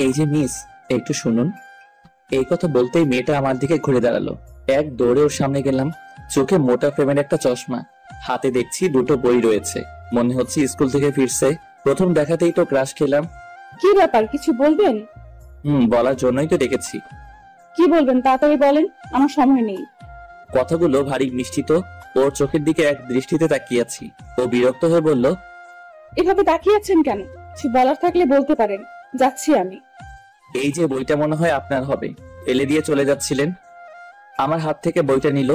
এই যে মিস, একটু শুনুন। এই কথা বলতেই মেয়েটা আমার দিকে ঘুরে দাঁড়ালো। এক দৌড়ে ওর সামনে গেলাম। চোখে মোটা ফ্রেমের একটা চশমা, হাতে দেখছি দুটো বই রয়েছে। মনে হচ্ছে স্কুল থেকে ফিরছে। প্রথম দেখাতেই তো ক্রাশ খেলাম। কি ব্যাপার, কিছু বলবেন? বলার জন্যই তো ডেকেছি। কি বলবেন তাড়াতাড়ি বলেন, আমার সময় নেই। কথাগুলো ভারী মিষ্টি তো। ওর চোখের দিকে এক দৃষ্টিতে তাকিয়ে আছি। ও বিরক্ত হয়ে বলল, এভাবে তাকিয়ে আছেন কেন? কিছু বলার থাকলে বলতে পারেন, যাচ্ছি আমি। এই যে বইটা মনে হয় আপনার হবে, ফেলে দিয়ে চলে যাচ্ছিলেন। আমার হাত থেকে বইটা নিল,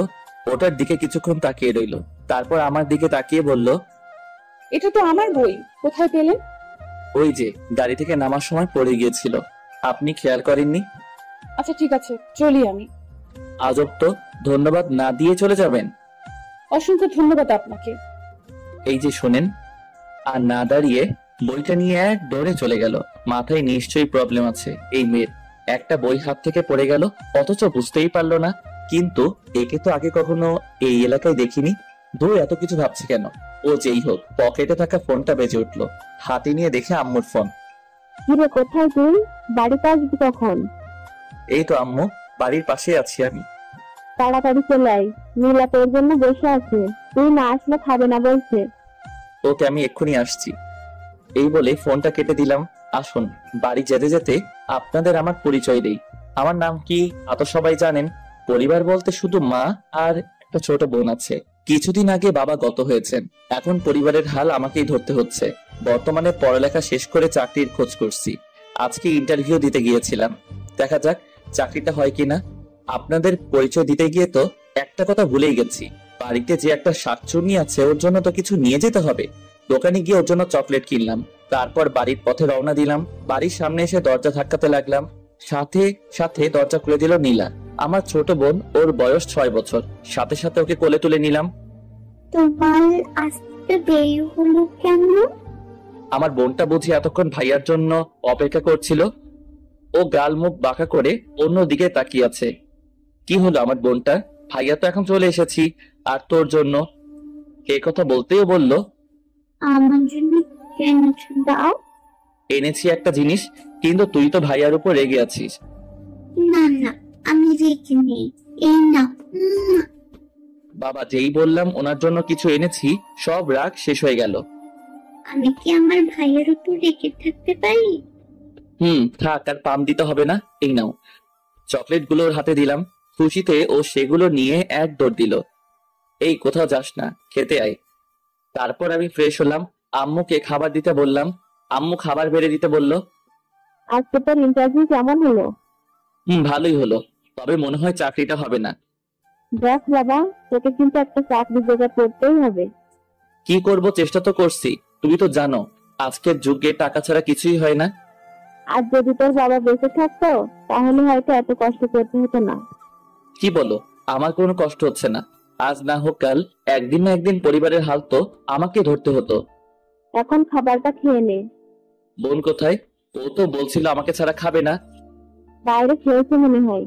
ওটার দিকে কিছুক্ষণ তাকিয়ে রইল, তারপর আমার দিকে তাকিয়ে বলল, এটা তো আমার বই, কোথায় পেলেন? ওই যে গাড়ি থেকে নামার সময় পড়ে গিয়েছিল, আপনি খেয়াল করেননি? আচ্ছা ঠিক আছে, চলি আমি। আজব তো, ধন্যবাদ না দিয়ে চলে যাবেন? অসংখ্য ধন্যবাদ আপনাকে। এই যে শোনেন। আর না দাঁড়িয়ে বইটা নিয়ে এক দৌড়ে চলে গেল। মাথায় নিশ্চয়ই প্রবলেম আছে এই মেয়ের। একটা বই হাত থেকে পড়ে গেল, অথচ বুঝতেই পারলো না। কিন্তু একে তো আগে কখনো এই এলাকায় দেখিনি। দূর এত কিছু ভাবছে কেন? ও যেই হোক, পকেটে থাকা ফোনটা বেজে উঠলো। হাতে নিয়ে দেখে আম্মুর ফোন। কিরে, কোথায় তুই? বাড়িতে আসবি কখন? এই তো আম্মু, বাড়ির পাশে আছি আমি। তাড়াতাড়ি চলে আয়, নীলা তোর জন্য বসে আছে, তুই না আসলে খাবে না বলছে। ওকে, আমি এক্ষুনি আসছি। এই বলে ফোনটা কেটে দিলাম। আসুন, বাড়ি যেতে যেতে আপনাদের আমার পরিচয় দেই। আমার নাম কি তা তো সবাই জানেন। পরিবার বলতে শুধু মা আর একটা ছোট বোন আছে। কিছুদিন আগে বাবা গত হয়েছেন। এখন পরিবারের হাল আমাকেই ধরতে হচ্ছে। বর্তমানে পড়ালেখা শেষ করে চাকরির খোঁজ করছি। আজকে ইন্টারভিউ দিতে গিয়েছিলাম, দেখা যাক চাকরিটা হয় কিনা। আপনাদের পরিচয় দিতে গিয়ে তো একটা কথা ভুলেই গেছি। বাড়িতে যে একটা শাকচুন্নি আছে, ওর জন্য তো কিছু নিয়ে যেতে হবে। দোকানে গিয়ে ওর জন্য চকলেট কিনলাম, তারপর বাড়ির পথে রওনা দিলাম। বাড়ির সামনে এসে দরজা ধাক্কাতে লাগলাম। সাথে সাথে দরজা খুলে দিল নীলা, আমার ছোট বোন। ওর বয়স 6 বছর। সাথে সাথে ওকে কোলে তুলে নিলাম। তোমার আসতে দেরি হলো কেন? আমার বোনটা বুঝি এতক্ষণ ভাইয়ার জন্য অপেক্ষা করছিল। ও গাল মুখ বাঁকা করে অন্যদিকে তাকিয়ে আছে। কি হলো আমার বোনটা? ভাইয়া তো এখন চলে এসেছি, আর তোর জন্য। এই কথা বলতেও বলল, আমার জন্য এনেছো দাও। এনেছি একটা জিনিস, কিন্তু তুই তো ভাইয়ার উপর রেগে আছিস। না না, আমি রেখে নেই, এই না। বাবা যেই বললাম ওনার জন্য কিছু এনেছি, সব রাগ শেষ হয়ে গেল। আমি কি আমার ভাইয়ের উপর রেখে থাকতে পারি? থাক, আর পাম দিতে হবে না। এই নাও। চকলেট গুলোর হাতে দিলাম। খুশিতে ও সেগুলো নিয়ে এক দৌড় দিল। এই কোথাও যাস না, খেতে আয়। তারপর আমি ফ্রেশ হলাম, আম্মুকে খাবার দিতে বললাম। আম্মু খাবার বেড়ে দিতে বলল। আজকে তোর ইন্টারভিউ কেমন হলো? ভালোই হলো, তবে মনে হয় চাকরিটা হবে না। দেখ বাবা, তোকে কিন্তু একটা চাকরি জোগাড় করতেই হবে। কি করব, চেষ্টা তো করছি। তুমি তো জানো আজকের যুগে টাকা ছাড়া কিছুই হয় না। আর যদি তোর বাবা বেঁচে থাকতো, তাহলে হয়তো এত কষ্ট করতে হতো না। কি বলো? আমার কোনো কষ্ট হচ্ছে না। আজ না হোক কাল, একদিন না একদিন পরিবারের হাল তো আমাকে ধরতে হতো। এখন খাবারটা খেয়ে নে। বোন কোথায়? ও তো বলছিল আমাকে ছাড়া খাবে না। বাইরে খেয়েছে মনে হয়।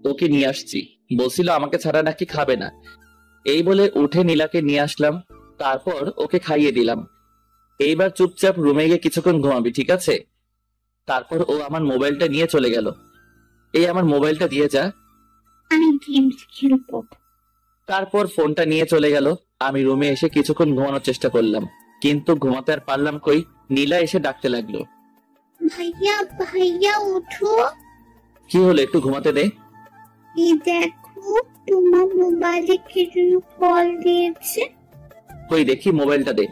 ওকে নিয়ে আসছি, বলছিল আমাকে ছাড়া নাকি খাবে না। এই বলে উঠে নীলাকে নিয়ে আসলাম, তারপর ওকে খাইয়ে দিলাম। এইবার চুপচাপ রুমে গিয়ে কিছুক্ষণ ঘুমাবি, ঠিক আছে? তারপর ও আমার মোবাইলটা নিয়ে চলে গেল। এই আমার মোবাইলটা দিয়ে যা। আমি গেমস খেলবো। তারপর ফোনটা নিয়ে চলে গেল। আমি রুমে এসে কিছুক্ষণ ঘুমানোর চেষ্টা করলাম, কিন্তু ঘুমাতে আর পারলাম কই। নীলা এসে ডাকতে লাগলো, ভাইয়া ভাইয়া উঠো। কি হলো, একটু ঘুমাতে দে। এই দেখো, তোমার মোবাইলে কে যেন কল দিয়েছে। কই দেখি, মোবাইলটা দে।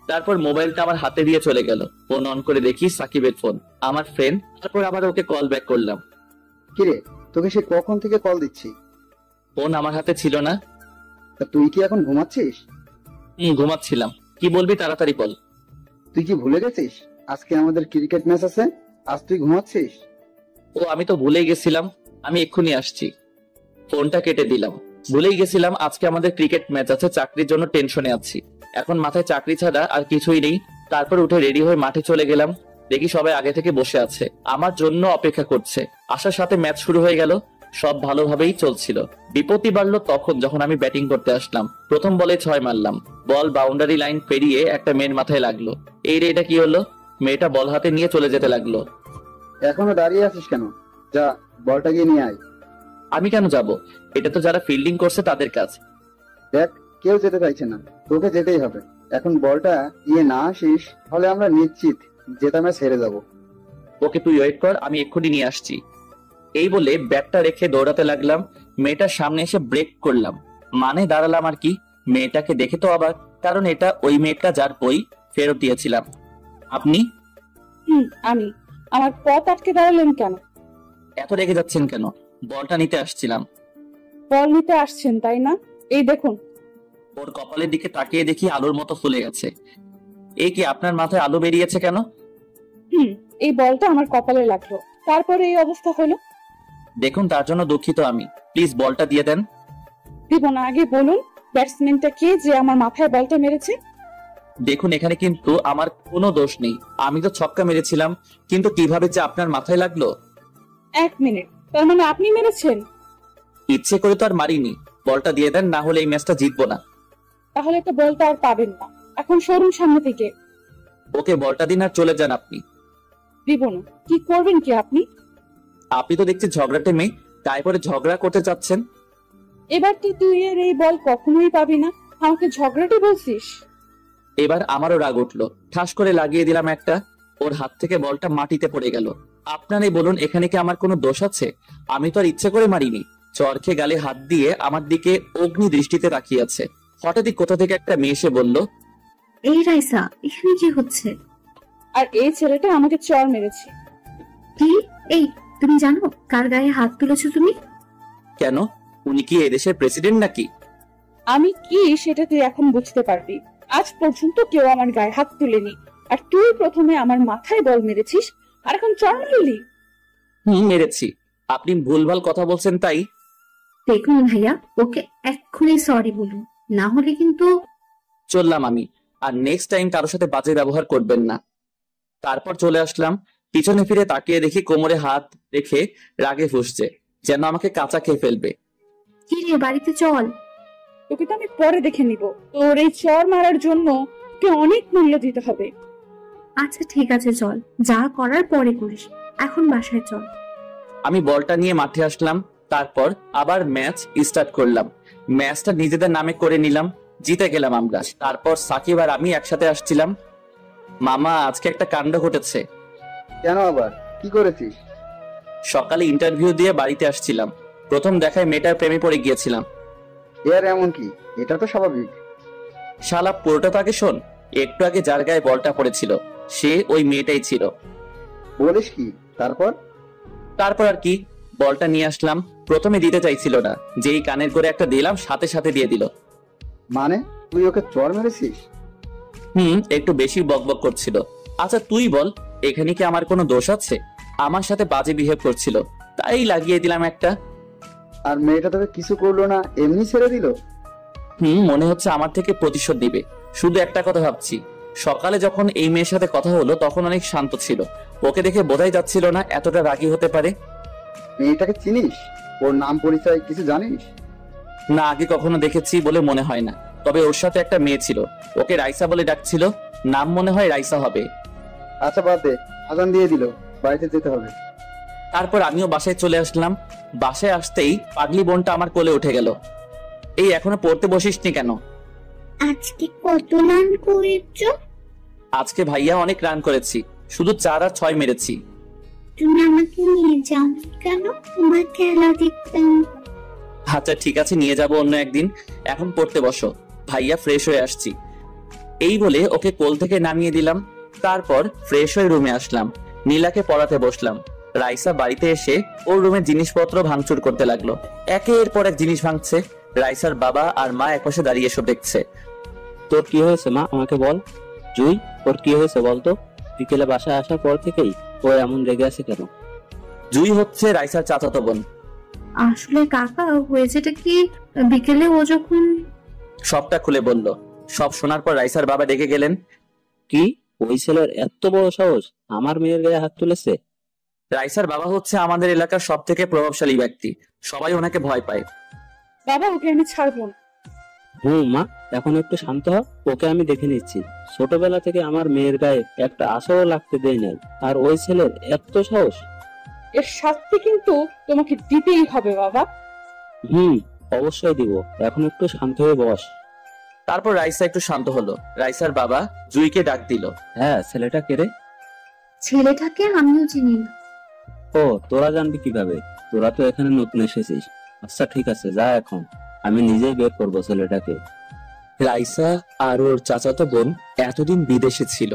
তারপর মোবাইলটা আমার হাতে দিয়ে চলে গেল। ফোন অন করে দেখি সাকিবের ফোন, আমার ফ্রেন্ড। তারপর আবার ওকে কল ব্যাক করলাম। কিরে, তোকে সে কখন থেকে কল দিচ্ছি? ফোন আমার হাতে ছিল না। তা তুই কি এখন ঘুমাচ্ছিস? ঘুমাচ্ছিলাম। কি বলবি তাড়াতাড়ি বল। তুই কি ভুলে গেছিস আজকে আমাদের ক্রিকেট ম্যাচ আছে? আজ তুই ঘুমাচ্ছিস? ও, আমি তো ভুলেই গেছিলাম। আমি এক্ষুনি আসছি। ফোনটা কেটে দিলাম। ভুলেই গেছিলাম আজকে আমাদের ক্রিকেট ম্যাচ আছে, চাকরির জন্য টেনশনে আছি। এখন মাথায় চাকরি ছাড়া আর কিছুই নেই। তারপর উঠে রেডি হয়ে মাঠে চলে গেলাম। দেখি সবাই আগে থেকে বসে আছে, আমার জন্য অপেক্ষা করছে। আসার সাথে ম্যাচ শুরু হয়ে গেল। সব ভালোভাবেই চলছিল। বিপত্তি বাড়লো তখন যখন আমি ব্যাটিং করতে আসলাম। প্রথম বলে 6 মারলাম। বল বাউন্ডারি লাইন পেরিয়ে একটা মেয়ের মাথায় লাগলো। এই রে, এটা কি হলো? মেয়েটা বল হাতে নিয়ে চলে যেতে লাগলো। এখনো দাঁড়িয়ে আছিস কেন? যা, বলটা গিয়ে নিয়ে আয়। আমি কেন যাব? এটা তো যারা ফিল্ডিং করছে তাদের কাজ। দেখ, কেউ যেতে চাইছে না, তোকে যেতেই হবে। এখন বলটা গিয়ে না আসিস তাহলে আমরা নিশ্চিত জেতা ম্যাচ হেরে যাব। ওকে, তুই ওয়েট কর, আমি এক্ষুনি নিয়ে আসছি। এই বলে ব্যাটটা রেখে দৌড়াতে লাগলাম। মেয়েটার সামনে এসে ব্রেক করলাম, মানে দাঁড়ালাম আর কি। মেয়েটাকে দেখে তো অবাক, কারণ এটা ওই মেয়েটা যার বই ফেরত দিয়েছিলাম। আপনি? আমি। আমার পথ আটকে দাঁড়ালেন কেন? এত রেগে যাচ্ছেন কেন? বলটা নিতে আসছিলাম। বল নিতে আসছেন তাই না? এই দেখুন। ওর কপালের দিকে তাকিয়ে দেখি আলোর মতো ফুলে গেছে। এই কি, আপনার মাথায় আলো বেরিয়েছে কেন? এই বলটা আমার কপালে লাগলো, তারপরে এই অবস্থা হলো। দেখুন, তার জন্য দুঃখিত আমি। প্লিজ বলটা দিয়ে দেন। দিব না, আগে বলুন ব্যাটসম্যানটা কে যে আমার মাথায় বলটা মেরেছে? দেখুন, এখানে কিন্তু আমার কোনো দোষ নেই। আমি তো ছক্কা মেরেছিলাম, কিন্তু কিভাবে যে আপনার মাথায় লাগলো? 1 মিনিট, তার মানে আপনি মেরেছেন? ইচ্ছে করে তো আর মারিনি। বলটা দিয়ে দেন, না হলে এই ম্যাচটা জিতবো না। তাহলে তো বলটা আর পাবেন না। এখন সরুন সামনে থেকে। ওকে, বলটা দিন আর চলে যান আপনি। দিব না। কি করবেন কি আপনি? আপনি তো দেখছি ঝগড়াটে মেয়ে, তাই পরে ঝগড়া করতে চাচ্ছেন। এবার তো তুই এর এই বল কখনোই পাবি না। আমাকে ঝগড়াটে বলছিস? এবার আমারও রাগ উঠলো, ঠাস করে লাগিয়ে দিলাম একটা। ওর হাত থেকে বলটা মাটিতে পড়ে গেল। আপনারাই বলুন, এখানে কি আমার কোনো দোষ আছে? আমি তো আর ইচ্ছে করে মারিনি। চরখে গালে হাত দিয়ে আমার দিকে অগ্নি দৃষ্টিতে তাকিয়ে আছে। হঠাৎই কোথা থেকে একটা মেয়ে এসে বলল, এই রাইসা, এখানে কি হচ্ছে? আর এই ছেলেটা আমাকে চড় মেরেছে। কি? এই, তুমি জানো কার গায়ে হাত তুলেছো তুমি? কেন? উনি কি এদেশের প্রেসিডেন্ট নাকি? আমি কি সেটা তুই এখন বুঝতে পারবি। আজ পর্যন্ত কেউ আমার গায়ে হাত তুলেনি, আর তুই প্রথমে আমার মাথায় বল মেরেছিস, আর এখন চড় মারলি। মেরেছি। আপনি ভুলভাল কথা বলছেন তাই। দেখুন ভাইয়া, ওকে এক্ষুনি সরি বলুন, না হলে কিন্তু। চললাম আমি। আর নেক্সট টাইম কারোর সাথে বাজে ব্যবহার করবেন না। তারপর চলে আসলাম। পিছনে ফিরে তাকিয়ে দেখি কোমরে হাত রেখে রাগে ফুঁসছে, যেন আমাকে কাঁচা খেয়ে ফেলবে। কি রে, বাড়িতে চল। তোকে তো আমি পরে দেখে নিব। তোর এই চড় মারার জন্য তোকে অনেক মূল্য দিতে হবে। আচ্ছা ঠিক আছে, চল, যা করার পরে করিস, এখন বাসায় চল। আমি বলটা নিয়ে মাঠে আসলাম। তারপর আবার ম্যাচ স্টার্ট করলাম। ম্যাচটা নিজেদের নামে করে নিলাম, জিতে গেলাম আমরা। তারপর সাকিব আর আমি একসাথে আসছিলাম। মামা, আজকে একটা কাণ্ড ঘটেছে। কেন আবার? কি করেছিস? সকালে ইন্টারভিউ দিয়ে বাড়িতে আসছিলাম। প্রথম দেখায় মেয়েটার প্রেমে পড়ে গিয়েছিলাম। এর এমন কি? এটা তো স্বাভাবিক। শালা, পুরোটা তো আগে শোন। একটু আগে যার গায়ে বলটা পড়েছিল সে ওই মেয়েটাই ছিল। বলিস কি? তারপর? তারপর আর কি, বলটা নিয়ে আসলাম। প্রথমে দিতে চাইছিল না, যেই কানের করে একটা দিলাম সাথে সাথে দিয়ে দিল। মানে তুই ওকে চড় মেরেছিস? একটু বেশি বকবক করছিল। আচ্ছা তুই বল, এখানে কি আমার কোনো দোষ আছে? আমার সাথে বাজে বিহেভ করছিল, তাই লাগিয়ে দিলাম একটা। আর মেয়েটা তোকে কিছু করলো না, এমনি ছেড়ে দিল? মনে হচ্ছে আমার থেকে প্রতিশোধ দিবে। শুধু একটা কথা ভাবছি, সকালে যখন এই মেয়ের সাথে কথা হলো তখন অনেক শান্ত ছিল। ওকে দেখে বোঝাই যাচ্ছিল না এতটা রাগী হতে পারে। মেয়েটাকে চিনিস? ওর নাম পরিচয় কিছু জানিস? না, আগে কখনো দেখেছি বলে মনে হয় না। তবে ওর সাথে একটা মেয়ে ছিল, ওকে রাইসা বলে ডাকছিল। নাম মনে হয় রাইসা হবে। আচ্ছা বাদ দে, আজান দিয়ে দিল, বাড়িতে যেতে হবে। তারপর আমিও বাসায় চলে আসলাম। বাসায় আসতেই পাগলি বোনটা আমার কোলে উঠে গেল। এই, এখনো পড়তে বসিসনি কেন? আজকে কত রান করেছ? আজকে ভাইয়া অনেক রান করেছি, শুধু 4 আর 6 মেরেছি। তুমি আমাকে নিয়ে যাও কেন? তোমার খেলা দেখতাম। আচ্ছা ঠিক আছে, নিয়ে যাব অন্য একদিন। এখন পড়তে বসো, ভাইয়া ফ্রেশ হয়ে আসছি। এই বলে ওকে কোল থেকে নামিয়ে দিলাম। তারপর ফ্রেশ হয়ে রুমে আসলাম। নীলাকে পড়াতে বসলাম। রাইসা বাড়িতে এসে ওর রুমের জিনিসপত্র ভাঙচুর করতে লাগলো। একের পর এক জিনিস ভাঙছে। রাইসার বাবা আর মা একপাশে দাঁড়িয়ে এসব দেখছে। তোর কি হয়েছে মা, আমাকে বল। জুই, ওর কি হয়েছে বলতো? বিকেলে বাসায় আসার পর থেকেই ও এমন রেগে আছে কেন? জুই হচ্ছে রাইসার চাচাতো বোন। আসলে কাকা, হয়েছেটা কি, বিকেলে ও যখন। সবটা খুলে বলল। সব শোনার পর রাইসার বাবা ডেকে গেলেন। কি, ওই ছেলের এত বড় সাহস আমার মেয়ের গায়ে হাত তুলেছে? রাইসার বাবা হচ্ছে আমাদের এলাকার সব থেকে প্রভাবশালী ব্যক্তি, সবাই ওনাকে ভয় পায়। বাবা ওকে আমি ছাড়বো না। মা, এখন একটু শান্ত হ, ওকে আমি দেখে নিচ্ছি। ছোটবেলা থেকে আমার মেয়ের গায়ে একটা আশাও লাগতে দেয় নাই, আর ওই ছেলের এত সাহস। এর শাস্তি কিন্তু তোমাকে দিতেই হবে বাবা। অবশ্যই দিব, এখন একটু শান্ত হয়ে বস। তারপর রাইসা একটু শান্ত হলো। রাইসার বাবা জুইকে ডাক দিল। হ্যাঁ, ছেলেটা কে রে? ছেলেটাকে আমিও চিনি না। ও, তোরা জানবি কিভাবে? তোরা তো এখানে নতুন এসেছিস। আচ্ছা ঠিক আছে, যা, এখন আমি নিজেই বের করবো ছেলেটাকে। রাইসা আর ওর চাচাতো বোন এতদিন বিদেশে ছিল,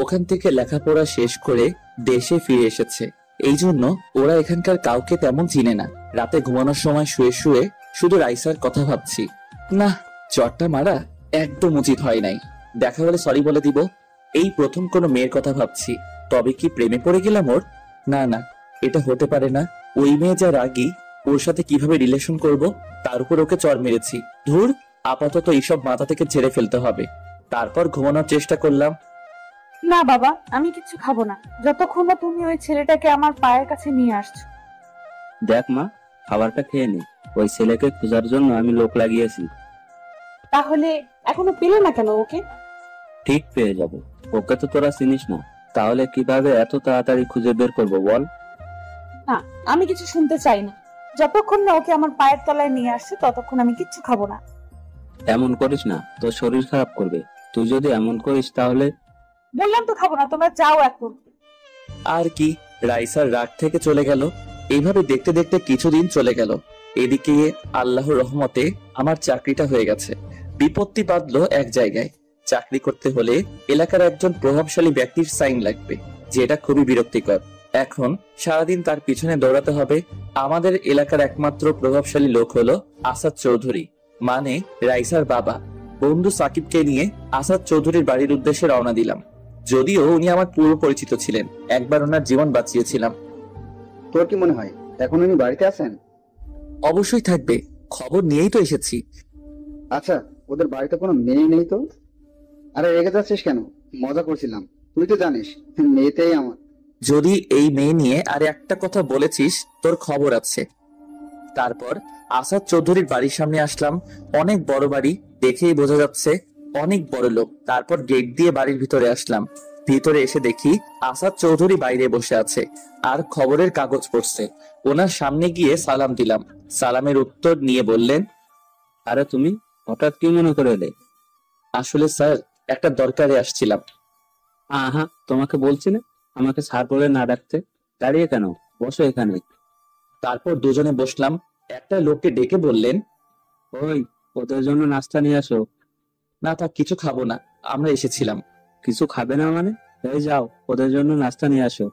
ওখান থেকে লেখাপড়া শেষ করে দেশে ফিরে এসেছে। এই জন্য ওরা এখানকার কাউকে তেমন চিনে না। রাতে ঘুমানোর সময় শুয়ে শুয়ে শুধু রাইসার কথা ভাবছি। না, চটটা মারা একদম উচিত হয় নাই। দেখা হলে সরি বলে দিব। এই প্রথম কোনো মেয়ের কথা ভাবছি। তবে কি প্রেমে পড়ে গেলাম ওর? না না, এটা হতে পারে না। ওই মেয়ে যা রাগী, ওর সাথে কিভাবে রিলেশন করব, তার উপর ওকে চড় মেরেছি। ধুর, আপাতত এইসব মাথা থেকে ছেড়ে ফেলতে হবে। তারপর ঘুমানোর চেষ্টা করলাম। না বাবা, আমি কিছু খাবো না যতক্ষণ না তুমি ওই ছেলেটাকে আমার পায়ের কাছে নিয়ে আসছো। দেখ মা, খাবারটা খেয়ে নে। ওই ছেলেকে খোঁজার জন্য আমি লোক লাগিয়েছি। তাহলে এখনো পেলে না কেন ওকে? ঠিক পেয়ে যাব। ওকে তো তোরা চিনিস না, তাহলে কিভাবে এত তাড়াতাড়ি খুঁজে বের করবো বল? না, আমি কিছু শুনতে চাই না। যতক্ষণ না ওকে আমার পায়ের তলায় নিয়ে আসছে ততক্ষণ আমি কিচ্ছু খাবো না। এমন করিস না, তোর শরীর খারাপ করবে। তুই যদি এমন করিস তাহলে। বললাম তো খাবো না, তোমরা যাও এখন। আর কি, রাইসার রাগ থেকে চলে গেল। এইভাবে দেখতে দেখতে কিছুদিন চলে গেল। এদিকে আল্লাহর রহমতে আমার চাকরিটা হয়ে গেছে। বিপত্তি বাঁধলো এক জায়গায়। চাকরি করতে হলে এলাকার একজন প্রভাবশালী ব্যক্তির সাইন লাগবে, যেটা খুবই বিরক্তিকর। এখন সারাদিন তার পিছনে দৌড়াতে হবে। আমাদের এলাকার একমাত্র প্রভাবশালী লোক হলো আসাদ চৌধুরী, মানে রাইসার বাবা। বন্ধু সাকিবকে নিয়ে আসাদ চৌধুরীর বাড়ির উদ্দেশ্যে রওনা দিলাম। যদিও উনি আমার পূর্ব পরিচিত ছিলেন, একবার ওনার জীবন বাঁচিয়েছিলাম। তোর কি মনে হয় এখন উনি বাড়িতে আছেন? অবশ্যই থাকবে, খবর নিয়েই তো এসেছি। আচ্ছা, ওদের বাড়িতে কোনো মেয়ে নেই তো? আরে রেগে যাচ্ছিস কেন? মজা করছিলাম, তুই তো জানিস মেয়েতেই আমার। যদি এই মেয়ে নিয়ে আর একটা কথা বলেছিস, তোর খবর আছে। তারপর আসাদ চৌধুরীর বাড়ির সামনে আসলাম। অনেক বড় বাড়ি, দেখেই বোঝা যাচ্ছে অনেক বড় লোক। তারপর গেট দিয়ে বাড়ির ভিতরে আসলাম। ভিতরে এসে দেখি আসাদ চৌধুরী বাইরে বসে আছে আর খবরের কাগজ পড়ছে। ওনার সামনে গিয়ে সালাম দিলাম। সালামের উত্তর নিয়ে বললেন, আরে তুমি হঠাৎ কি মনে করে এলে? আসলে স্যার, একটা দরকারে আসছিলাম। আহা, তোমাকে বলছি না আমাকে স্যার বলে না ডাকতে। দাঁড়িয়ে কেন, বসো এখানে। তারপর দুজনে বসলাম। একটা লোককে ডেকে বললেন, ওই, ওদের জন্য নাস্তা নিয়ে আসো। না থাক, কিছু খাবো না, আমরা এসেছিলাম। কিছু খাবে না মানে? এই যাও, ওদের জন্য নাস্তা নিয়ে আসো।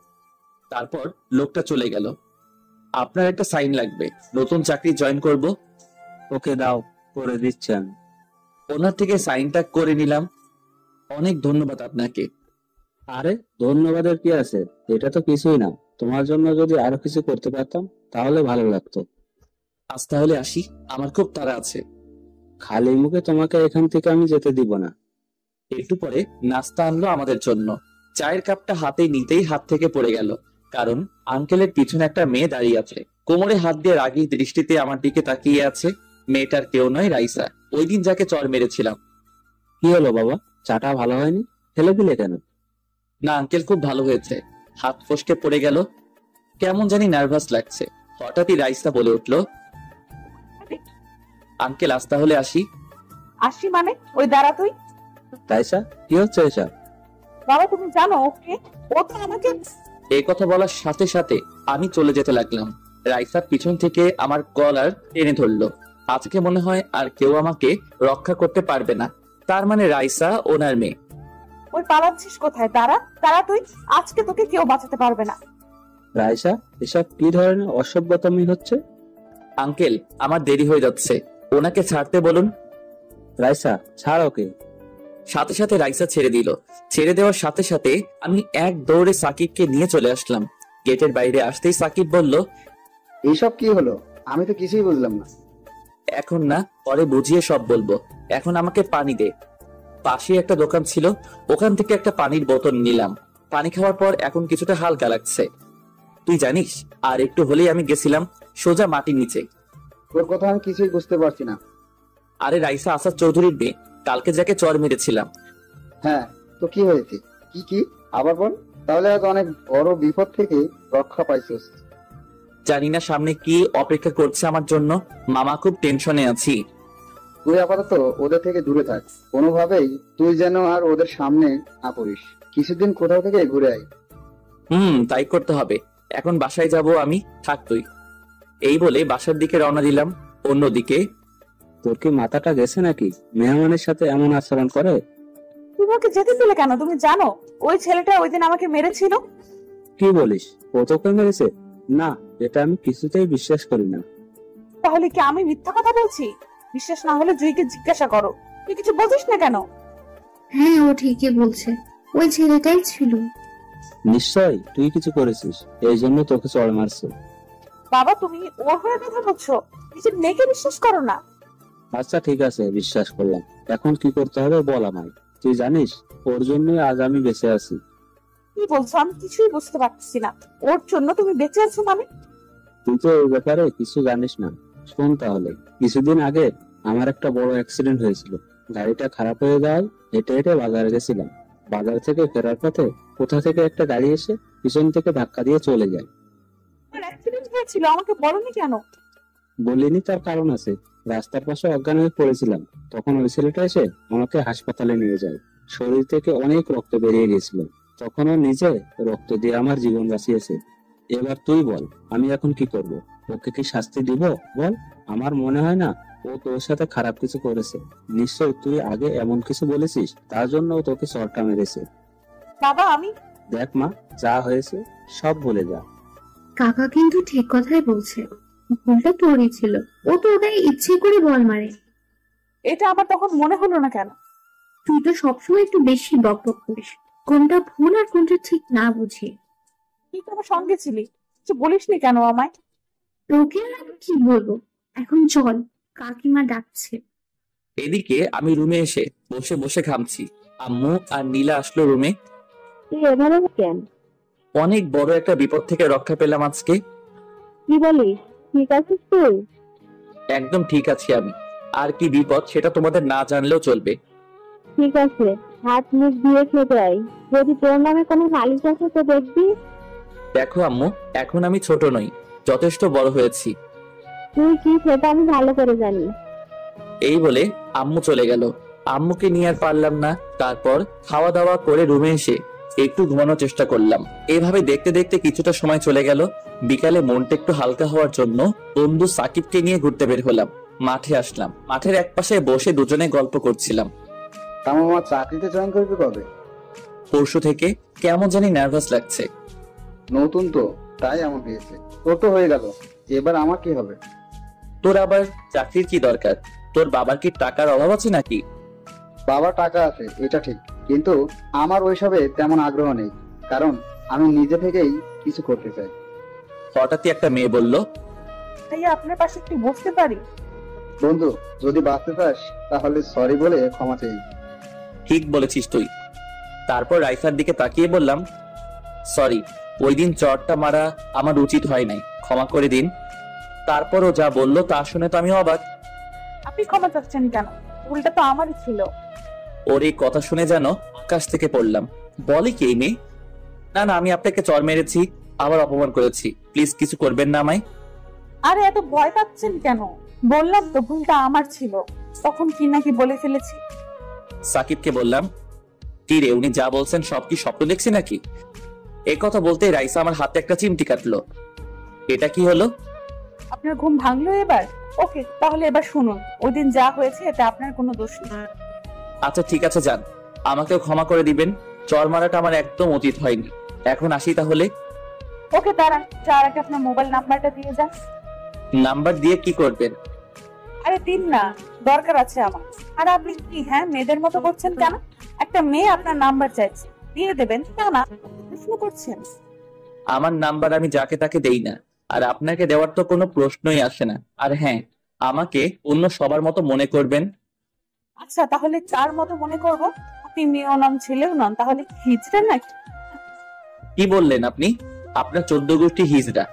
তারপর লোকটা চলে গেল। আপনার একটা সাইন লাগবে, নতুন চাকরি জয়েন করব। ওকে দাও, করে দিচ্ছি আমি। ওনার থেকে সাইনটা করে নিলাম। অনেক ধন্যবাদ আপনাকে। আরে ধন্যবাদের কি আছে, এটা তো কিছুই না। তোমার জন্য যদি আরো কিছু করতে পারতাম তাহলে ভালো লাগতো। আজ তাহলে আসি, আমার খুব তাড়া আছে। খালি মুখে তোমাকে এখান থেকে আমি যেতে দিব না। একটু পরে নাস্তা আনলো আমাদের জন্য। চায়ের কাপটা হাতে নিতেই হাত থেকে পড়ে গেল, কারণ আঙ্কেলের পিছনে একটা মেয়ে দাঁড়িয়ে আছে। কোমরে হাত দিয়ে রাগী দৃষ্টিতে আমার দিকে তাকিয়ে আছে। মেয়েটার কেউ নয়, রাইসা, ওই দিন যাকে চড় মেরেছিলাম। কি হলো বাবা, চাটা ভালো হয়নি? ফেলে দিলে কেন? না আঙ্কেল, খুব ভালো হয়েছে। হাত ফসকে পড়ে গেল, কেমন জানি নার্ভাস লাগছে। হঠাৎই রাইসা বলে উঠলো, আঙ্কেল আজ তাহলে আসি। আসি মানে? ওই দাঁড়া তুই। রাইসা, কি হচ্ছে এসব? বাবা তুমি জানো ওকে? ও তো আমাকে। এই কথা বলার সাথে সাথে আমি চলে যেতে লাগলাম। রাইসার পিছন থেকে আমার কলার টেনে ধরলো। আজকে মনে হয় আর কেউ আমাকে রক্ষা করতে পারবে না। তার মানে রাইসা ওনার মেয়ে। ওই পালাচ্ছিস কোথায়? দাঁড়া দাঁড়া তুই, আজকে তোকে কেউ বাঁচাতে পারবে না। রাইসা, এসব কি ধরনের অসভ্যতামি হচ্ছে? আঙ্কেল, আমার দেরি হয়ে যাচ্ছে, ওনাকে ছাড়তে বলুন। রাইসা, ছাড় ওকে। সাথে সাথে রাইসা ছেড়ে দিল। ছেড়ে দেওয়ার সাথে সাথে আমি এক দৌড়ে সাকিবকে নিয়ে চলে আসলাম। গেটের বাইরে আসতেই সাকিব বলল, এইসব কি হলো? আমি তো কিছুই বুঝলাম না। এখন না, পরে বুঝিয়ে সব বলবো। এখন আমাকে পানি দে। পাশে একটা দোকান ছিল, ওখান থেকে একটা পানির বোতল নিলাম। পানি খাওয়ার পর এখন কিছুটা হালকা লাগছে। তুই জানিস আর একটু হলেই আমি গেছিলাম সোজা মাটির নিচে। তোর কথা আমি কিছুই বুঝতে পারছি না। আরে রাইসা আসাদ চৌধুরীর মেয়ে, কালকে যাকে চর মেরেছিলাম। হ্যাঁ, তো কি হয়েছে? কি আবার বল। তাহলে আজ অনেক বড় বিপদ থেকে রক্ষা পাইছিস। জানি না সামনে কি অপেক্ষা করছে আমার জন্য। মামা খুব টেনশনে আছি। তুই আপাতত ওদের থেকে দূরে থাক, কোনোভাবেই তুই যেন আর ওদের সামনে না পড়িস। কিছুদিন কোথাও থেকে ঘুরে আয়। তাই করতে হবে। এখন বাসায় যাব আমি, থাক তুই। এই বলে বাসার দিকে রওনা দিলাম। অন্যদিকে তোর কি মাথাটা গেছে নাকি? মেহমানের সাথে এমন আচরণ করে? তুমি ওকে যেতে দিলে কেন? তুমি জানো ওই ছেলেটা ওই দিন আমাকে মেরেছিল। কি বলিস? ও তোকে মেরেছে? না, এটা আমি কিছুতেই বিশ্বাস করি না। তাহলে কি আমি মিথ্যা কথা বলছি? বিশ্বাস না হলে জুইকে জিজ্ঞাসা করো। তুই কিছু বলছিস না কেন? হ্যাঁ, ও ঠিকই বলছে, ওই ছেলেটাই ছিল। নিশ্চয় তুই কিছু করেছিস, এই জন্য তোকে চড় মারছে। বাবা, তুমি ওর হয়ে কথা বলছো? নিজের মেয়েকে বিশ্বাস করো না? আচ্ছা ঠিক আছে, বিশ্বাস করলাম। এখন কি করতে হবে বল আমায়। তুই জানিস ওর জন্য আজ আমি বেঁচে আছি। কি বলছো? আমি কিছুই বুঝতে পারছি না। ওর জন্য তুমি বেঁচে আছো মানে? তুই তো এই ব্যাপারে কিছু জানিস না। শোন তাহলে, কিছুদিন আগে আমার একটা বড় অ্যাক্সিডেন্ট হয়েছিল। গাড়িটা খারাপ হয়ে যাওয়ায় হেঁটে হেঁটে বাজারে গেছিলাম। বাজার থেকে ফেরার পথে কোথা থেকে একটা গাড়ি এসে পিছন থেকে ধাক্কা দিয়ে চলে যায়। আমার অ্যাক্সিডেন্ট হয়েছিল, আমাকে বলোনি কেন? বলিনি, তার কারণ আছে। রাস্তার পাশে অজ্ঞান হয়ে পড়েছিলাম, তখন ওই ছেলেটা এসে আমাকে হাসপাতালে নিয়ে যায়। শরীর থেকে অনেক রক্ত বেরিয়ে গেছিল, তখন ও নিজে রক্ত দিয়ে আমার জীবন বাঁচিয়েছে। এবার তুই বল, আমি এখন কি করব? ওকে কি শাস্তি দিব বল? আমার মনে হয় না ও তোর সাথে খারাপ কিছু করেছে। নিশ্চয় তুই আগে এমন কিছু বলেছিস, তার জন্য ও তোকে চড়টা মেরেছে। বাবা, আমি দেখ মা, যা হয়েছে সব ভুলে যা। কাকা কিন্তু ঠিক কথাই বলছে, ভুলটা তোরই ছিল। ও তো ওটাই ইচ্ছে করে বল মারে। এটা আমার তখন মনে হলো না কেন? তুই তো সবসময় একটু বেশি বকবক করিস, কোনটা ভুল আর কোনটা ঠিক না বুঝিয়ে। তুই তো আমার সঙ্গে ছিলি, কিছু বলিসনি কেন আমায়? তোকে আর আমি কি বলবো? এখন চল, কাকিমা ডাকছে। এদিকে আমি রুমে এসে বসে বসে ঘামছি। আম্মু আর নীলা আসলো রুমে। তুই এভাবে কেন? অনেক বড় একটা বিপদ থেকে রক্ষা পেলাম আজকে। কি বলিস? ঠিক আছিস তুই? একদম ঠিক আছি আমি। আর কি বিপদ সেটা তোমাদের না জানলেও চলবে। ঠিক আছে, হাত মুখ দিয়ে খেতে আয়। যদি তোর নামে কোনো নালিশ আছে তো দেখবি। দেখো আম্মু, এখন আমি ছোট নই, যথেষ্ট বড় হয়েছি। তুই কি সেটা আমি ভালো করে জানি। এই বলে আম্মু চলে গেল। আম্মুকে নিয়ে আর পারলাম না। তারপর খাওয়া দাওয়া করে রুমে এসে একটু ঘুমানোর চেষ্টা করলাম। এভাবে দেখতে দেখতে কিছুটা সময় চলে গেল। বিকালে মনটা একটু হালকা হওয়ার জন্য বন্ধু সাকিবকে নিয়ে ঘুরতে বের হলাম। মাঠে আসলাম। মাঠের একপাশে বসে দুজনে গল্প করছিলাম। আমার চাকরিতে জয়েন করবি কবে? পরশু থেকে। কেমন জানি নার্ভাস লাগছে। নতুন তো, তাই এমন হয়েছে। তোর তো হয়ে গেল, এবার আমার কি হবে? তোর আবার চাকরির কি দরকার? তোর বাবার কি টাকার অভাব আছে নাকি? বাবার টাকা আছে এটা ঠিক, কিন্তু আমার ওইসবে তেমন আগ্রহ নেই, কারণ আমি নিজে থেকেই কিছু করতে চাই। হঠাৎই একটা মেয়ে বলল, ভাইয়া, আপনার পাশে একটু বসতে পারি? বন্ধু, যদি বাঁচতে চাস তাহলে সরি বলে ক্ষমা চাই। ঠিক বলেছিস তুই। তারপর রাইসার দিকে তাকিয়ে বললাম, সরি, ওই দিন চড়টা মারা আমার উচিত হয় নাই, ক্ষমা করে দিন। তারপরও যা বললো তা শুনে তো আমি অবাক। আপনি ক্ষমা চাচ্ছেন কেন? ভুলটা তো আমারই ছিল। ওর এই কথা শুনে যেন আকাশ থেকে পড়লাম। বলে কি এই মেয়ে? না না, আমি আপনাকে চড় মেরেছি, আবার অপমান করেছি, প্লিজ কিছু করবেন না আমায়। আরে এত ভয় পাচ্ছেন কেন? বললাম তো ভুলটা আমার ছিল, তখন কি নাকি বলে ফেলেছি। সাকিবকে বললাম, কি রে, উনি যা বলছেন সব কি স্বপ্ন দেখছি নাকি? এই কথা বলতে রাইসা আমার হাতে একটা চিমটি কাটলো। এটা কি হলো? আপনার ঘুম ভাঙলো এবার? ওকে, তাহলে এবার শুনুন, ওই দিন যা হয়েছে এটা আপনার কোনো দোষ নেই। আচ্ছা ঠিক আছে, যান, আমাকেও ক্ষমা করে দিবেন। চড় মারাটা আমার একদম উচিত হয়নি। এখন আসি তাহলে। ওকে দাঁড়ান, যার আগে আপনার মোবাইল নাম্বারটা দিয়ে যান। নাম্বার দিয়ে কি করবেন? আরে দিন না, দরকার আছে আমার। আর আপনি কি মেয়েদের মতো করছেন কেন? একটা মেয়ে আপনার নাম্বার চাইছে, দিয়ে দেবেন কেন না? প্রশ্ন করছেন। আমার নাম্বার আমি যাকে তাকে দেই না, আর আপনাকে দেওয়ার তো কোনো প্রশ্নই আসে না। আর হ্যাঁ, আমাকে অন্য সবার মতো মনে করবেন। আচ্ছা, তাহলে কার মতো মনে করব? আপনি মেয়েও নন ছেলেও নন, তাহলে হিজড়ে নাকি? কি বললেন আপনি? আপনার 14 গোষ্ঠী হিজড়া।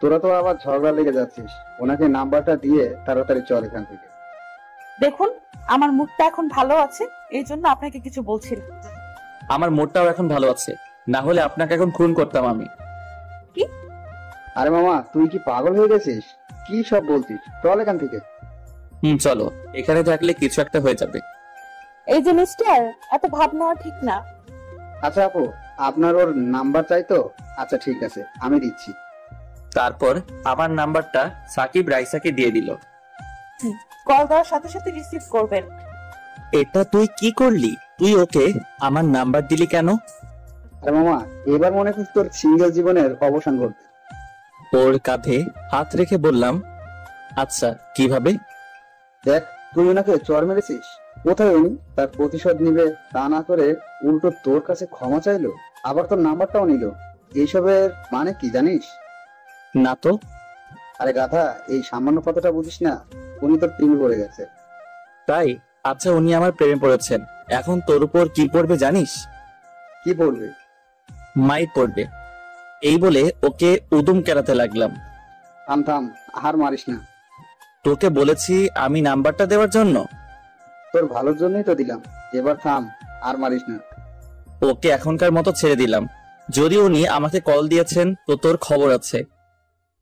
তোরা তো আবার ঝগড়া লেগে যাচ্ছিস। ওনাকে নাম্বারটা দিয়ে তাড়াতাড়ি চল এখান থেকে। দেখুন, আমার মুডটা এখন ভালো আছে, এই জন্য আপনাকে কিছু বলছি না। আমার মোড়টাও এখন ভালো আছে, না হলে আপনাকে এখন খুন করতাম আমি। আরে মামা, তুই কি পাগল হয়ে গেছিস? কি সব বলছিস? চল এখান থেকে। চলো, এখানে থাকলে কিছু একটা হয়ে যাবে। এই যে মিস্টার, এত ভাব নেওয়া ঠিক না। আচ্ছা আপু, আপনার ওর নাম্বার চাই তো? আচ্ছা ঠিক আছে, আমি দিচ্ছি। তারপর আমার নাম্বারটা সাকিব রাইসাকে দিয়ে দিল। কল দেওয়ার সাথে সাথে রিসিভ করবেন। এটা তুই কি করলি? তুই ওকে আমার নাম্বার দিলি কেন? আরে মামা, এবার মনে করছি তোর সিঙ্গেল জীবনের অবসান ঘটবে। ওর কাঁধে হাত রেখে বললাম, আচ্ছা কিভাবে? দেখ, তুই ওনাকে চর মেরেছিস। কোথায় উনি তার প্রতিশোধ নিবে তা না করে উল্টো তোর কাছে ক্ষমা চাইলো, আবার তোর নাম্বারটাও নিল। এইসবের মানে কি জানিস? না তো। আরে গাধা, এই সামান্য কথাটা বুঝিস না? উনি তোর প্রেমে পড়ে গেছে। তাই? আচ্ছা, উনি আমার প্রেমে পড়েছেন, এখন তোর উপর কি পড়বে জানিস? কি বলবে? মাইর পড়বে। এই বলে ওকে উদুম কেলাতে লাগলাম। থাম থাম, হার মারিস না। তোকে বলেছি আমি নাম্বারটা দেওয়ার জন্য। তোর ভালোর জন্যই তো দিলাম, এবার থাম, আর মারিস না। ওকে এখনকার মতো ছেড়ে দিলাম। যদি উনি আমাকে কল দিয়েছেন তো তোর খবর আছে।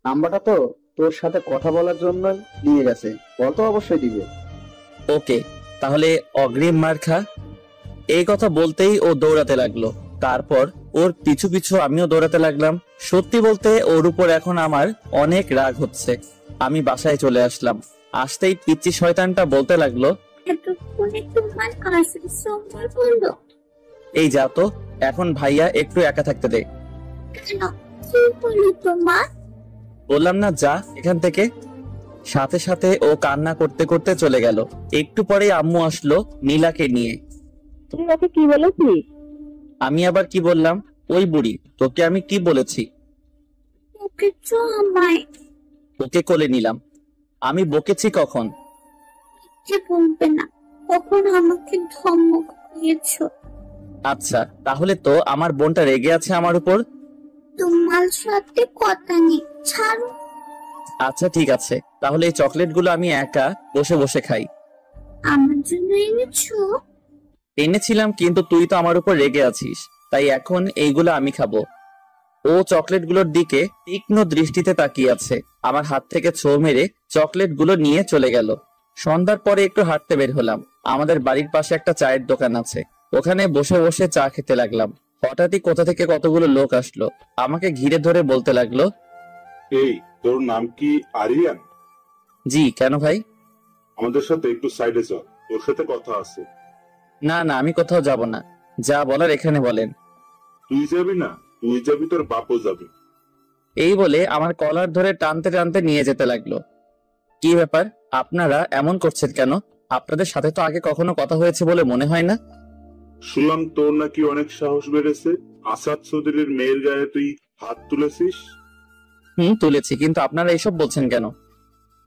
নাম্বারটা তো তোর সাথে কথা বলার জন্য নিয়ে গেছে, কল তো অবশ্যই দিবে। ওকে, তাহলে অগ্রিম মার খা। এই কথা বলতেই ও দৌড়াতে লাগলো। তারপর ওর পিছু পিছু আমিও দৌড়াতে লাগলাম। সত্যি বলতে ওর উপর এখন আমার অনেক রাগ হচ্ছে। আমি বাসায় চলে আসলাম। আসতেই পিচ্চি শয়তানটা বলতে লাগলো, এতক্ষণে তোমার আসার সময় হলো? এই যা তো, এখন ভাইয়া একটু একা থাকতে দে। কেন, কি হলো তোমার? বললাম না যা এখান থেকে। সাথে সাথে ও কান্না করতে করতে চলে গেল। একটু পরে আম্মু আসলো নীলাকে নিয়ে। তুই ওকে কি বলেছিস? আমি আবার কি বললাম? ওই বুড়ি, তোকে আমি কি বলেছি? ওকে চো আমায়। ওকে কোলে নিলাম। আমি বকেছি কখন? যে বলবে না, কখন আমাকে ধমক দিয়েছো? আচ্ছা, তাহলে তো আমার বোনটা রেগে আছে আমার উপর। তোমার সাথে কথা নেই, ছাড়ো। আচ্ছা ঠিক আছে, তাহলে এই চকলেট গুলো আমি একা বসে বসে খাই। আমার জন্য এনেছো? এনেছিলাম, কিন্তু তুই তো আমার উপর রেগে আছিস, তাই এখন এইগুলো আমি খাবো। ও চকলেট গুলোর দিকে তীক্ষ্ণ দৃষ্টিতে তাকিয়ে আছে। আমার হাত থেকে ছো মেরে চকলেট গুলো নিয়ে চলে গেল। সন্ধ্যার পরে একটু হাঁটতে বের হলাম। আমাদের বাড়ির পাশে একটা চায়ের দোকান আছে, ওখানে বসে বসে চা খেতে লাগলাম। হঠাৎই কোথা থেকে কতগুলো লোক আসলো, আমাকে ঘিরে ধরে বলতে লাগলো, এই, তোর নাম কি আরিয়ান? জি কেন ভাই? আমাদের সাথে একটু সাইডে চল, তোর সাথে কথা আছে। না না, আমি কোথাও যাব না, যা বলার এখানে বলেন। তুই যাবি না? তুই যাবি, তোর বাপও যাবি। এই বলে আমার কলার ধরে টানতে টানতে নিয়ে যেতে লাগলো। কি ব্যাপার, আপনারা এমন করছেন কেন? আপনাদের সাথে তো আগে কখনো কথা হয়েছে বলে মনে হয় না। শুনলাম তোর নাকি অনেক সাহস বেড়েছে, আসাদ চৌধুরীর মেয়ের গায়ে তুই হাত তুলেছিস। তুলেছি, কিন্তু আপনারা এসব বলছেন কেন?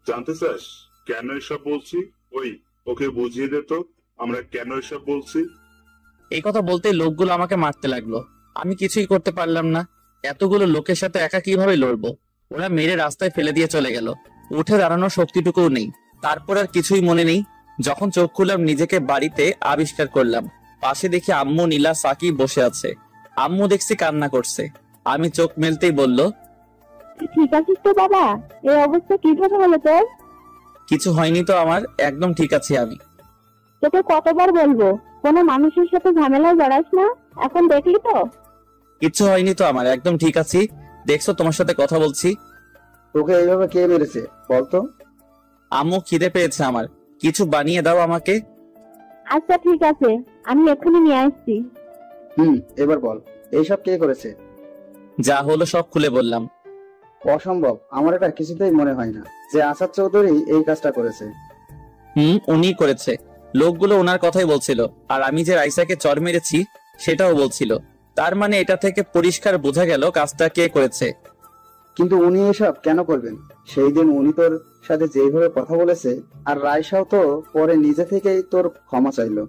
জানতে চাস কেন এসব বলছি? ওই, ওকে বুঝিয়ে দে তো আমরা কেন এসব বলছি। এই কথা বলতে লোকগুলো আমাকে মারতে লাগলো। আমি কিছুই করতে পারলাম না। এতগুলো লোকের সাথে একা কিভাবে লড়বো? ওরা মেরে রাস্তায় ফেলে দিয়ে চলে গেল। উঠে দাঁড়ানোর শক্তিটুকুও নেই। তারপর আর কিছুই মনে নেই। যখন চোখ খুললাম নিজেকে বাড়িতে আবিষ্কার করলাম। পাশে দেখি আম্মু, নীলা, সাকিব বসে আছে। আম্মু দেখছি কান্না করছে। আমি চোখ মেলতেই বলল, ঠিক আছিস তো বাবা? এই অবস্থা কিভাবে হলো তোর? কিছু হয়নি তো আমার, একদম ঠিক আছি আমি। তোকে কতবার বলবো কোনো মানুষের সাথে ঝামেলায় জড়াস না? এখন দেখলি তো। কিছু হয়নি তো আমার, একদম ঠিক আছি। দেখছো তোমার সাথে কথা বলছি। তোকে এইভাবে কে মেরেছে বলতো? আম্মু, খিদে পেয়েছে আমার, কিছু বানিয়ে দাও আমাকে। আচ্ছা ঠিক আছে, আমি এক্ষুনি নিয়ে আসছি। এবার বল, এইসব কে করেছে? যা হলো সব খুলে বললাম। অসম্ভব, আমার এটা কিছুতেই মনে হয় না যে আসাদ চৌধুরী এই কাজটা করেছে। উনি করেছে। লোকগুলো ওনার কথাই বলছিল, আর আমি যে রাইসাকে চর মেরেছি সেটাও বলছিল। তার মানে এটা থেকে পরিষ্কার বোঝা গেল কাজটা কে করেছে। কিন্তু উনি এসব কেন করবেন? সেই দিন উনি তোর সাথে যেভাবে কথা বলেছে, আর রায়সাও তো পরে নিজে থেকেই তোর ক্ষমা চাইলো।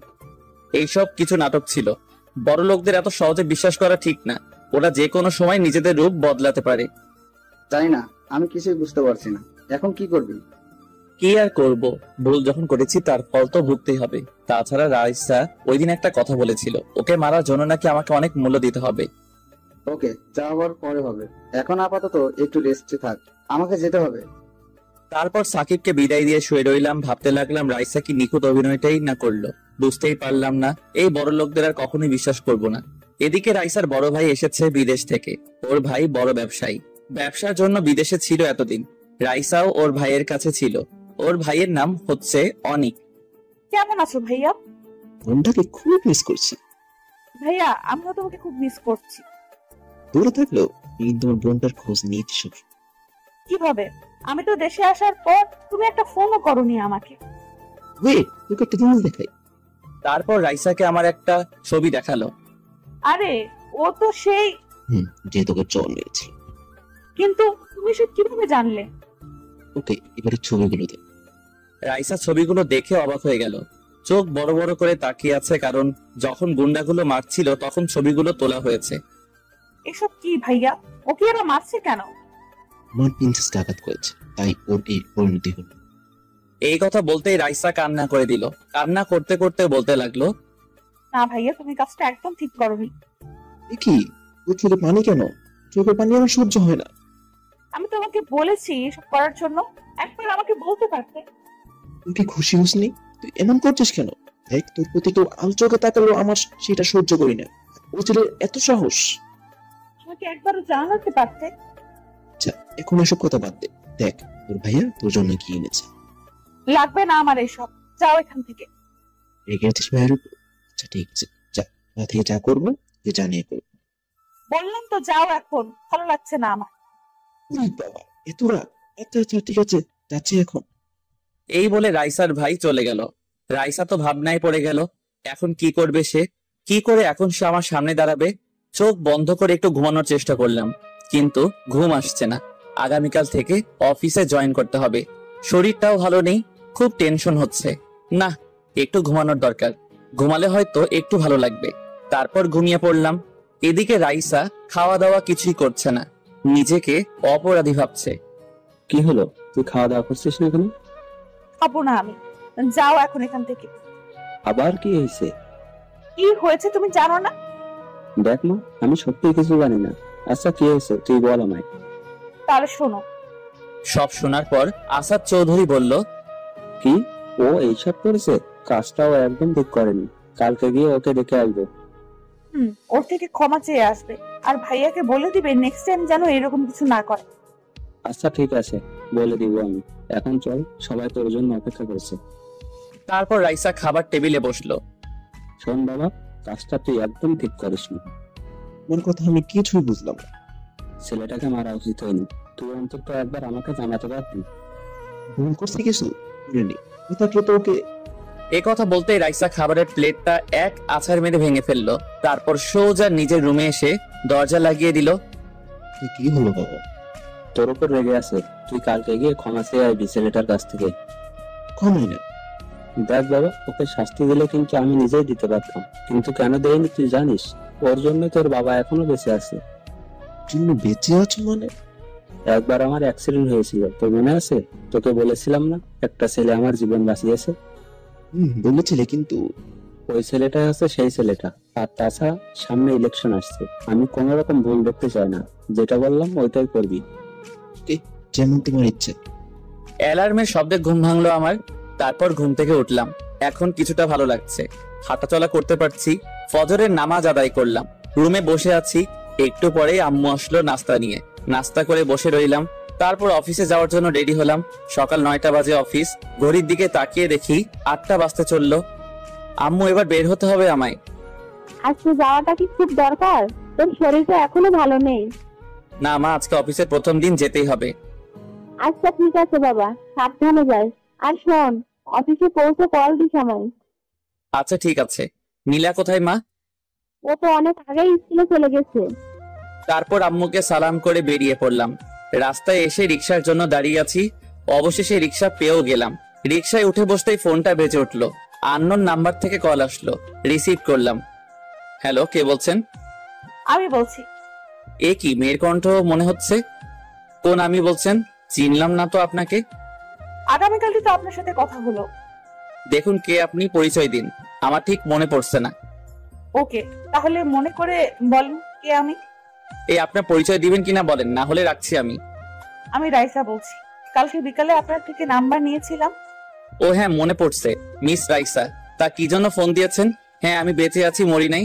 এইসব কিছু নাটক ছিল। বড় লোকদের এত সহজে বিশ্বাস করা ঠিক না। ওরা যে কোনো সময় নিজেদের রূপ বদলাতে পারে। জানি না, আমি কিছুই বুঝতে পারছি না। এখন কি করবি? কি আর করব, ভুল যখন করেছি তার ফল তো ভুগতেই হবে। তাছাড়া রাইসা ওই দিন একটা কথা বলেছিল, ওকে মারার জন্য নাকি আমাকে অনেক মূল্য দিতে হবে। ওকে, যা হওয়ার পরে হবে। এখন আপাতত একটু রেস্টে থাক, আমাকে যেতে হবে। তারপর সাকিবকে বিদায় দিয়ে শুয়ে রইলাম, ভাবতে লাগলাম রাইসা কি নিখুঁত অভিনয়টাই না করলো। বুঝতেই পারলাম না, এই বড় লোকদের আর কখনোই বিশ্বাস করব না। এদিকে রাইসার বড় ভাই এসেছে বিদেশ থেকে। ওর ভাই বড় ব্যবসায়ী, ব্যবসার জন্য বিদেশে ছিল এতদিন। রাইসাও ওর ভাইয়ের কাছে ছিল। ওর ভাইয়ের নাম হচ্ছে অনিক। কেমন আছো ভাইয়া? বোনটাকে খুব মিস করছি। ভাইয়া আমিও তোমাকে খুব মিস করছি। দূরে থাকলেও এই তোমার বোনটার খোঁজ নিতে সব। কিভাবে? আমি তো দেশে আসার পর তুমি একটা ফোনও করোনি আমাকে। ওয়েট, তোকে একটা জিনিস দেখাই। তারপর রাইসাকে আমার একটা ছবি দেখালো। আরে ও তো সেই, যে তোকে চল মেরেছিল। কিন্তু তুমি সব কিভাবে জানলে? ওকে, এবারে ছবিগুলো দেখ। রাইসা ছবিগুলো দেখে অবাক হয়ে গেল, চোখ বড় বড় করে তাকিয়ে আছে, কারণ যখন গুন্ডাগুলো মারছিল তখন ছবিগুলো তোলা হয়েছে। এসব কি ভাইয়া? ও কি আবার মারছে কেন? আমার প্রিন্সেস ডাকাত করেছে, তাই ওর এই পরিণতি হলো। এই কথা বলতেই রাইসা কান্না করে দিল। কান্না করতে করতে বলতে লাগলো, না ভাইয়া, তুমি কাজটা একদম ঠিক করোনি। এ কি, তোর চোখে পানি কেন? চোখে পানি আমার সহ্য হয় না। আমি তোমাকে বলেছি এসব করার জন্য, একবার আমাকে বলতে পারতে। তুই কি খুশি হসনি? তুই এমন করছিস কেন? দেখ, তোর প্রতি কেউ আলচোখে তাকালেও আমার সেটা সহ্য করি না। ও ছেলের এত সাহস! আমাকে একবারও জানাতে পারতে। আচ্ছা, এখন এসব কথা বাদ দে। দেখ, তোর ভাইয়া তোর জন্য কি এনেছে। লাগবে না আমার এসব, যাও এখান থেকে। রেগে আছিস ভাইয়ের উপর? আচ্ছা ঠিক আছে, যা। থেকে যা করবো যে জানিয়ে করবো। বললাম তো যাও এখন, ভালো লাগছে না আমার। বাবা, এত রাগ? আচ্ছা আচ্ছা ঠিক আছে, যাচ্ছি এখন। এই বলে রাইসার ভাই চলে গেল। রাইসা তো ভাবনায় পড়ে গেল, এখন কি করবে সে? কি করে এখন সে আমার সামনে দাঁড়াবে? চোখ বন্ধ করে একটু ঘুমানোর চেষ্টা করলাম, কিন্তু ঘুম আসছে না। আগামীকাল থেকে অফিসে জয়েন করতে হবে। শরীরটাও ভালো নেই, খুব টেনশন হচ্ছে। না, একটু ঘুমানোর দরকার, ঘুমালে হয়তো একটু ভালো লাগবে। তারপর ঘুমিয়ে পড়লাম। এদিকে রাইসা খাওয়া দাওয়া কিছুই করছে না, নিজেকে অপরাধী ভাবছে। কি হলো, তুই খাওয়া দাওয়া করছিস না কেন? খাবো না আমি, যাও এখন এখান থেকে। আবার কি হয়েছে? কি হয়েছে তুমি জানো না? দেখ মা, আমি সত্যি কিছু জানি না। আচ্ছা কি হয়েছে তুই বল আমায়। তাহলে শোনো। সব শোনার পর আসাদ চৌধুরী বলল, কি, ও এইসব করেছে? কাজটাও একদম ঠিক করেনি। কালকে গিয়ে ওকে দেখে আসবো। ওর থেকে ক্ষমা চেয়ে আসবে, আর ভাইয়াকে বলে দিবে নেক্সট টাইম যেন এরকম কিছু না করে। আচ্ছা ঠিক আছে, বলে দিব আমি। এখন চল, সবাই তোর জন্য অপেক্ষা করছে। তারপর রাইসা খাবার টেবিলে বসলো। শোন বাবা, কাজটা তুই একদম ঠিক করিসনি। মন কথা আমি কিছুই বুঝলাম না। ছেলেটাকে মারা উচিত হয়নি। তুই অন্তত একবার আমাকে জানাতে পারবি। ভুল করছি কিছু করিনি, তুই থাকলে তো ওকে। এ কথা বলতেই রাইসা খাবারের প্লেটটা এক আছাড় মেরে ভেঙে ফেললো। তারপর সোজা নিজের রুমে এসে দরজা লাগিয়ে দিল। কি হলো বাবা? তোর উপর রেগে আছে, তুই কালকে গিয়ে ক্ষমা চেয়ে আসবি ছেলেটার কাছ থেকে। ক্ষমাই না। দেখ বাবা, ওকে শাস্তি দিলে কিন্তু আমি নিজেই দিতে পারতাম, কিন্তু কেন দেয়নি তুই জানিস? ওর জন্য তোর বাবা এখনো বেঁচে আছে। জন্য বেঁচে আছো মানে? একবার আমার অ্যাক্সিডেন্ট হয়েছিল, তোর মনে আছে? তোকে বলেছিলাম না একটা ছেলে আমার জীবন বাঁচিয়েছে? বলেছিলে, কিন্তু ওই ছেলেটাই হচ্ছে সেই ছেলেটা। আর তাছাড়া সামনে ইলেকশন আসছে, আমি কোনো রকম ভুল দেখতে চাই না। যেটা বললাম ওইটাই করবি। যেমন তোমার ইচ্ছে। অ্যালার্মের শব্দে ঘুম ভাঙলো আমার। তারপর ঘুম থেকে উঠলাম। এখন কিছুটা ভালো লাগছে, হাঁটাচলা করতে পারছি। ফজরের নামাজ আদায় করলাম, রুমে বসে আছি। একটু পরেই আম্মু আসলো নাস্তা নিয়ে। নাস্তা করে বসে রইলাম। তারপর অফিসে যাওয়ার জন্য রেডি হলাম। সকাল 9টা বাজে অফিস। ঘড়ির দিকে তাকিয়ে দেখি 8টা বাজতে চললো। আম্মু, এবার বের হতে হবে আমায়। আজকে যাওয়াটা কি খুব দরকার? তোর শরীরটা এখনো ভালো নেই। না মা, আজকে অফিসের প্রথম দিন, যেতেই হবে। আচ্ছা ঠিক আছে বাবা, সাবধানে যাই। আর শোন, অফিসে পৌঁছে কল দিস আমায়। আচ্ছা ঠিক আছে। নীলা কোথায় মা? ও তো অনেক আগেই স্কুলে চলে গেছে। তারপর আম্মুকে সালাম করে বেরিয়ে পড়লাম। রাস্তায় এসে রিক্সার জন্য দাঁড়িয়ে আছি। অবশেষে রিক্সা পেয়েও গেলাম। রিক্সায় উঠে বসতেই ফোনটা বেজে উঠলো। আননোন নাম্বার থেকে কল আসলো, রিসিভ করলাম। হ্যালো, কে বলছেন? আমি বলছি। এ কি মেয়ের কণ্ঠ মনে হচ্ছে? কোন আমি বলছেন? চিনলাম না তো আপনাকে। আগামীকালই তো আপনার সাথে কথা হলো। দেখুন কে আপনি, পরিচয় দিন। আমার ঠিক মনে পড়ছে না। ওকে, তাহলে মনে করে বলেন কে আমি। এই আপনার পরিচয় দিবেন কিনা বলেন, না হলে রাখছি আমি। আমি রাইসা বলছি। কালকে বিকালে আপনার থেকে নাম্বার নিয়েছিলাম। ও হ্যাঁ, মনে পড়ছে। মিস রাইসা, তা কি জন্য ফোন দিয়েছেন? হ্যাঁ, আমি বেঁচে আছি, মরি নাই।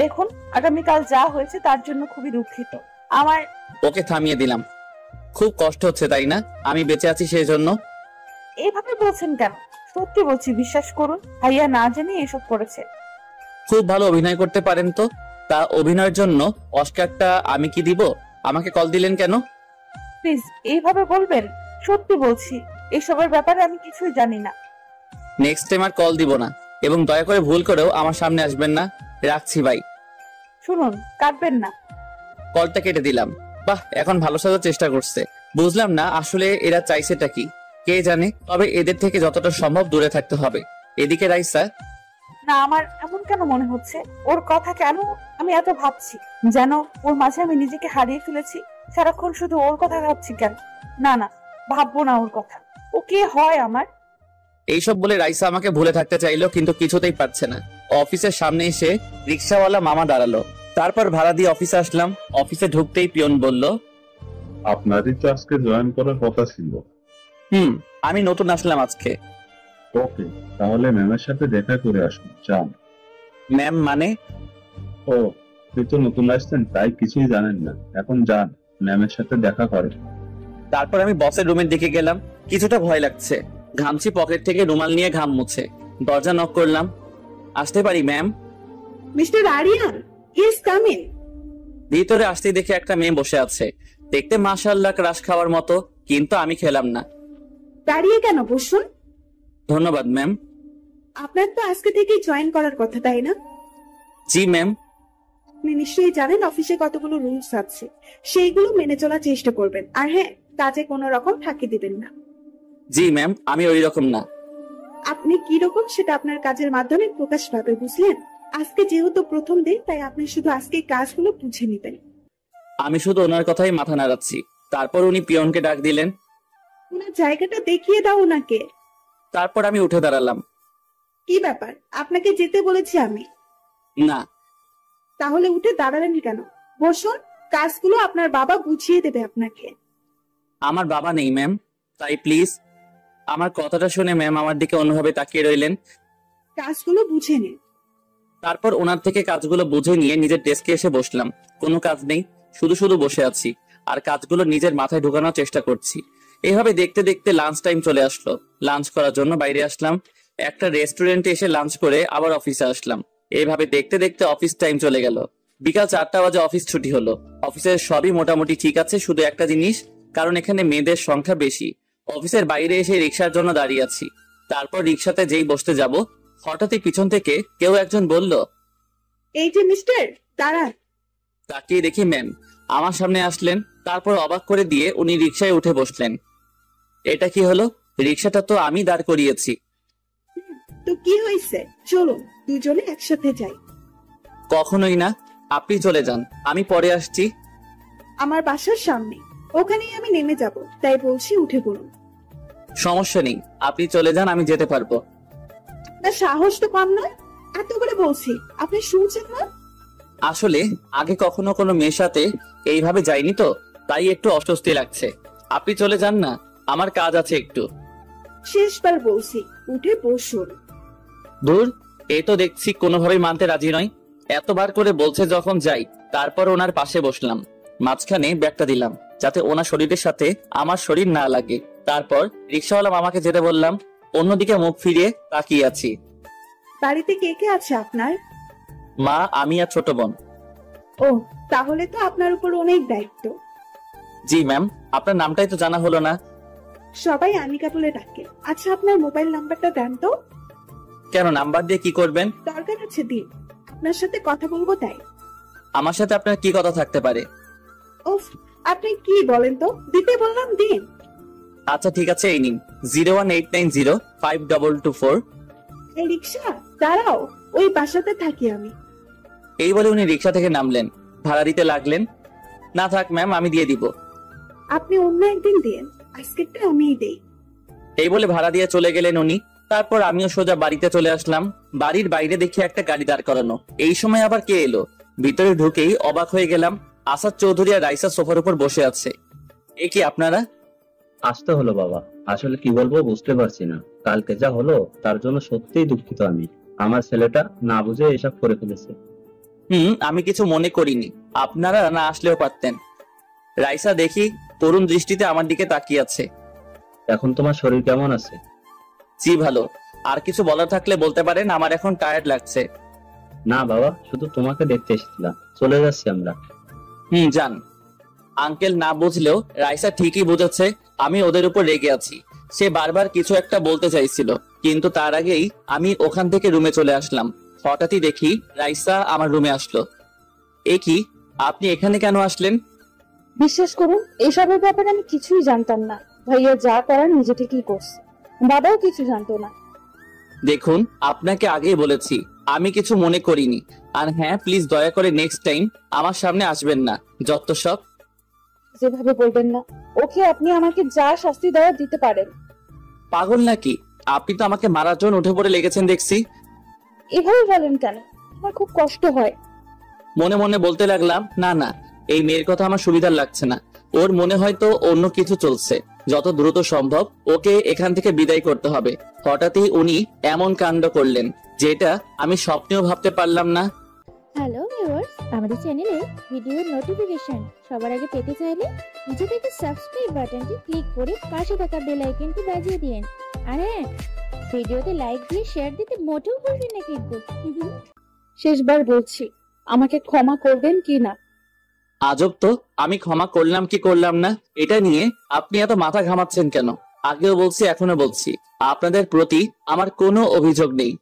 দেখুন, আগামীকাল যা হয়েছে তার জন্য খুবই দুঃখিত। আমার ওকে থামিয়ে দিলাম। খুব কষ্ট হচ্ছে তাই না আমি বেঁচে আছি সেই জন্য? এইভাবে বলছেন কেন? সত্যি বলছি, বিশ্বাস করুন, ভাইয়া না জানি এসব করেছে। খুব ভালো অভিনয় করতে পারেন তো। তা অভিনয়ের জন্য অস্কারটা আমি কি দিব? আমাকে কল দিলেন কেন? প্লিজ এইভাবে বলবেন। সত্যি বলছি, এসবের ব্যাপারে আমি কিছুই জানি না। নেক্সট টাইম আর কল দিব না, এবং দয়া করে ভুল করেও আমার সামনে আসবেন না। রাখছি ভাই। শুনুন, কাটবেন না। কলটা কেটে দিলাম। বাহ, এখন ভালো সাজার চেষ্টা করছে। বুঝলাম না আসলে এরা চাইছেটা কি, কে জানে। তবে এদের থেকে যতটা সম্ভব দূরে থাকতে হবে। এদিকে রাইসা, না, আমার এমন কেন মনে হচ্ছে? ওর কথা কেন আমি এত ভাবছি, যেন ওর মাঝে আমি নিজেকে হারিয়ে ফেলেছি। সারাক্ষণ শুধু ওর কথা ভাবছি কেন? না না, ভাববো না ওর কথা। ও কে হয় আমার? এইসব বলে রাইসা আমাকে ভুলে থাকতে চাইলো, কিন্তু কিছুতেই পারছে না। অফিসের সামনে এসে রিক্সাওয়ালা মামা দাঁড়ালো। তারপর ভাড়া দিয়ে অফিসে আসলাম। অফিসে ঢুকতেই পিয়ন বলল, আপনারই তো আজকে জয়েন করার কথা ছিল। আমি নতুন আসলাম আজকে। ওকে, তাহলে ম্যামের সাথে দেখা করে আসুন, যান। ম্যাম মানে? ও, তুই তো নতুন আসছেন, তাই কিছুই জানেন না। এখন যান, ম্যামের সাথে দেখা করেন। তারপর আমি বসের রুমের দিকে গেলাম। কিছুটা ভয় লাগছে। ঘামছি, পকেট থেকে রুমাল নিয়ে ঘাম মুছে দরজা নক করলাম। আসতে পারি ma'am? Mister Aryan, yes, come in. ভিতরে আসতেই দেখে একটা মেয়ে বসে আছে। দেখতে মাশাআল্লাহ ক্রাশ খাওয়ার মতো, কিন্তু আমি খেলাম না। দাঁড়িয়ে কেন, বসুন। ধন্যবাদ ম্যাম। আপনার তো আজকে থেকেই জয়েন করার কথা, তাই না? জি ম্যাম। আপনি নিশ্চয়ই জানেন অফিসে কতগুলো রুলস আছে, সেইগুলো মেনে চলার চেষ্টা করবেন। আর হ্যাঁ, কাজে কোনো রকম ফাঁকি দিবেন না। জি ম্যাম, আমি ওই রকম না। আপনি কি রকম সেটা আপনার কাজের মাধ্যমে প্রকাশ পাবে, বুঝলেন? আজকে যেহেতু প্রথম দিন, তাই আপনি শুধু আজকে কাজগুলো বুঝে নিবেন। আমি শুধু ওনার কথাই মাথা নাড়াচ্ছি। তারপর উনি পিয়নকে ডাক দিলেন। ওনার জায়গাটা দেখিয়ে দাও ওনাকে। তারপর আমি উঠে দাঁড়ালাম। কি ব্যাপার, আপনাকে যেতে বলেছি আমি। না। তাহলে উঠে দাঁড়ালেন কেন? বসুন, কাজগুলো আপনার বাবা বুঝিয়ে দেবে আপনাকে। আমার বাবা নেই ম্যাম, তাই প্লিজ। আমার কথাটা শুনে ম্যাম আমার দিকে অন্যভাবে তাকিয়ে রইলেন। কাজগুলো বুঝে নিন। তারপর ওনার থেকে কাজগুলো বুঝে নিয়ে নিজের ডেস্কে এসে বসলাম। কোনো কাজ নেই, শুধু শুধু বসে আছি আর কাজগুলো নিজের মাথায় ঢোকানোর চেষ্টা করছি। এইভাবে দেখতে দেখতে লাঞ্চ টাইম চলে আসলো। লাঞ্চ করার জন্য বাইরে আসলাম। একটা রেস্টুরেন্টে এসে লাঞ্চ করে আবার অফিসে আসলাম। এইভাবে দেখতে দেখতে অফিস টাইম চলে গেল। বিকাল 4টা বাজে অফিস ছুটি হলো। অফিসের সবই মোটামুটি ঠিক আছে, শুধু একটা জিনিস, কারণ এখানে মেয়েদের সংখ্যা বেশি। অফিসের বাইরে এসে রিক্সার জন্য দাঁড়িয়ে আছি। তারপর রিক্সাতে যেই বসতে যাব, হঠাৎই পিছন থেকে কেউ একজন বলল, এই যে মিস্টার, দাঁড়ান। তাকিয়ে দেখি ম্যাম আমার সামনে আসলেন। তারপর অবাক করে দিয়ে উনি রিক্সায় উঠে বসলেন। এটা কি হলো? রিক্সাটা তো আমি দাঁড় করিয়েছি। তো কি হয়েছে, চলুন দুজনে একসাথে যাই। কখনোই না, আপনি চলে যান, আমি পরে আসছি। আমার বাসার সামনে, ওখানেই আমি নেমে যাব, তাই বলছি উঠে পড়ুন। সমস্যা নেই, আপনি চলে যান, আমি যেতে পারবো। না, সাহস তো কম নয়, এত করে বলছি, আপনি শুনছেন না? আসলে আগে কখনো কোনো মেয়ের সাথে এইভাবে যাইনি তো, তাই একটু অস্বস্তি লাগছে। আপনি চলে যান না, আমার কাজ আছে একটু। শেষবার বলছি, উঠে বসুন। দূর, এই তো দেখছি কোনোভাবেই মানতে রাজি নয়। এতবার করে বলছে যখন যাই। তারপর ওনার পাশে বসলাম। মাঝখানে ব্যাগটা দিলাম, যাতে ওনার শরীরের সাথে আমার শরীর না লাগে। তারপর রিক্সাওয়ালা মামাকে যেতে বললাম। অন্যদিকে মুখ ফিরিয়ে তাকিয়ে আছি। বাড়িতে কে কে আছে আপনার? মা, আমি আর ছোট বোন। ও, তাহলে তো আপনার উপর অনেক দায়িত্ব। জি ম্যাম, আপনার নামটাই তো জানা হলো না। সবাই আনিকা বলে ডাকে। আচ্ছা, আপনার মোবাইল নাম্বারটা দেন তো। কেন, নাম্বার দিয়ে কি করবেন? দরকার আছে, দিন, আপনার সাথে কথা বলবো তাই। আমার সাথে আপনার কি কথা থাকতে পারে? উফ, আপনি কি বলেন তো, দিতে বললাম দিন। আচ্ছা ঠিক আছে, এই নিন 018905224। এই রিক্সা, দাঁড়াও, ওই বাসাতে থাকি আমি। এই বলে উনি রিক্সা থেকে নামলেন, ভাড়া দিতে লাগলেন। না থাক ম্যাম, আমি দিয়ে দিব। আপনি অন্য একদিন দিন, আজকেরটা আমিই দেই। এই বলে ভাড়া দিয়ে চলে গেলেন উনি। তারপর আমিও সোজা বাড়িতে চলে আসলাম। বাড়ির বাইরে দেখি একটা গাড়ি দাঁড় করানো। এই সময় আবার কে এলো? ভিতরে ঢুকেই অবাক হয়ে গেলাম। আসাদ চৌধুরী আর রাইসা সোফার উপর বসে আছে। এ কি আপনারা? আসতে হলো বাবা, আসলে কি বলবো বুঝতে পারছি না। কালকে যা হলো তার জন্য সত্যিই দুঃখিত আমি। আমার ছেলেটা না বুঝে এসব করে ফেলেছে। আমি কিছু মনে করিনি, আপনারা না আসলেও পারতেন। রাইসা দেখি করুণ দৃষ্টিতে আমার দিকে তাকিয়ে আছে। এখন তোমার শরীর কেমন আছে? জি ভালো। আর কিছু বলার থাকলে বলতে পারেন, আমার এখন টায়ার্ড লাগছে। না বাবা, শুধু তোমাকে দেখতে এসেছিলাম, চলে যাচ্ছি আমরা। যান। আঙ্কেল না বুঝলেও রাইসা ঠিকই বুঝেছে আমি ওদের উপর রেগে আছি। সে বারবার কিছু একটা বলতে চাইছিল, কিন্তু তার আগেই আমি ওখান থেকে রুমে চলে আসলাম। হঠাৎই দেখি রাইসা আমার রুমে আসলো। এ কি, আপনি এখানে কেন আসলেন? বিশ্বাস করুন, এইসবের ব্যাপারে আমি কিছুই জানতাম না। ভাইয়া যা করার নিজে থেকেই করছে, বাবাও কিছু জানতো না। দেখুন, আপনাকে আগেই বলেছি আমি কিছু মনে করিনি। আর হ্যাঁ, প্লিজ দয়া করে নেক্সট টাইম আমার সামনে আসবেন না। যত সব। যেভাবে বলবেন না, ওকে আপনি আমাকে যা শাস্তি দেওয়ার দিতে পারেন। পাগল নাকি? আপনি তো আমাকে মারার জন্য উঠে পড়ে লেগেছেন দেখছি। এভাবে বলেন কেন? আমার খুব কষ্ট হয়। মনে মনে বলতে লাগলাম, না না, এই মেয়ের কথা আমার সুবিধার লাগছে না। ওর মনে হয়তো অন্য কিছু চলছে। যত দ্রুত সম্ভব ওকে এখান থেকে বিদায় করতে হবে। হঠাৎই উনি এমন কাণ্ড করলেন যেটা আমি স্বপ্নেও ভাবতে পারলাম না। হ্যালো ভিউয়ার্স, আমাদের চ্যানেলে ভিডিওর নোটিফিকেশন সবার আগে পেতে চাইলে নিচে থেকে সাবস্ক্রাইব বাটনটি ক্লিক করে পাশে থাকা বেল আইকনটি বাজিয়ে দিন। আর হ্যাঁ, ভিডিওতে লাইক দিয়ে শেয়ার দিতে মোটেও ভুলবেন না কিন্তু। শেষবার বলছি, আমাকে ক্ষমা করবেন কি না? আজব তো, আমি ক্ষমা করলাম কি করলাম না এটা নিয়ে আপনি এত মাথা ঘামাচ্ছেন কেন? আগেও বলছি, এখনো বলছি, আপনাদের প্রতি আমার কোনো অভিযোগ নেই।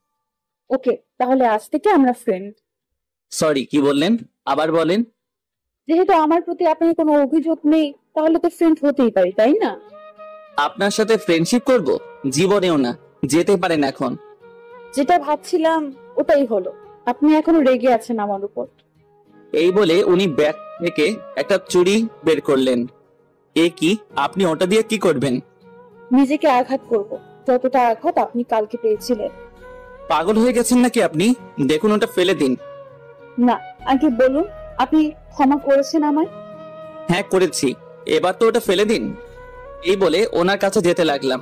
ওকে, তাহলে আজ থেকে আমরা ফ্রেন্ড। সরি, কি বললেন? আবার বলেন। যেহেতু আমার প্রতি আপনার কোনো অভিযোগ নেই, তাহলে তো ফ্রেন্ড হতেই পারি, তাই না? আপনার সাথে ফ্রেন্ডশিপ করব? জীবনেও না। যেতে পারেন এখন। যেটা ভাবছিলাম ওটাই হলো। আপনি এখনো রেগে আছেন আমার উপর। এই বলে উনি ব্যাগ থেকে একটা চুড়ি বের করলেন। এ কি, আপনি ওটা দিয়ে কি করবেন? নিজেকে আঘাত করব, যতটা আঘাত আপনি কালকে পেয়েছিলেন। পাগল হয়ে গেছেন নাকি আপনি? দেখুন, ওটা ফেলে দিন। না, আগে বলুন, আপনি ক্ষমা করেছেন আমায়? হ্যাঁ করেছি, এবার তো ওটা ফেলে দিন। এই বলে ওনার কাছে যেতে লাগলাম।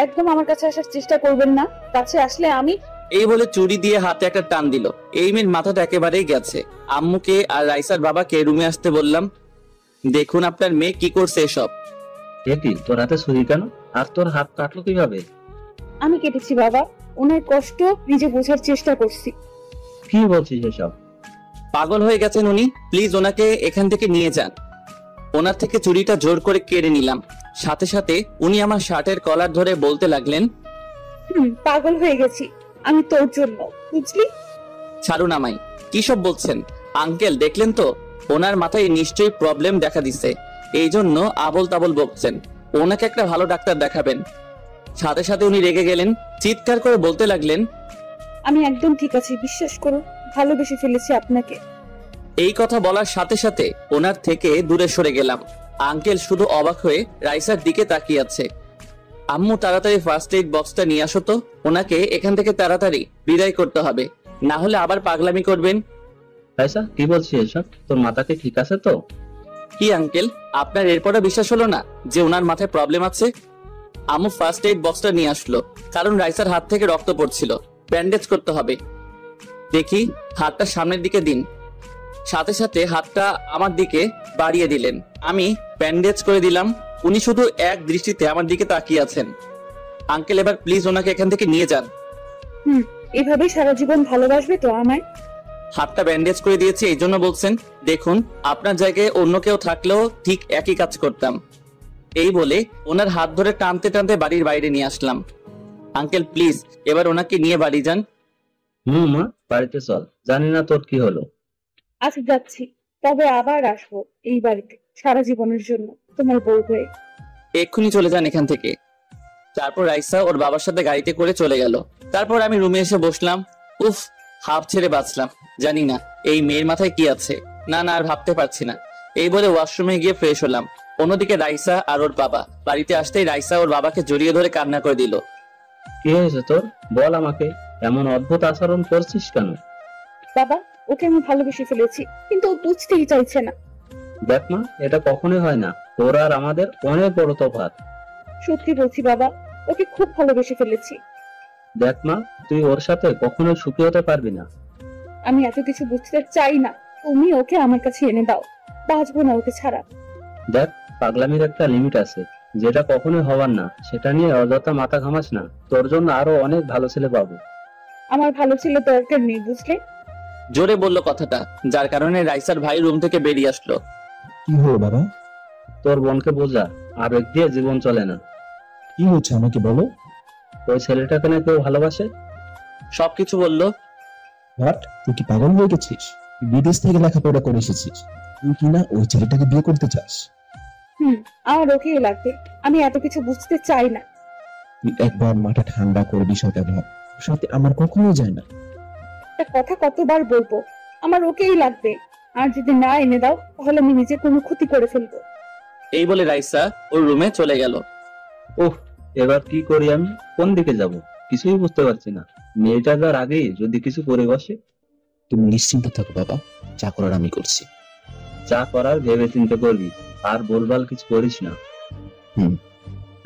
একদম আমার কাছে আসার চেষ্টা করবেন না, কাছে আসলে আমি। এই বলে চুড়ি দিয়ে হাতে একটা টান দিল। এই মেয়ের মাথাটা একেবারেই গেছে। আম্মুকে আর রাইসার বাবাকে রুমে আসতে বললাম। দেখুন আপনার মেয়ে কি করছে এসব। এ কি, তোর হাতে ছুরি কেন? আর তোর হাত কাটলো কিভাবে? আমি কেটেছি বাবা, ওনার কষ্ট নিজে বোঝার চেষ্টা করছি। কি বলছিস এসব? পাগল হয়ে গেছেন উনি। প্লিজ ওনাকে এখান থেকে নিয়ে যান। ওনার থেকে চুড়িটা জোর করে কেড়ে নিলাম। সাথে সাথে উনি আমার শার্টের কলার ধরে বলতে লাগলেন, পাগল হয়ে গেছি আমি তোর জন্য, বুঝলি? ছাড়ুন আমায়। কি সব বলছেন আঙ্কেল? দেখলেন তো, ওনার মাথায় নিশ্চয়ই প্রবলেম দেখা দিছে, এই জন্য আবল তাবল বকছেন। ওনাকে একটা ভালো ডাক্তার দেখাবেন। সাথে সাথে উনি রেগে গেলেন, চিৎকার করে বলতে লাগলেন, আমি একদম ঠিক আছি, বিশ্বাস করুন, ভালোবেসে ফেলেছি আপনাকে। এই কথা বলার সাথে সাথে ওনার থেকে দূরে সরে গেলাম। আঙ্কেল শুধু অবাক হয়ে রাইসার দিকে তাকিয়ে আছে। আম্মু তাড়াতাড়ি ফার্স্ট এইড বক্সটা নিয়ে আসো তো, ওনাকে এখান থেকে তাড়াতাড়ি বিদায় করতে হবে, না হলে আবার পাগলামি করবেন। রাইসা, কি বলছিস এসব? তোর মাথাকে ঠিক আছে তো? কি আঙ্কেল, আপনার এরপরে বিশ্বাস হলো না যে ওনার মাথায় প্রবলেম আছে? আম্মু ফার্স্ট এইড বক্সটা নিয়ে আসলো, কারণ রাইসার হাত থেকে রক্ত পড়ছিল, ব্যান্ডেজ করতে হবে। দেখি, হাতটা সামনের দিকে দিন। সাথে সাথে হাতটা আমার দিকে বাড়িয়ে দিলেন। আমি ব্যান্ডেজ করে দিলাম। উনি শুধু এক দৃষ্টিতে আমার দিকে তাকিয়ে আছেন। আঙ্কেল, এবার প্লিজ ওনাকে এখান থেকে নিয়ে যান। এভাবেই সারা জীবন ভালোবাসবে তো আমায়? হাতটা ব্যান্ডেজ করে দিয়েছি এই জন্য বলছেন? দেখুন, আপনার জায়গায় অন্য কেউ থাকলেও ঠিক একই কাজ করতাম। এই বলে ওনার হাত ধরে টানতে টানতে বাড়ির বাইরে নিয়ে আসলাম। আঙ্কেল প্লিজ এবার ওনাকে নিয়ে বাড়ি যান। মা, বাড়িতে চল, জানি না তোর কি হলো। আচ্ছা যাচ্ছি, তবে আবার আসবো এই বাড়িতে সারা জীবনের জন্য, তোমার বউ হয়ে। এক্ষুনি চলে যান এখান থেকে। তারপর রাইসা ওর বাবার সাথে গাড়িতে করে চলে গেল। তারপর আমি রুমে এসে বসলাম। উফ, হাফ ছেড়ে বাঁচলাম। জানি না এই মেয়ের মাথায় কি আছে। না না, আর ভাবতে পারছি না। এই বলে ওয়াশরুমে গিয়ে ফ্রেশ হলাম। অন্যদিকে রাইসা আর ওর বাবা বাড়িতে আসতেই রাইসা ওর বাবাকে জড়িয়ে ধরে কান্না করে দিল। কি হয়েছে তোর, বল আমাকে। এমন অদ্ভুত আচরণ করছিস কেন? বাবা, ওকে আমি ভালোবেসে ফেলেছি, কিন্তু ও বুঝতেই চাইছে না। দেখ মা, এটা কখনোই হয় না। তোর আর আমাদের অনেক বড় তফাৎ। সত্যি বলছি বাবা, ওকে খুব ভালোবেসে ফেলেছি। দেখ মা, তুই ওর সাথে কখনোই সুখী হতে পারবি না। আমি এত কিছু বুঝতে চাই না, তুমি ওকে আমার কাছে এনে দাও। বাঁচবো না ওকে ছাড়া। দেখ, পাগলামির একটা লিমিট আছে, যেটা কখনোই হবার না। সেটা নিয়ে অযথা মাথা ঘামাস না। তোর জন্য আরো অনেক ভালো ছেলে পাবো। আমার ভালো ছিল দরকার নেই, বুঝলে? জোরে বলল কথাটা, যার কারণে রাইসার ভাই রুম থেকে বেরিয়ে আসলো। কি হলো বাবা? তোর বোনকে বোঝা, আবেগ দিয়ে জীবন চলে না। কি হচ্ছে আমাকে বলো। ওই ছেলেটাকে না কেউ ভালোবাসে। সবকিছু বললো। হোয়াট, তুই কি পাগল হয়ে গেছিস? তুই বিদেশ থেকে লেখাপড়া করে এসেছিস, তুই কি না ওই ছেলেটাকে বিয়ে করতে চাস? আমার ওকেই লাগবে। আমি এত কিছু বুঝতে চাই না। তুই একবার মাথা ঠান্ডা করে বিষয়টা ভাব। ওর সাথে আমার কখনোই যায় না। একটা কথা কতবার বলবো, আমার ওকেই লাগবে। আর যদি না এনে দাও, তাহলে আমি নিজে কোনো ক্ষতি করে ফেলবো। এই বলে রাইসা ওর রুমে চলে গেল। ওহ, এবার কি করি আমি? কোন দিকে যাব কিছুই বুঝতে পারছি না। মেয়েটা যার আগেই যদি কিছু করে বসে। তুমি নিশ্চিন্ত থাকো বাবা, যা করার আমি করছি। যা করার ভেবে চিন্তে করবি, আর বলবাল কিছু করিস না।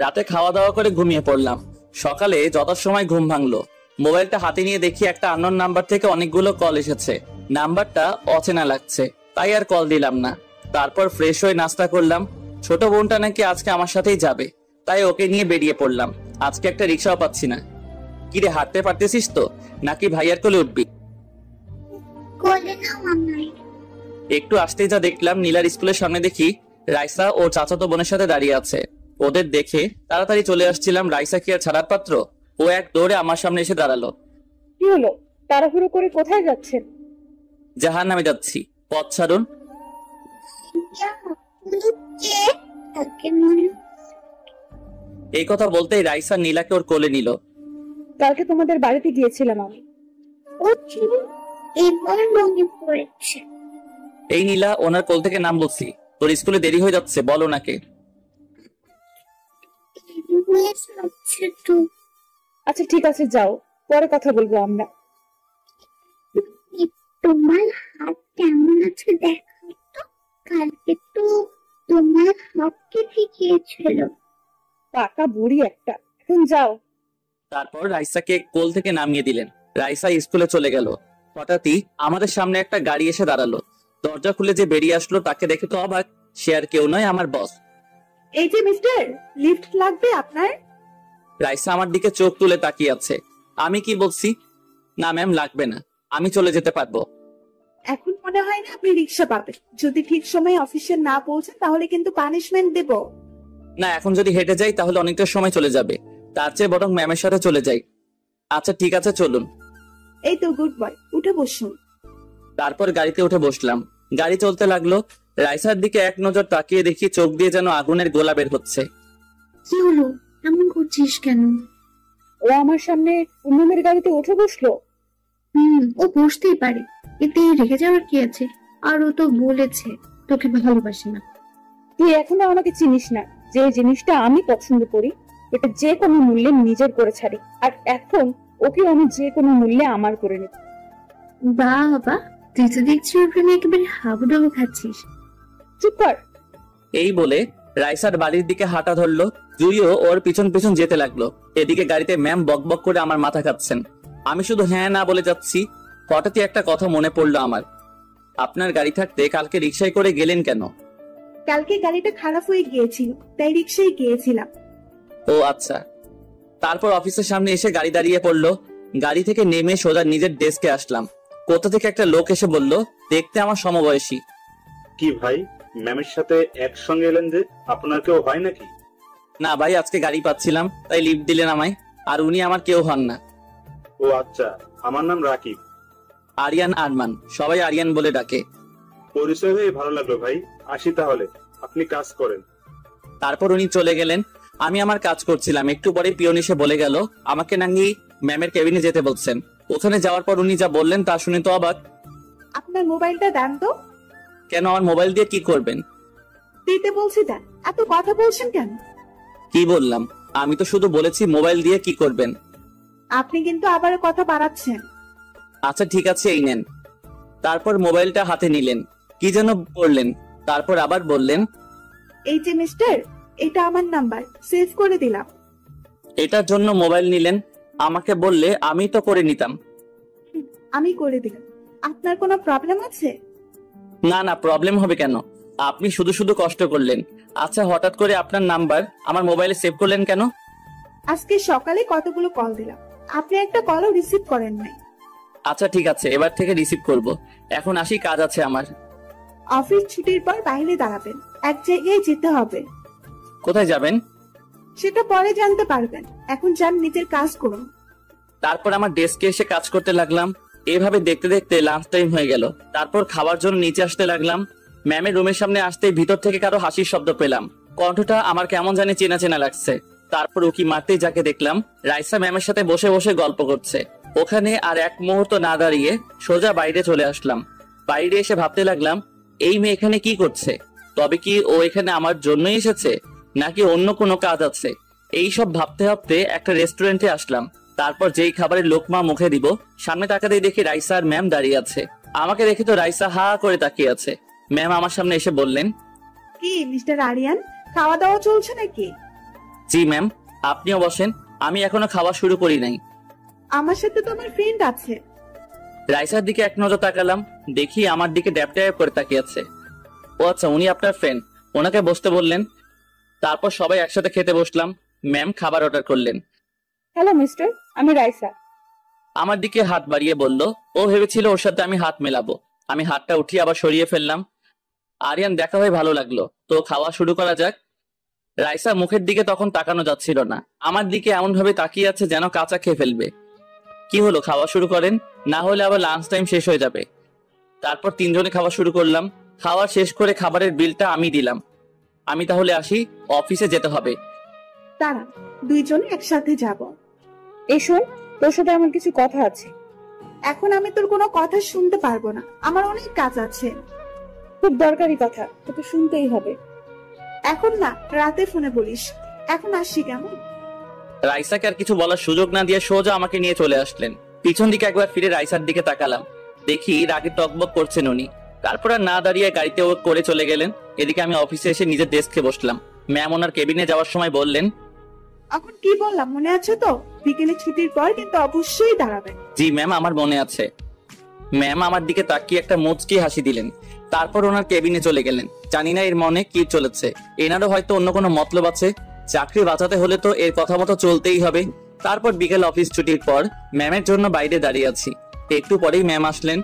রাতে খাওয়া দাওয়া করে ঘুমিয়ে পড়লাম। সকালে যথাসময় ঘুম ভাঙলো। মোবাইলটা হাতে নিয়ে দেখি একটা আননোন নাম্বার থেকে অনেকগুলো কল এসেছে। নাম্বারটা অচেনা লাগছে, তাই আর কল দিলাম না। তারপর ফ্রেশ হয়ে নাস্তা করলাম। ছোট বোনটা নাকি আজকে আমার সাথেই যাবে, তাই ওকে নিয়ে বেরিয়ে পড়লাম। আজকে একটা রিক্সাও পাচ্ছি না। কিরে, হাঁটতে পারতেছিস তো, নাকি ভাইয়ার কোলে উঠবি? একটু আসতেই যা দেখলাম, নীলার স্কুলের সামনে দেখি রাইসা ও চাচাতো বোনের সাথে দাঁড়িয়ে আছে। ওদের দেখে তাড়াতাড়ি চলে আসছিলাম। রাইসা কি আর ছাড়ার পাত্র? ও এক দৌড়ে আমার সামনে এসে দাঁড়ালো। কি হলো, তাড়াহুড়ো করে কোথায় যাচ্ছেন? জাহান্নামে যাচ্ছি, পথ ছাড়ুন। এই কথা বলতেই রাইসা নীলাকে ওর কোলে নিল। কালকে তোমাদের বাড়িতে গিয়েছিলাম আমি। এই নীলা, ওনার কোল থেকে নাম বলছি। তোর স্কুলে দেরি হয়ে যাচ্ছে, বল ওনাকে। আচ্ছা ঠিক আছে, যাও, পরে কথা বলবো আমরা। তোমার হাত কেমন আছে দেখো তো, কালকে তো তোমার হাত কেটে গিয়েছিল। পাকা বুড়ি একটা, এখন যাও। তারপর রাইসাকে কোল থেকে নামিয়ে দিলেন। রাইসা স্কুলে চলে গেল। হঠাৎই আমাদের সামনে একটা গাড়ি এসে দাঁড়ালো। দরজা খুলে যে বেরিয়ে আসলো তাকে দেখে তো অবাক। সে আর কেউ নয়, আমার বস। এই যে মিস্টার, লিফট লাগবে আপনার? রাইসা আমার দিকে চোখ তুলে তাকিয়ে আছে। আমি কি বলছি? না ম্যাম, লাগবে না, আমি চলে যেতে পারবো। এখন মনে হয় না আপনি রিক্সা পাবেন। যদি ঠিক সময়ে অফিসে না পৌঁছান তাহলে কিন্তু পানিশমেন্ট দেব। না, এখন যদি হেঁটে যাই তাহলে অনেকটা সময় চলে যাবে। তার চেয়ে বরং ম্যামের সাথে চলে যাই। আচ্ছা ঠিক আছে, চলুন। এই তো গুড বয়, উঠে বসুন। তারপর গাড়িতে উঠে বসলাম। গাড়ি চলতে লাগলো। রাইসার দিকে এক নজর তাকিয়ে দেখি চোখ দিয়ে যেন আগুনের গোলা বের হচ্ছে। কি হলো, এমন করছিস কেন? ও আমার সামনে অন্যদের গাড়িতে উঠে বসলো। ও বসতেই পারে, এতে রেখে যাওয়ার কি আছে? আর ও তো বলেছে তোকে ভালোবাসে না। তুই এখনো আমাকে চিনিস না। যে জিনিসটা আমি পছন্দ করি, এটা যে কোনো মূল্যে নিজের করে ছাড়ি। আর এখন ওকে আমি যে কোনো মূল্যে আমার করে নেব। বাবা, তুই তো দেখছি ওর প্রেমে একেবারে হাবুডুবু খাচ্ছিস। চুপ কর। এই বলে রাইসার বাড়ির দিকে হাঁটা ধরলো। জুইও ওর পিছন পিছন যেতে লাগলো। এদিকে গাড়িতে ম্যাম বকবক করে আমার মাথা খাচ্ছেন। আমি শুধু হ্যাঁ না বলে যাচ্ছি। হঠাৎই একটা কথা মনে পড়লো আমার। আপনার গাড়ি থাকতে কালকে রিক্সায় করে গেলেন কেন? কালকে গাড়িটা খারাপ হয়ে গিয়েছিল, তাই রিক্সায় গিয়েছিলাম। ও আচ্ছা। তারপর অফিসের সামনে এসে গাড়ি দাঁড়িয়ে পড়লো। গাড়ি থেকে নেমে সোজা নিজের ডেস্কে আসলাম। কোথা থেকে একটা লোক এসে বলল, দেখতে আমার সমবয়সী। কি ভাই, ম্যামের সাথে একসঙ্গে এলেন যে? আপনার কেউ হয় নাকি? না ভাই, আজকে গাড়ি পাচ্ছিলাম তাই লিফট দিলেন আমায়। আর উনি আমার কেউ হন না। ও আচ্ছা, আমার নাম রাকিব। আরিয়ান আরমান, সবাই আরিয়ান বলে ডাকে। পরিচয় হয়ে ভালো লাগলো ভাই, আসি তাহলে, আপনি কাজ করেন। তারপর উনি চলে গেলেন। আমি আমার কাজ করছিলাম। একটু পরে পিয়ন এসে বলে গেল আমাকে নাকি ম্যামের কেবিনে যেতে বলছেন। ওখানে যাওয়ার পর উনি যা বললেন তা শুনে তো অবাক। আপনার মোবাইলটা দেন তো। কেন আমার মোবাইল দিয়ে কি করবেন? দিতে বলছি দেন, এত কথা বলছেন কেন? কি বললাম? আমি তো শুধু বলেছি মোবাইল দিয়ে কি করবেন। আপনি কিন্তু আবারও কথা বাড়াচ্ছেন। আচ্ছা ঠিক আছে, এই নেন। তারপর মোবাইলটা হাতে নিলেন, কি যেন বললেন, তারপর আবার বললেন, এই যে মিস্টার, এটা আমার নাম্বার, সেভ করে দিলাম। এটার জন্য মোবাইল নিলেন? আমাকে বললে আমি তো করে নিতাম। আমি করে দিলাম, আপনার কোনো প্রবলেম আছে? না না, প্রবলেম হবে কেন? আপনি শুধু শুধু কষ্ট করলেন। আচ্ছা, হঠাৎ করে আপনার নাম্বার আমার মোবাইলে সেভ করলেন কেন? আজকে সকালে কতগুলো কল দিলাম, আপনি একটা কলও রিসিভ করেন নাই। আচ্ছা ঠিক আছে, এবার থেকে রিসিভ করব। এখন আসি, কাজ আছে আমার। অফিস ছুটির পর বাইরে দাঁড়াবেন, এক জায়গায় যেতে হবে। কোথায় যাবেন? সেটা পরে জানতে পারবেন, এখন যান, নিজের কাজ করুন। তারপর আমার ডেস্কে এসে কাজ করতে লাগলাম। এভাবে দেখতে দেখতে লাঞ্চ টাইম হয়ে গেল। তারপর খাবার জন্য নিচে আসতে লাগলাম। ম্যামের রুমের সামনে আসতেই ভিতর থেকে কারো হাসির শব্দ পেলাম। কণ্ঠটা আমার কেমন জানি চেনা চেনা লাগছে। তারপর উকি মারতেই যাকে দেখলাম, রাইসা ম্যামের সাথে বসে বসে গল্প করছে। ওখানে আর এক মুহূর্ত না দাঁড়িয়ে সোজা বাইরে চলে আসলাম। বাইরে এসে ভাবতে লাগলাম, এই মেয়ে এখানে কি করছে? তবে কি ও এখানে আমার জন্যই এসেছে, নাকি অন্য কোনো কাজ আছে? এই সব ভাবতে ভাবতে একটা রেস্টুরেন্টে আসলাম। তারপর যেই খাবারের লোকমা মুখে দিব, সামনে তাকাতেই দেখি রাইসা আর ম্যাম দাঁড়িয়ে আছে। আমাকে দেখে তো রাইসা হা করে তাকিয়ে আছে। ম্যাম আমার সামনে এসে বললেন, কি মিস্টার আরিয়ান, খাওয়া দাওয়া চলছে নাকি? জি ম্যাম, আপনিও বসেন, আমি এখনো খাওয়া শুরু করি নাই। আমার সাথে তো আমার ফ্রেন্ড আছে। রাইসার দিকে এক নজর তাকালাম, দেখি আমার দিকে ড্যাপ ড্যাপ করে তাকিয়ে আছে। ও আচ্ছা, উনি আপনার ফ্রেন্ড, ওনাকে বসতে বললেন। তারপর সবাই একসাথে খেতে বসলাম। ম্যাম খাবার অর্ডার করলেন। হ্যালো মিস্টার, আমি রাইসা। আমার দিকে হাত বাড়িয়ে বলল। ও ভেবেছিল ওর সাথে আমি হাত মেলাবো। আমি হাতটা উঠিয়ে আবার সরিয়ে ফেললাম। আরিয়ান, দেখা হয়ে ভালো লাগলো, তো খাওয়া শুরু করা যাক। রাইসা মুখের দিকে তখন তাকানো যাচ্ছিল না, আমার দিকে এমন ভাবে তাকিয়ে আছে যেন কাঁচা খেয়ে ফেলবে। কি হলো, খাওয়া শুরু করেন, না হলে আবার লাঞ্চ টাইম শেষ হয়ে যাবে। তারপর তিনজনে খাওয়া শুরু করলাম। খাওয়া শেষ করে খাবারের বিলটা আমি দিলাম। আমি তাহলে আসি, অফিসে যেতে হবে। দাঁড়া, দুইজনে একসাথে যাব। এই শোন, তোর সাথে আমার কিছু কথা আছে। এখন আমি তোর কোনো কথা শুনতে পারবো না, আমার অনেক কাজ আছে। খুব দরকারি কথা, তোকে শুনতেই হবে। এখন না, রাতে ফোনে বলিস। এখন আসছি কেমন? রাইসাকে আর কিছু বলার সুযোগ না দিয়ে সোজা আমাকে নিয়ে চলে আসলেন। পিছন দিকে একবার ফিরে রাইসার দিকে তাকালাম, দেখি রাগে টকবক করছেন উনি। তারপর আর না দাঁড়িয়ে গাড়িতে ও করে চলে গেলেন। এদিকে আমি অফিসে এসে নিজের ডেস্কে বসলাম। ম্যাম ওনার কেবিনে যাওয়ার সময় বললেন, এখন কি বললাম মনে আছে তো? বিকেলে ছুটির পর কিন্তু অবশ্যই দাঁড়াবেন। জি ম্যাম, আমার মনে আছে। ম্যাম আমার দিকে তাকিয়ে একটা মুচকি হাসি দিলেন। তারপর ওনার কেবিনে চলে গেলেন। জানি না এর মনে কি চলেছে, এনারও হয়তো অন্য কোনো মতলব আছে। চাকরি বাঁচাতে হলে তো এর কথা মতো চলতেই হবে। তারপর বিকেল অফিস ছুটির পর ম্যামের জন্য বাইরে দাঁড়িয়ে আছি। একটু পরেই ম্যাম আসলেন,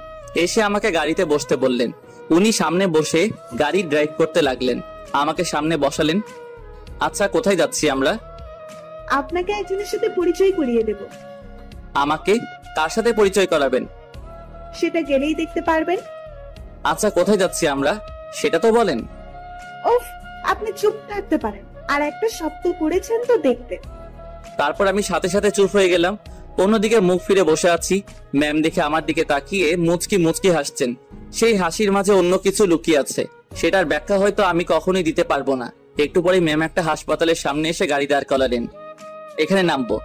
এসে আমাকে গাড়িতে বসতে বললেন। উনি সামনে বসে গাড়ি ড্রাইভ করতে লাগলেন, আমাকে সামনে বসালেন। আচ্ছা, কোথায় যাচ্ছি আমরা? আপনাকে একজনের সাথে পরিচয় করিয়ে দেব। আমাকে কার সাথে পরিচয় করাবেন? সেটা গেলেই দেখতে পারবেন। আচ্ছা, কোথায় যাচ্ছি আমরা সেটা তো বলেন। উফ, আপনি চুপ থাকতে পারেন, আর একটা শব্দ করেছেন তো দেখতে। তারপর আমি সাথে সাথে চুপ হয়ে গেলাম। অন্যদিকে মুখ ফিরে বসে আছি। ম্যাম দেখে আমার দিকে তাকিয়ে মুচকি মুচকি হাসছেন। সেই হাসির মাঝে অন্য কিছু লুকিয়ে আছে, সেটার ব্যাখ্যা হয়তো আমি কখনোই দিতে পারবো না। একটু পরে ম্যাম একটা হাসপাতালের সামনে এসে গাড়ি দাঁড় করালেন। এখানে নামবো।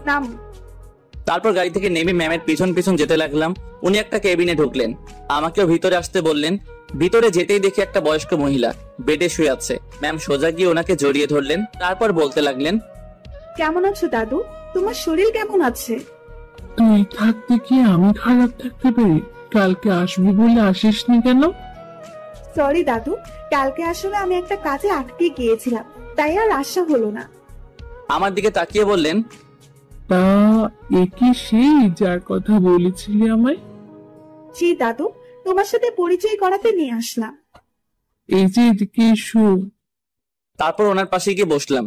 নাম। তারপর গাড়ি থেকে নেমে ম্যামের পিছন পিছন যেতে লাগলাম। উনি একটা কেবিনে ঢুকলেন, আমাকেও ভিতরে আসতে বললেন। ভিতরে যেতেই দেখি একটা বয়স্ক মহিলা বেডে শুয়ে আছে। ম্যাম সোজা গিয়ে ওনাকে জড়িয়ে ধরলেন। তারপর বলতে লাগলেন, কেমন আছো দাদু? তোমার শরীর কেমন আছে? তুই থাকতে কি আমি খারাপ থাকতে পারি? কালকে আসবি বলে আসিসনি কেন? সরি দাদু, কালকে আসলে আমি একটা কাজে আটকে গিয়েছিলাম, তাই আর আসা হলো না। আমার দিকে তাকিয়ে বললেন, তা এ কি সেই যার কথা বলেছিলি আমায়? জি দাদু, তোমার সাথে পরিচয় করাতে নিয়ে আসলাম। এই যে এদিকে এসো। তারপর ওনার পাশে গিয়ে বসলাম।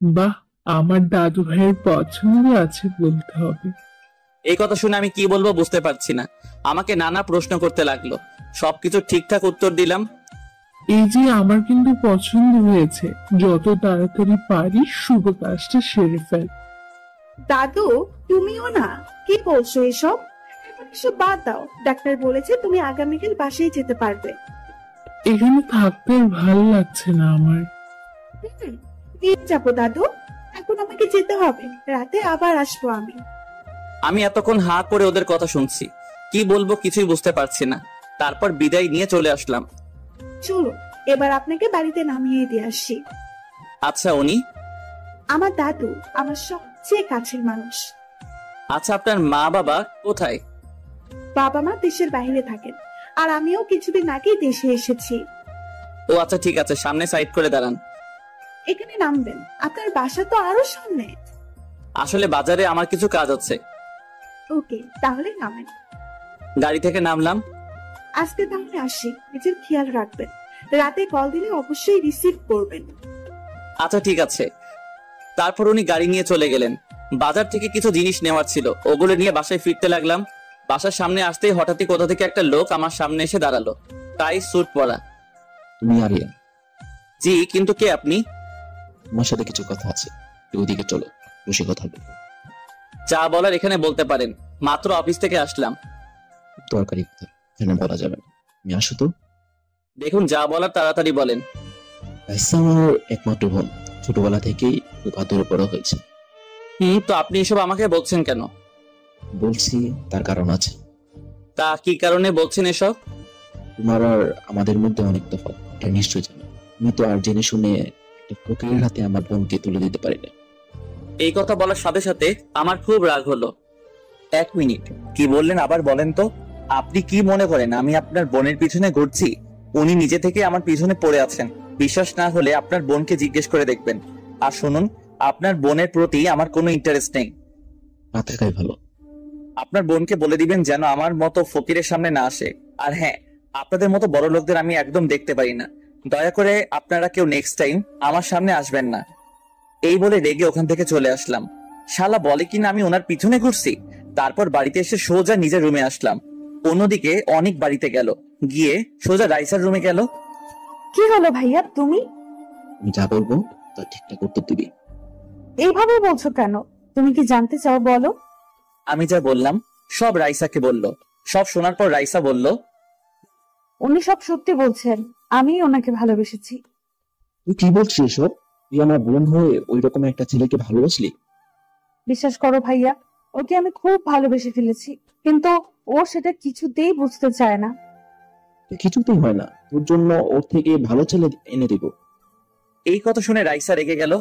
বাহ, আমার দাদু ভাইয়ের পছন্দ আছে বলতে হবে। এই কথা শুনে আমি কি বলবো বুঝতে পারছি না। আমাকে নানা প্রশ্ন করতে লাগলো, সবকিছু ঠিকঠাক উত্তর দিলাম। এই যে আমার কিন্তু পছন্দ হয়েছে, যত তাড়াতাড়ি পারিস শুভ কাজটা সেরে ফেল। দাদু, তুমিও না? কি বলছো এসব? এখন সব বাদ দাও, ডাক্তার বলেছে তুমি আগামীকাল বাসায় যেতে পারবে। এখানে থাকতে আর ভালো লাগছে না আমার। দিয়ে যাবো দাদু, এখন আমাকে যেতে হবে, রাতে আবার আসবো আমি। আমি এতক্ষণ হাঁ করে ওদের কথা শুনছি, কি বলবো কিছুই বুঝতে পারছি না। তারপর বিদায় নিয়ে চলে আসলাম। চলো এবার আপনাকে বাড়িতে নামিয়ে দিয়ে আসি। আচ্ছা উনি? আমার দাদু আমার সবচেয়ে কাছের মানুষ। আচ্ছা আপনার মা বাবা কোথায়? বাবা মা দেশের বাইরে থাকেন, আর আমিও কিছুদিন আগেই দেশে এসেছি। ও আচ্ছা ঠিক আছে, সামনে সাইড করে দাঁড়ান। এখানে নামবেন? আপনার বাসা তো আরো সামনে। আসলে বাজারে আমার কিছু কাজ আছে। ওকে তাহলে নামেন। গাড়ি থেকে নামলাম। আজকে তাহলে আসি, নিজের খেয়াল রাখবেন, রাতে কল দিলে অবশ্যই রিসিভ করবেন। আচ্ছা ঠিক আছে। তারপর উনি গাড়ি নিয়ে চলে গেলেন। বাজার থেকে কিছু জিনিস নেওয়ার ছিল, ওগুলো নিয়ে বাসায় ফিরতে লাগলাম। বাসার সামনে আসতেই হঠাৎই কোথা থেকে একটা লোক আমার সামনে এসে দাঁড়ালো, টাই স্যুট পরা। তুমি আরিয়ান? জি, কিন্তু কে আপনি? তোমার সাথে কিছু কথা আছে, ওদিকে চলো, বসে কথা বলবো। যা বলার এখানে বলতে পারেন, মাত্র অফিস থেকে আসলাম। দরকারি কথা এখানে বলা যাবে না, তুমি আসো তো। দেখুন যা বলার তাড়াতাড়ি বলেন। রাইসা আমার একমাত্র বোন, ছোটবেলা থেকেই খুব আদরে বড় হয়েছে। তো আপনি এসব আমাকে বলছেন কেন? বলছি তার কারণ আছে। তা কি কারণে বলছেন এসব? তোমার আর আমাদের মধ্যে অনেক তফাৎ, এটা নিশ্চয়ই জানো। আমি তো আর জেনে শুনে একটা ফকিরের হাতে আমার বোনকে তুলে দিতে পারি না। এই কথা বলার সাথে সাথে আমার খুব রাগ হলো। এক মিনিট, কি বললেন আবার বলেন তো? আপনি কি মনে করেন আমি আপনার বোনের পিছনে ঘুরছি? উনি নিজে থেকে আমার পিছনে পড়ে আছেন। বিশ্বাস না হলে আপনার বোনকে জিজ্ঞেস করে দেখবেন। আর শুনুন, আপনার বোনের প্রতি আমার কোনো ইন্টারেস্ট নেই। না থাকাই ভালো। আপনার বোনকে বলে দিবেন যেন আমার মতো ফকিরের সামনে না আসে। আর হ্যাঁ, আপনাদের মতো বড় লোকদের আমি একদম দেখতে পারি না। দয়া করে আপনারা কেউ নেক্সট টাইম আমার সামনে আসবেন না। এই বলে রেগে ওখান থেকে চলে আসলাম। শালা বলে কিনা আমি ওনার পিছনে ঘুরছি। তারপর বাড়িতে এসে সোজা নিজের রুমে আসলাম। অন্যদিকে অনেক বাড়িতে গেল, গিয়ে সোজা রাইসার রুমে গেল। কি হলো ভাইয়া, তুমি? আমি যা বলবো তা ঠিকঠাক উত্তর দিবি। এইভাবে বলছো কেন? তুমি কি জানতে চাও বলো? আমি যা বললাম সব রাইসাকে বলল। সব শোনার পর রাইসা বলল, উনি সব সত্যি বলছেন, আমি ওনাকে ভালোবেসেছি। তুই কি বলছিস এসব? তুই আমার বোন হয়ে ওই রকম একটা ছেলেকে ভালোবাসলি? বিশ্বাস করো ভাইয়া, ওকে আমি খুব ভালোবেসে ফেলেছি, কিন্তু ও সেটা কিছুতেই বুঝতে চায় না। কিছুতেই হয় না, তোর জন্য ওর থেকে ভালো ছেলে এনে দিব। এই কথা শুনে রাইসা রেগে গেল।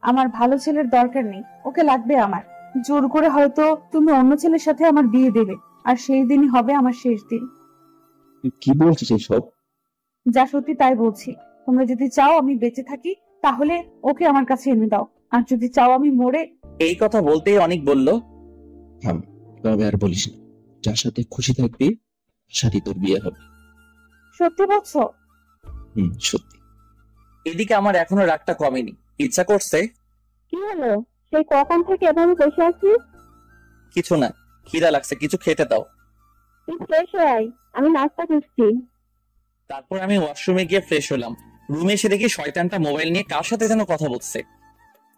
আমার ভালো ছেলের দরকার নেই, ওকে লাগবে আমার। জোর করে হয়তো তুমি অন্য ছেলের সাথে আমার বিয়ে দেবে, আর সেই দিনই হবে আমার শেষ দিন। তুই কি বলছিস এসব? যা সত্যি তাই বলছি। তোমরা যদি চাও আমি বেঁচে থাকি, তাহলে ওকে আমার কাছে এনে দাও, আর যদি চাও আমি মরে। এই কথা বলতেই অনেক বলল, থাম, এভাবে আর বলিস না। যার সাথে খুশি থাকবি তার সাথে তোর বিয়ে হবে। সত্যি বলছো? সত্যি। এদিকে আমার এখনো রাগটা কমেনি। ইচ্ছা করছে। কি হলো, সেই কখন থেকে এভাবে বসে আছিস? কিছু না, খিদা লাগছে, কিছু খেতে দাও। তুই ফ্রেশ হয়ে আয়, আমি নাস্তা খুঁজছি। তারপর আমি ওয়াশরুমে গিয়ে ফ্রেশ হলাম। রুমে এসে দেখি শয়তানটা মোবাইল নিয়ে কার সাথে যেন কথা বলছে।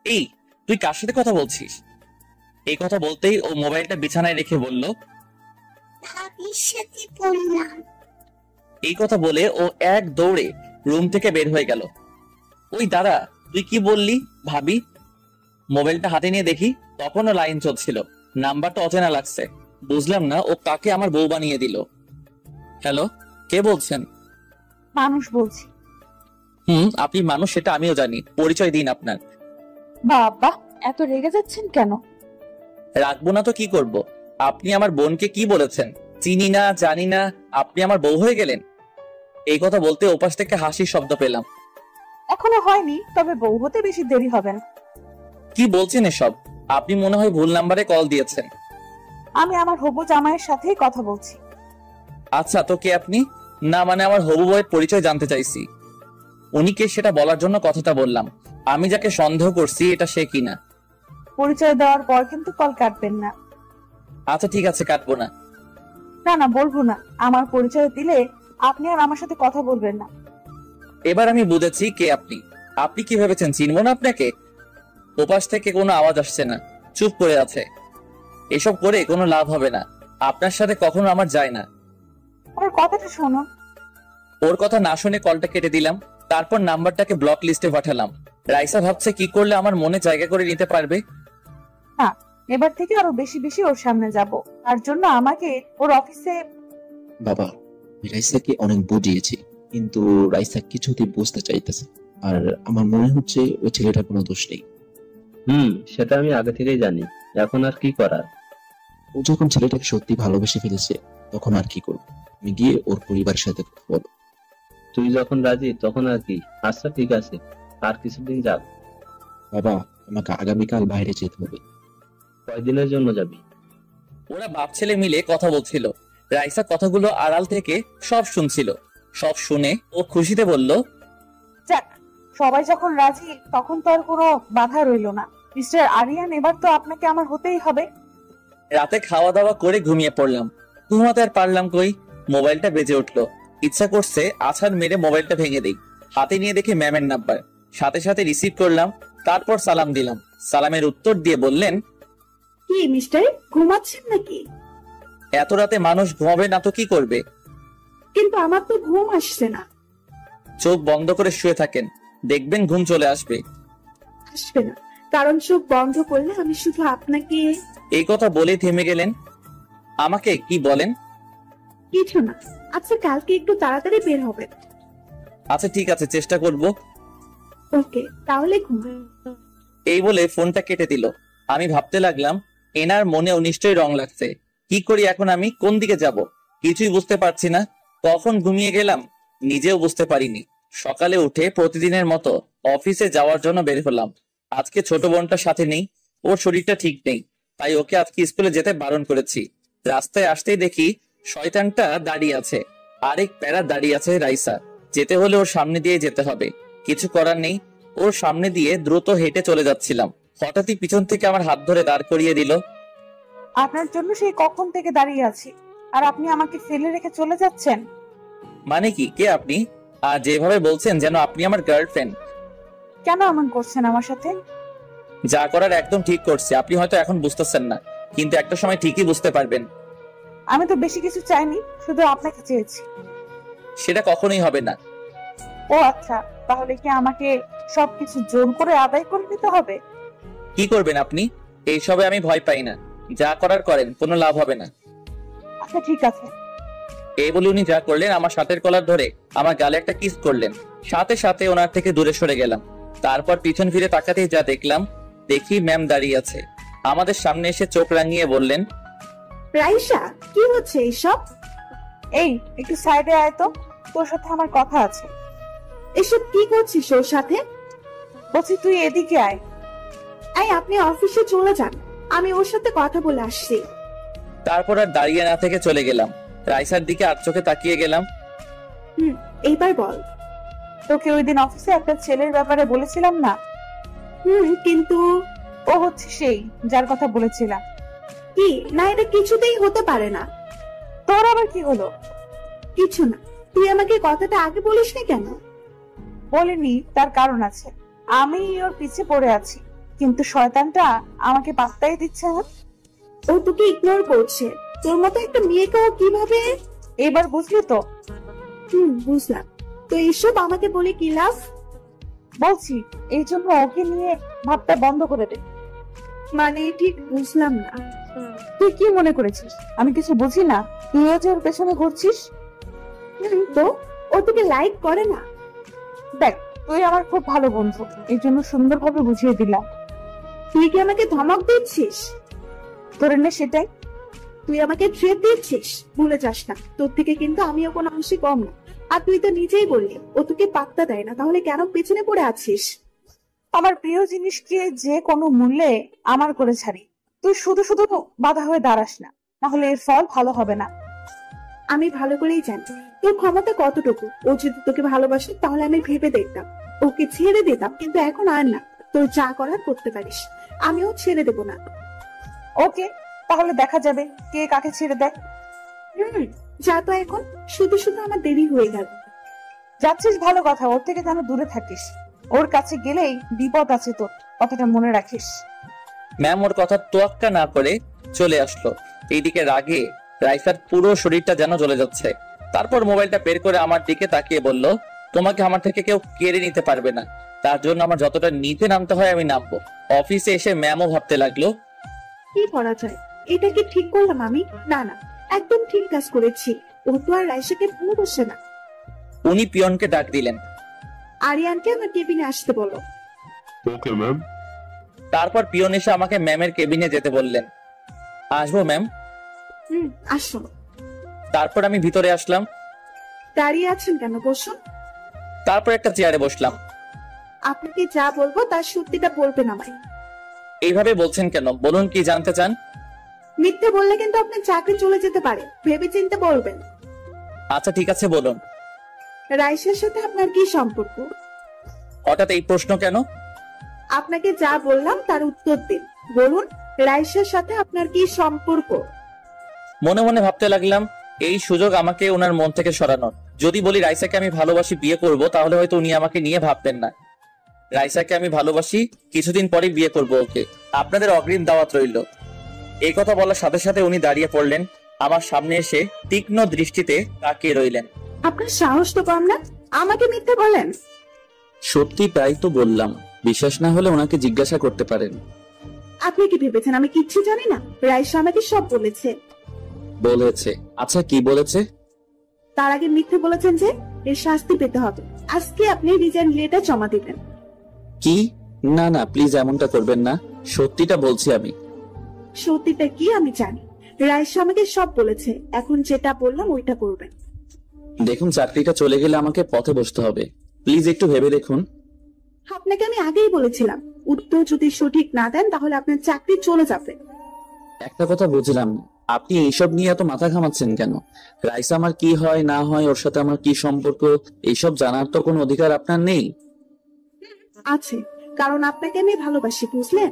এই, তুই কার সাথে কথা বলছিস? এই কথা বলতেই ও মোবাইলটা বিছানায় রেখে বলল, ভাবির সাথে বললাম। এই কথা বলে ও এক দৌড়ে রুম থেকে বের হয়ে গেল। ওই দাঁড়া, তুই কি বললি ভাবি? মোবাইলটা হাতে নিয়ে দেখি তখনও লাইন চলছিল। নাম্বারটা অচেনা লাগছে। বুঝলাম না ও কাকে আমার বউ বানিয়ে দিল। হ্যালো, কে বলছেন? মানুষ বলছি। আপনি মানুষ সেটা আমিও জানি, পরিচয় দিন আপনার। বাবা, এত রেগে যাচ্ছেন কেন? রাখবো না তো কি করব? আপনি আমার বোনকে কি বলেছেন? চিনি না, জানি না, আপনি আমার বউ হয়ে গেলেন। এই কথা বলতে ওপাশ থেকে হাসির শব্দ পেলাম। এখনো হয়নি, তবে বউ হতে বেশি দেরি হবে না। কি বলছেন এসব? আপনি মনে হয় ভুল নাম্বারে কল দিয়েছেন। আমি আমার হবু জামাইয়ের সাথেই কথা বলছি। আচ্ছা, তো কে আপনি? না মানে আমার হবু বউয়ের পরিচয় জানতে চাইছি। উনি কে সেটা বলার জন্য কথাটা বললাম। আমি যাকে সন্দেহ করছি এটা সে কিনা। পরিচয় দেওয়ার পর কিন্তু কল কাটবেন না। আচ্ছা ঠিক আছে, কাটবো না। না না, বলবো না। আমার পরিচয় দিলে আপনি আর আমার সাথে কথা বলবেন না। এবার আমি বুঝেছি কে আপনি। আপনি কি ভেবেছেন চিনবো না আপনাকে? ওপাশ থেকে কোনো আওয়াজ আসছে না, চুপ করে আছে। এসব করে কোনো লাভ হবে না। আপনার সাথে কখনো আমার যায় না। ওর কথাটা শোনো। ওর কথা না শুনে কলটা কেটে দিলাম। তারপর নাম্বারটাকে ব্লক লিস্টে পাঠালাম। রাইসা ভাবছে কি করলে আমার মনে জায়গা করে নিতে পারবে। হ্যাঁ, এবার থেকে আরো বেশি বেশি ওর সামনে যাব। তার জন্য আমাকে ওর অফিসে বাবা, রাইসাকে অনেক বুঝিয়েছি, কিন্তু রাইসা কিছুতেই বুঝতে চাইতেছে। আর আমার মনে হচ্ছে ওই ছেলেটার কোনো দোষ নেই। সেটা আমি আগে থেকেই জানি। এখন আর কি করার? ও যখন ছেলেটাকে সত্যি ভালোবেসে ফেলেছে, তখন আর কি করবো? আমি গিয়ে ওর পরিবারের সাথে কথা বলবো। তুই যখন রাজি তখন আর কি। আচ্ছা ঠিক আছে, আর কিছুদিন যাক। বাবা, আমাকে আগামীকাল বাইরে যেতে হবে। কয়দিনের জন্য যাবি? ওরা বাপ ছেলে মিলে কথা বলছিল। রাইসা কথাগুলো আড়াল থেকে সব শুনছিল। সব শুনে ও খুশিতে বলল, যাক, সবাই যখন রাজি তখন তো আর কোনো বাধা রইলো না। মিস্টার আরিয়ান, এবার তো আপনাকে আমার হতেই হবে। রাতে খাওয়া দাওয়া করে ঘুমিয়ে পড়লাম। ঘুমাতে আর পারলাম কই, মোবাইলটা বেজে উঠলো। ইচ্ছা করছে আছাড় মেরে মোবাইলটা ভেঙে দেই। হাতে নিয়ে দেখি ম্যামের নাম্বার। সাথে সাথে রিসিভ করলাম। তারপর সালাম দিলাম। সালামের উত্তর দিয়ে বললেন, কি মিস্টার, ঘুমাচ্ছেন নাকি? এত রাতে মানুষ ঘুমাবে না তো কি করবে? কিন্তু আমার তো ঘুম আসছে না। চোখ বন্ধ করে শুয়ে থাকেন, দেখবেন ঘুম চলে আসবে। আসবে না, কারণ চোখ বন্ধ করলে আমি শুধু আপনাকে। এই কথা বলে থেমে গেলেন। আমাকে কি বলেন? কিছু না। আচ্ছা, কালকে একটু তাড়াতাড়ি বের হবে। আচ্ছা ঠিক আছে, চেষ্টা করব। ওকে, তাহলে ঘুমাই। এই বলে ফোনটা কেটে দিল। আমি ভাবতে লাগলাম, এনার মনেও নিশ্চয়ই রং লাগছে। কি করি এখন, আমি কোন দিকে যাব? কিছুই বুঝতে পারছি না। কখন ঘুমিয়ে গেলাম নিজেও বুঝতে পারিনি। সকালে উঠে প্রতিদিনের মতো অফিসে যাওয়ার জন্য বের হলাম। আজকে ছোট বোনটার সাথে নেই, ওর শরীরটা ঠিক নেই, তাই ওকে আজকে স্কুলে যেতে বারণ করেছি। রাস্তায় আসতেই দেখি শয়তানটা দাঁড়িয়ে আছে, আরেক প্যারা দাঁড়িয়ে আছে রাইসা। যেতে হলে ওর সামনে দিয়ে যেতে হবে, কিছু করার নেই। ওর সামনে দিয়ে দ্রুত হেঁটে চলে যাচ্ছিলাম। হঠাৎই পিছন থেকে আমার হাত ধরে দাঁড় করিয়ে দিল। আপনার জন্য সেই কখন থেকে দাঁড়িয়ে আছি, আর আপনি আমাকে ফেলে রেখে চলে যাচ্ছেন? মানে কি, কে আপনি? আর যেভাবে বলছেন যেন আপনি আমার গার্লফ্রেন্ড। কেন এমন করছেন আমার সাথে? যা করার একদম ঠিক করছে। আপনি হয়তো এখন বুঝতেছেন না, কিন্তু একটা সময় ঠিকই বুঝতে পারবেন। আমি তো বেশি কিছু চাইনি, শুধু আপনাকে চেয়েছি। সেটা কখনোই হবে না। ও আচ্ছা, তাহলে কি আমাকে সবকিছু জোর করে আদায় করে নিতে হবে? কি করবেন আপনি? এইসবে আমি ভয় পাই না। যা করার করেন, কোনো লাভ হবে না। আচ্ছা ঠিক আছে। এই বলে উনি যা করলেন, আমার শার্টের কলার ধরে আমার গালে একটা কিস করলেন। সাথে সাথে ওনার থেকে দূরে সরে গেলাম। তারপর পিছন ফিরে তাকাতেই যা দেখলাম, দেখি ম্যাম দাঁড়িয়ে আছে। আমাদের সামনে এসে চোখ রাঙিয়ে বললেন, রাইসা, কি হচ্ছে এইসব? এই একটু সাইডে আয় তো, তোর সাথে আমার কথা আছে। এসব কি করছিস ওর সাথে? বলছি তুই এদিকে আয়। এই, আপনি অফিসে চলে যান, আমি ওর সাথে কথা বলে আসছি। তারপর আর দাঁড়িয়ে না থেকে চলে গেলাম। রাইসার দিকে আর চোখে তাকিয়ে গেলাম। এইবার বল। তোকে ওই দিন অফিসে একটা ছেলের ব্যাপারে বলেছিলাম না? কিন্তু ও হচ্ছে সেই যার কথা বলেছিলাম। কি না, এটা কিছুতেই হতে পারে না। তোর আবার কি হলো? কিছু না। তুই আমাকে কথাটা আগে বলিসনি কেন? বলিনি, তার কারণ আছে। আমি ওর পিছে পড়ে আছি, কিন্তু শয়তানটা আমাকে পাত্তাই দিচ্ছে না। ও তোকে ইগনোর করছে। তোর মতো একটা মেয়েকে ও কিভাবে? এবার বুঝলি তো? বুঝলাম। তো এইসব আমাকে বলে কি লাভ? বলছি এই জন্য ওকে নিয়ে ভাবটা বন্ধ করে দে। মানে ঠিক বুঝলাম না। তুই কি মনে করেছিস আমি কিছু বুঝি না? তুইও যে ওর পেছনে ঘুরছিস। তো ও তোকে লাইক করে না? দেখ, তুই আমার খুব ভালো বন্ধু, এই জন্য সুন্দরভাবে বুঝিয়ে দিলাম। তুই কি আমাকে ধমক দিচ্ছিস? তোর না সেটাই। তুই আমাকে থ্রেট দিচ্ছিস, ভুলে যাস না। তোর থেকে কিন্তু আমিও কোনো অংশে কম না। আর তুই তো নিজেই বললি ও তোকে পাত্তা দেয় না, তাহলে কেন পেছনে পড়ে আছিস? আমার প্রিয় জিনিসকে যে কোনো মূল্যে আমার করে ছাড়ি। তুই শুধু শুধু বাধা হয়ে দাঁড়াস না, তাহলে এর ফল ভালো হবে না। আমি ভালো করেই জানি তোর ক্ষমতা কতটুকু। ও যদি তোকে ভালোবাসে তাহলে আমি ভেবে দেখতাম, ওকে ছেড়ে দিতাম, কিন্তু এখন আর না। তোর যা করার করতে পারিস, আমিও ছেড়ে দেবো না। ওকে, তাহলে দেখা যাবে কে কাকে ছেড়ে দেয়। যা তো এখন, শুধু শুধু আমার দেরি হয়ে গেল। যাচ্ছিস ভালো কথা, ওর থেকে যেন দূরে থাকিস। ওর কাছে গেলেই বিপদ আছে তোর, কথাটা মনে রাখিস। ম্যাম ওর কথা তোয়াক্কা না করে চলে আসলো। এইদিকে রাগে রাইসার পুরো শরীরটা যেন জ্বলে যাচ্ছে। তারপর মোবাইলটা বের করে আমার দিকে তাকিয়ে বলল, তোমাকে আমার থেকে কেউ কেড়ে নিতে পারবে না, তার জন্য আমার যতটা নিতে নামতে হয় আমি নামবো। অফিসে এসে ম্যামও ভাবতে লাগলো, কি করা যায়? এটা কি ঠিক করলাম আমি? না না, একদম ঠিক কাজ করেছি। ও তো আর রাইসাকে ভালোবাসে না। উনি পিয়নকে ডাক দিলেন। আরিয়ানকে আমার কেবিনে আসতে বলো। Okay ma'am. তারপর পিয়ন এসে আমাকে ম্যামের কেবিনে যেতে বললেন। আসবো ম্যাম? আসো। তারপর আমি ভিতরে আসলাম। দাঁড়িয়ে আছেন কেন? বসুন। তারপর একটা চেয়ারে বসলাম। আপনাকে যা বলবো তার সত্যিটা বলবেন আমায়। এইভাবে বলছেন কেন? বলুন কি জানতে চান? মিথ্যে বললে কিন্তু আপনার চাকরি চলে যেতে পারে, ভেবে চিন্তে বলবেন। আচ্ছা ঠিক আছে বলুন। রাইসার সাথে আপনার কি সম্পর্ক? হঠাৎ এই প্রশ্ন কেন? আপনাকে যা বললাম তার উত্তর দিন। বলুন, রাইসার সাথে আপনার কি সম্পর্ক? মনে মনে ভাবতে লাগলাম, এই সুযোগ আমাকে ওনার মন থেকে সরানোর। যদি বলি রাইসাকে আমি ভালোবাসি, বিয়ে করব, তাহলে হয়তো উনি আমাকে নিয়ে ভাববেন না। রাইসাকে আমি ভালোবাসি, কিছুদিন পরে বিয়ে করব ওকে। আপনাদের অগ্রিম দাওয়াত রইল। এই কথা বলার সাথে সাথে উনি দাঁড়িয়ে পড়লেন, আমার সামনে এসে তীক্ষ্ণ দৃষ্টিতে তাকিয়ে রইলেন। আপনার সাহস তো কম না, আমাকে মিথ্যে বলেন? সত্যি তাই তো বললাম, বিশ্বাস না হলে ওনাকে জিজ্ঞাসা করতে পারেন। আপনি কি ভেবেছেন আমি কিচ্ছু জানি না? রাইসা আমাকে সব বলেছে। বলেছে? আচ্ছা কি বলেছে? তার আগে মিথ্যে বলেছেন যে এর শাস্তি পেতে হবে। আজকে আপনি রিজাইন লেটার জমা দিবেন। কি? না না প্লিজ এমনটা করবেন না, সত্যিটা বলছি আমি। সত্যিটা কি আমি জানি। রাইসা আমাকে সব বলেছে, এখন যেটা বললাম ওইটা করবেন। দেখুন চাকরিটা চলে গেলে আমাকে পথে বসতে হবে, প্লিজ একটু ভেবে দেখুন। আপনাকে আমি আগেই বলেছিলাম, উত্তর যদি সঠিক না দেন তাহলে আপনার চাকরি চলে যাবে। একটা কথা বুঝলাম না, আপনি এইসব নিয়ে এত মাথা ঘামাচ্ছেন কেন? রাইসা আমার কি হয় না হয়, ওর সাথে আমার কি সম্পর্ক, এইসব জানার তো কোনো অধিকার আপনার নেই। আছে, কারণ আপনাকে আমি ভালোবাসি, বুঝলেন?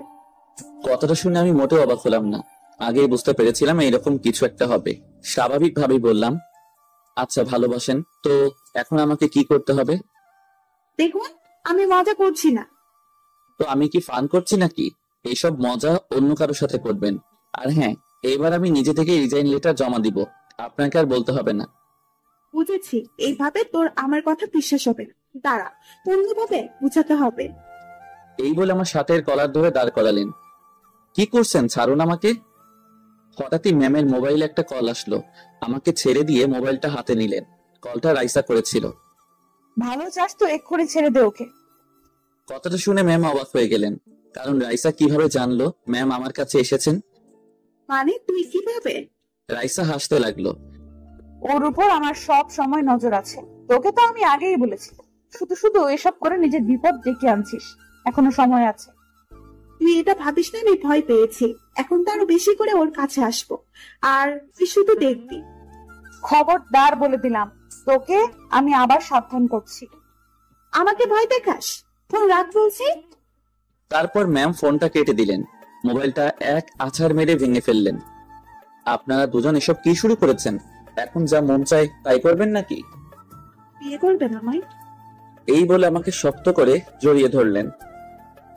কথাটা শুনে আমি মোটেও অবাক হলাম না, আগেই বুঝতে পেরেছিলাম এইরকম কিছু একটা হবে। স্বাভাবিকভাবেই বললাম, আচ্ছা ভালোবাসেন তো, এখন আমাকে কি করতে হবে? দেখুন, আমি মজা করছি না। তো আমি কি ফান করছি নাকি? এইসব মজা অন্য কারোর সাথে করবেন। আর হ্যাঁ, এবার আমি নিজে থেকে রিজাইন লেটার জমা দিব, আপনাকে আর বলতে হবে না। বুঝেছি, এইভাবে তোর আমার কথা বিশ্বাস হবে না। দাঁড়া, অন্যভাবে বুঝাতে হবে। এই বলে আমার শার্টের কলার ধরে দাঁড় করালেন। কি করছেন? ছাড়ুন আমাকে। হঠাৎই ম্যামের মোবাইলে একটা কল আসলো, আমাকে ছেড়ে দিয়ে মোবাইলটা হাতে নিলেন। কলটা রাইসা করেছিল। ভালো চাস তো এক্ষুনি ছেড়ে দে ওকে। কথাটা শুনে ম্যাম অবাক হয়ে গেলেন, কারণ রাইসা কিভাবে জানলো ম্যাম আমার কাছে এসেছেন? মানে তুই কিভাবে? রাইসা হাসতে লাগলো। ওর উপর আমার সব সময় নজর আছে, তোকে তো আমি আগেই বলেছি। শুধু শুধু এসব করে নিজের বিপদ ডেকে আনছিস, এখনো সময় আছে। তুই এটা ভাবিস না আমি ভয় পেয়েছি, এখন তো আরো বেশি করে ওর কাছে আসবো, আর তুই শুধু দেখবি। খবরদার বলে দিলাম, তোকে আমি আবার সাবধান করছি। আমাকে ভয় দেখাস? ফোন রাখ বলছি। তারপর ম্যাম ফোনটা কেটে দিলেন, মোবাইলটা এক আছাড় মেরে ভেঙে ফেললেন। আপনারা দুজন এসব কি শুরু করেছেন? এখন যা মন চায় তাই করবেন নাকি? বিয়ে করবেন আমায়? এই বলে আমাকে শক্ত করে জড়িয়ে ধরলেন।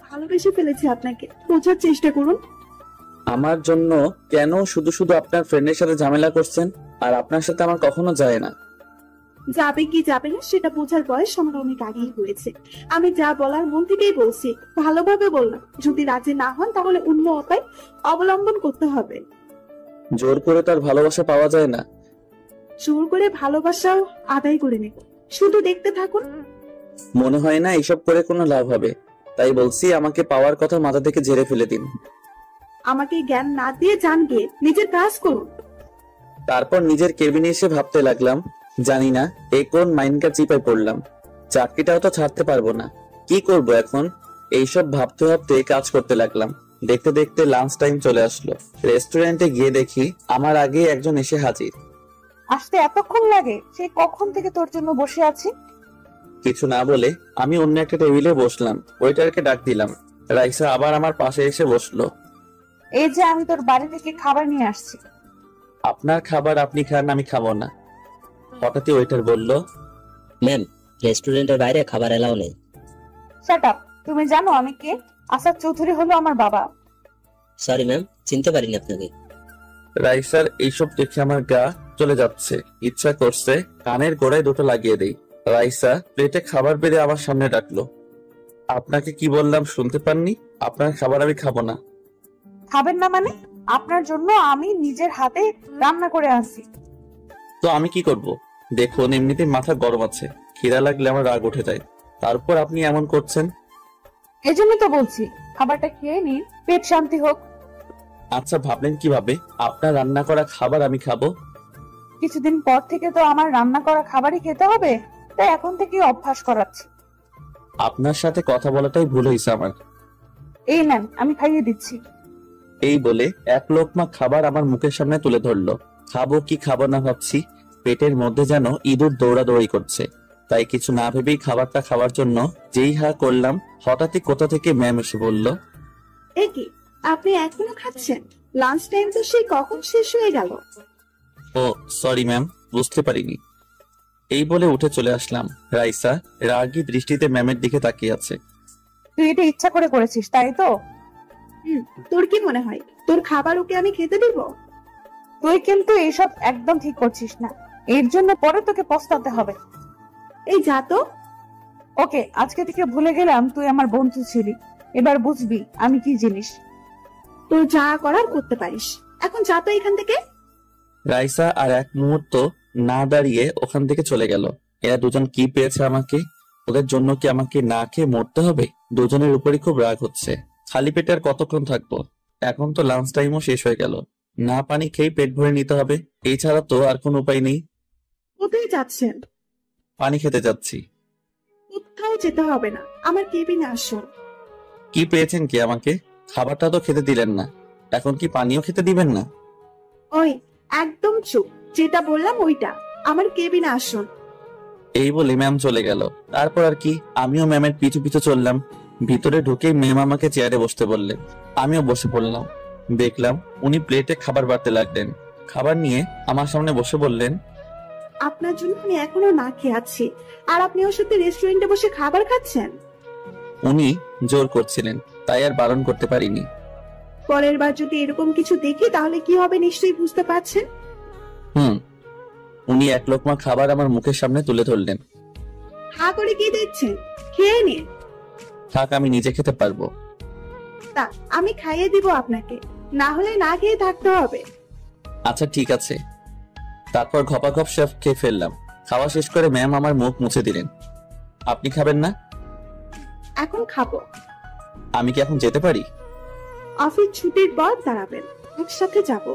ভালোবেসে ফেলেছি আপনাকে, বোঝার চেষ্টা করুন। আমার জন্য কেন শুধু শুধু আপনার ফ্রেন্ডের সাথে ঝামেলা করছেন? আর আপনার সাথে আমার কখনো যায় না। যাবে কি যাবে না সেটা বোঝার বয়স আমার অনেক আগেই হয়েছে। আমি যা বলার মন থেকেই বলছি, ভালোভাবে বললাম। যদি রাজি না হন তাহলে অন্য উপায় অবলম্বন করতে হবে। জোর করে তার ভালোবাসা পাওয়া যায় না। জোর করে ভালোবাসাও আদায় করে নেব, শুধু দেখতে থাকুন। মনে হয় না এইসব করে কোনো লাভ হবে, তাই বলছি আমাকে পাওয়ার কথা মাথা থেকে ঝেড়ে ফেলে দিন। আমাকে জ্ঞান না দিয়ে যান গিয়ে নিজের কাজ করুন। তারপর নিজের কেবিনে এসে ভাবতে লাগলাম, জানি না এই কোন মাইন্ডটা চিপায় পড়লাম, চাকরিটাও তো ছাড়তে পারবো না, কি করব এখন? এইসব ভাবতে ভাবতে কাজ করতে লাগলাম। দেখতে দেখতে লাঞ্চ টাইম চলে আসলো। রেস্টুরেন্টে গিয়ে দেখি আমার আগে একজন এসে হাজির। আসতে এতক্ষণ লাগে? সেই কখন থেকে তোর জন্য বসে আছি। কিছু না বলে আমি অন্য একটা টেবিলে বসলাম। ওয়েটারকে ডাক দিলাম। রাইসা আবার আমার পাশে এসে বসলো। এই যে আমি তোর বাড়ি থেকে খাবার নিয়ে আসছি। আপনার খাবার আপনি খান, আমি খাবো না। হঠাৎই ওয়েটার বলল, ম্যাম, রেস্টুরেন্টের বাইরে খাবার এলাও নেই। Shut up. তুমি জানো আমি কে? আসাদ চৌধুরী হলো আমার বাবা। সরি ম্যাম, চিনতে পারিনি আপনাকে। রাইসার এইসব দেখে আমার গা চলে যাচ্ছে, ইচ্ছা করছে কানের গোড়ায় দুটো লাগিয়ে দেই। রাইসা প্লেটে খাবার বেড়ে আমার সামনে ডাকলো। আপনাকে কি বললাম শুনতে পাননি? আপনার খাবার আমি খাবো না। খাবেন না মানে? আপনার জন্য আমি নিজের হাতে রান্না করে আনছি। তো আমি কি করব? দেখুন এমনিতেই মাথা গরম আছে, খিদা লাগলে আমার রাগ উঠে যায়, তারপর আপনি এমন করছেন। এই জন্য তো বলছি খাবারটা খেয়ে নিন, পেট শান্তি হোক। আচ্ছা, ভাবলেন কিভাবে আপনার রান্না করা খাবার আমি খাবো? কিছুদিন পর থেকে তো আমার রান্না করা খাবারই খেতে হবে, তাই এখন থেকে অভ্যাস করাচ্ছি। আপনার সাথে কথা বলাটাই ভুল হয়েছে আমার। এই নেন, আমি খাইয়ে দিচ্ছি। এই বলে এক লোকমা খাবার আমার মুখের সামনে তুলে ধরলো। খাবো কি খাবো না ভাবছি, পেটের মধ্যে যেন ইঁদুর দৌড়াদৌড়ি করছে, তাই কিছু না ভেবেই খাবারটা খাওয়ার জন্য যেই হা করলাম, হঠাৎই কোথা থেকে ম্যাম এসে বলল, এ কি, আপনি এখনো খাচ্ছেন? লাঞ্চ টাইম তো সেই কখন শেষ হয়ে গেল। ও সরি ম্যাম, বুঝতে পারিনি। এই বলে উঠে চলে আসলাম। রাইসা রাগী দৃষ্টিতে ম্যামের দিকে তাকিয়ে আছে। তুই এটা ইচ্ছা করে করেছিস তাই তো? তোর কি মনে হয় তোর খাবার ওকে আমি খেতে দিব? তুই কিন্তু এইসব একদম ঠিক করছিস না, এর জন্য পরে তোকে পস্তাতে হবে। এই যা তো। ওকে, আজকে থেকে ভুলে গেলাম তুই আমার বন্ধু ছিলি, এবার বুঝবি আমি কি জিনিস। তোর যা করার করতে পারিস, এখন যা তো এখান থেকে। রাইসা আর এক মুহূর্ত না দাঁড়িয়ে ওখান থেকে চলে গেল। এরা দুজন কি পেয়েছে আমাকে? ওদের জন্য কি আমাকে না খেয়ে মরতে হবে? দুজনের উপরই খুব রাগ হচ্ছে। খালি পেটে আর কতক্ষণ থাকবো? এখন তো লাঞ্চ টাইমও শেষ হয়ে গেল, না পানি খেয়ে পেট ভরে নিতে হবে, এই ছাড়া তো আর কোনো উপায় নেই। কোথায় যাচ্ছেন? পানি খেতে যাচ্ছি। কোথাও যেতে হবে না, আমার কেবিনে আসুন। কি পেয়েছেন কি আমাকে? খাবারটা তো খেতে দিলেন না, এখন কি পানিও খেতে দিবেন না? ওই একদম চুপ, যেটা বললাম ওইটা, আমার কেবিনে আসুন। এই বলে ম্যাম চলে গেল। তারপর আর কি, আমিও ম্যামের পিছু পিছু চললাম। ভিতরে ঢুকে ম্যাম আমাকে চেয়ারে বসতে বললেন, আমিও বসে পড়লাম। দেখলাম উনি প্লেটে খাবার বাড়তে লাগলেন। খাবার নিয়ে আমার সামনে বসে বললেন, আপনার জন্য আমি এখনো না খেয়ে আছি, আর আপনি ওর সাথে রেস্টুরেন্টে বসে খাবার খাচ্ছেন। উনি জোর করছিলেন, তাই আর বারণ করতে পারিনি। পরের বার যদি এরকম কিছু দেখি তাহলে কি হবে নিশ্চয়ই বুঝতে পারছেন। উনি এক লোকমা খাবার আমার মুখের সামনে তুলে ধরলেন। হা করে কি দেখছেন? খেয়ে নিন। থাক, আমি নিজে খেতে পারবো। তা আমি খাইয়ে দিব আপনাকে, না হলে না খেয়ে থাকতে হবে। আচ্ছা ঠিক আছে। তারপর ঘপাঘপ সব খেয়ে ফেললাম। খাওয়া শেষ করে ম্যাম আমার মুখ মুছে দিলেন। আপনি খাবেন না? এখন খাবো। আমি কি এখন যেতে পারি? অফিস ছুটির পর দাঁড়াবেন, একসাথে যাব।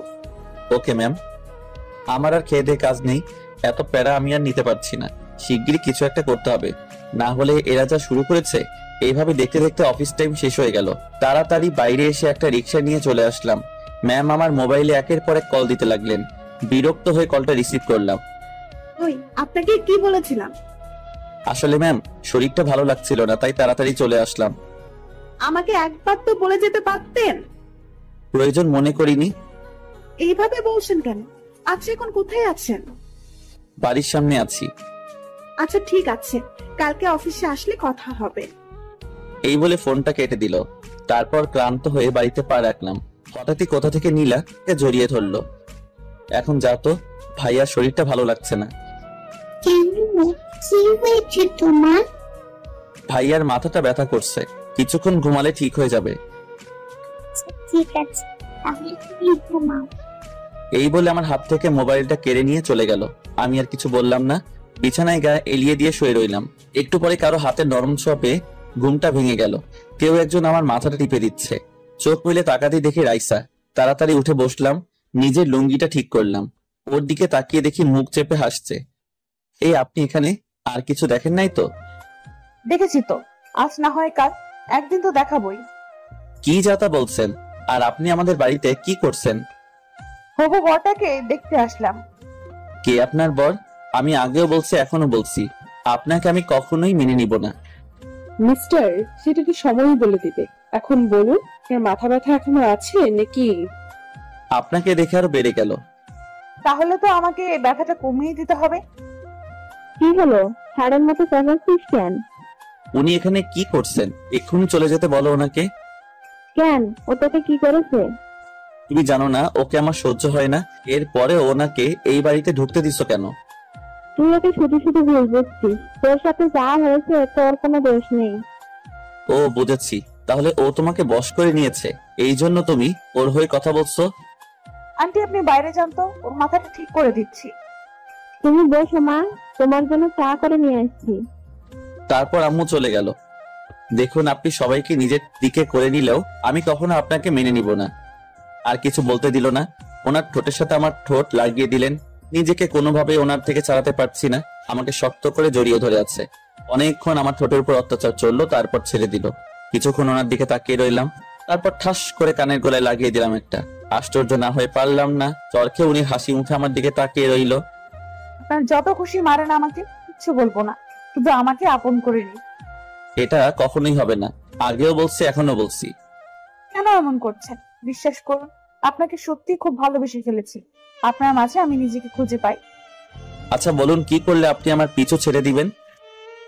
Okay ma'am. আমার আর খেয়ে দিয়ে কাজ নেই, এত প্যারা আমি আর নিতে পারছি না। শিগগিরই কিছু একটা করতে হবে, না হলে এরা যা শুরু করেছে। এইভাবে দেখতে দেখতে অফিস টাইম শেষ হয়ে গেল। তাড়াতাড়ি বাইরে এসে একটা রিক্সা নিয়ে চলে আসলাম। ম্যাম আমার মোবাইলে একের পর এক কল দিতে লাগলেন। বিরক্ত হয়ে কলটা রিসিভ করলাম। ওই আপনাকে কি বলেছিলাম? আসলে ম্যাম শরীরটা ভালো লাগছিল না, তাই তাড়াতাড়ি চলে আসলাম। আমাকে একবার তো বলে যেতে পারতেন। প্রয়োজন মনে করিনি। এইভাবে বলছেন কেন? আচ্ছা এখন কোথায় আছেন? বাড়ির সামনে আছি। আচ্ছা ঠিক আছে, কালকে অফিসে আসলে কথা হবে। এই বলে ফোনটা কেটে দিল। তারপর ক্লান্ত হয়ে বাড়িতে পা রাখলাম। হঠাৎই কোথা থেকে নীলা জড়িয়ে ধরলো। এখন যা তো, ভাইয়ার শরীরটা ভালো লাগছে না। কি হয়েছে তোমার? ভাইয়ার মাথাটা ব্যথা করছে, কিছুক্ষণ ঘুমালে ঠিক হয়ে যাবে। ঠিক আছে, তাহলে তুমি ঘুমাও। এই বলে আমার হাত থেকে মোবাইলটা কেড়ে নিয়ে চলে গেল। আমি আর কিছু বললাম না, বিছানায় গায়ে এলিয়ে দিয়ে শুয়ে রইলাম। একটু পরে কারো হাতের নরম ছোঁয়া পেয়ে ঘুমটা ভেঙে গেল। কেউ একজন আমার মাথাটা টিপে দিচ্ছে। চোখ মেলে তাকাতেই দেখি রাইসা। তাড়াতাড়ি উঠে বসলাম, নিজের লুঙ্গিটা ঠিক করলাম। ওর দিকে তাকিয়ে দেখি মুখ চেপে হাসছে। এই আপনি এখানে? আর কিছু দেখেন নাই তো? দেখেছি তো, আজ না হয় কাল, একদিন তো দেখাবই। কি যাতা বলছেন? আর আপনি আমাদের বাড়িতে কি করছেন? হবু বরটাকে দেখতে আসলাম। কে আপনার বর? আমি আগেও বলছি, এখনো বলছি, আপনাকে আমি কখনোই মেনে নিব না। মিস্টার, সেটা কি সময়ই বলে দিবে। এখন বলুন, এর মাথা ব্যথা এখনো আছে নাকি? আপনাকে দেখে আরো বেড়ে গেল। তাহলে তো আমাকে ব্যথাটা কমিয়ে দিতে হবে। কি হলো, হাড়ের মতো চেঁচাচ্ছিস কেন? উনি এখানে কি করছেন? এক্ষুনি চলে যেতে বলো ওনাকে। কেন, ও তোকে কি করেছে? তুমি জানো না ওকে আমার সহ্য হয় না, এরপরে ওনাকে এই বাড়িতে ঢুকতে দিছো কেন? তুই ওকে শুধু শুধু ভুল বুঝছিস, তোর সাথে যা হয়েছে তোর কোনো দোষ নেই। ও বুঝেছি, তাহলে ও তোমাকে বশ করে নিয়েছে, এই জন্য তুমি ওর হয়ে কথা বলছো। আন্টি আপনি বাইরে যান তো, ওর মাথাটা ঠিক করে দিচ্ছি। তুমি বসো মা, তোমার জন্য চা করে নিয়ে আসছি। তারপর আম্মু চলে গেল। দেখুন, আপনি সবাইকে নিজের দিকে করে নিলেও আমি কখনো আপনাকে মেনে নিব না। আর কিছু বলতে দিল না, ওনার ঠোঁটের সাথে আমার ঠোঁট লাগিয়ে দিলেন। নিজেকে কোনোভাবে ওনার থেকে ছাড়াতে পারছি না, আমাকে শক্ত করে জড়িয়ে ধরে আছে। অনেকক্ষণ আমার ঠোঁটের উপর অত্যাচার চললো, তারপর ছেড়ে দিল। কিছুক্ষণ ওনার দিকে তাকিয়ে রইলাম, তারপর ঠাস করে কানের গলায় লাগিয়ে দিলাম একটা। আশ্চর্য না হয়ে পারলাম না, চরখে উনি হাসি মুখে আমার দিকে তাকিয়ে রইল। আপনার যত খুশি মারেন আমাকে, কিচ্ছু বলবো না, শুধু আমাকে আপন করে নিন। এটা কখনোই হবে না, আগেও বলছি এখনো বলছি। কেন এমন করছেন? বিশ্বাস করুন, আপনাকে সত্যি খুব ভালোবেসে ফেলেছি। আপনার মাঝে আমি নিজেকে খুঁজে পাই। আচ্ছা বলুন, কি করলে আপনি আমার পিছু ছেড়ে দিবেন?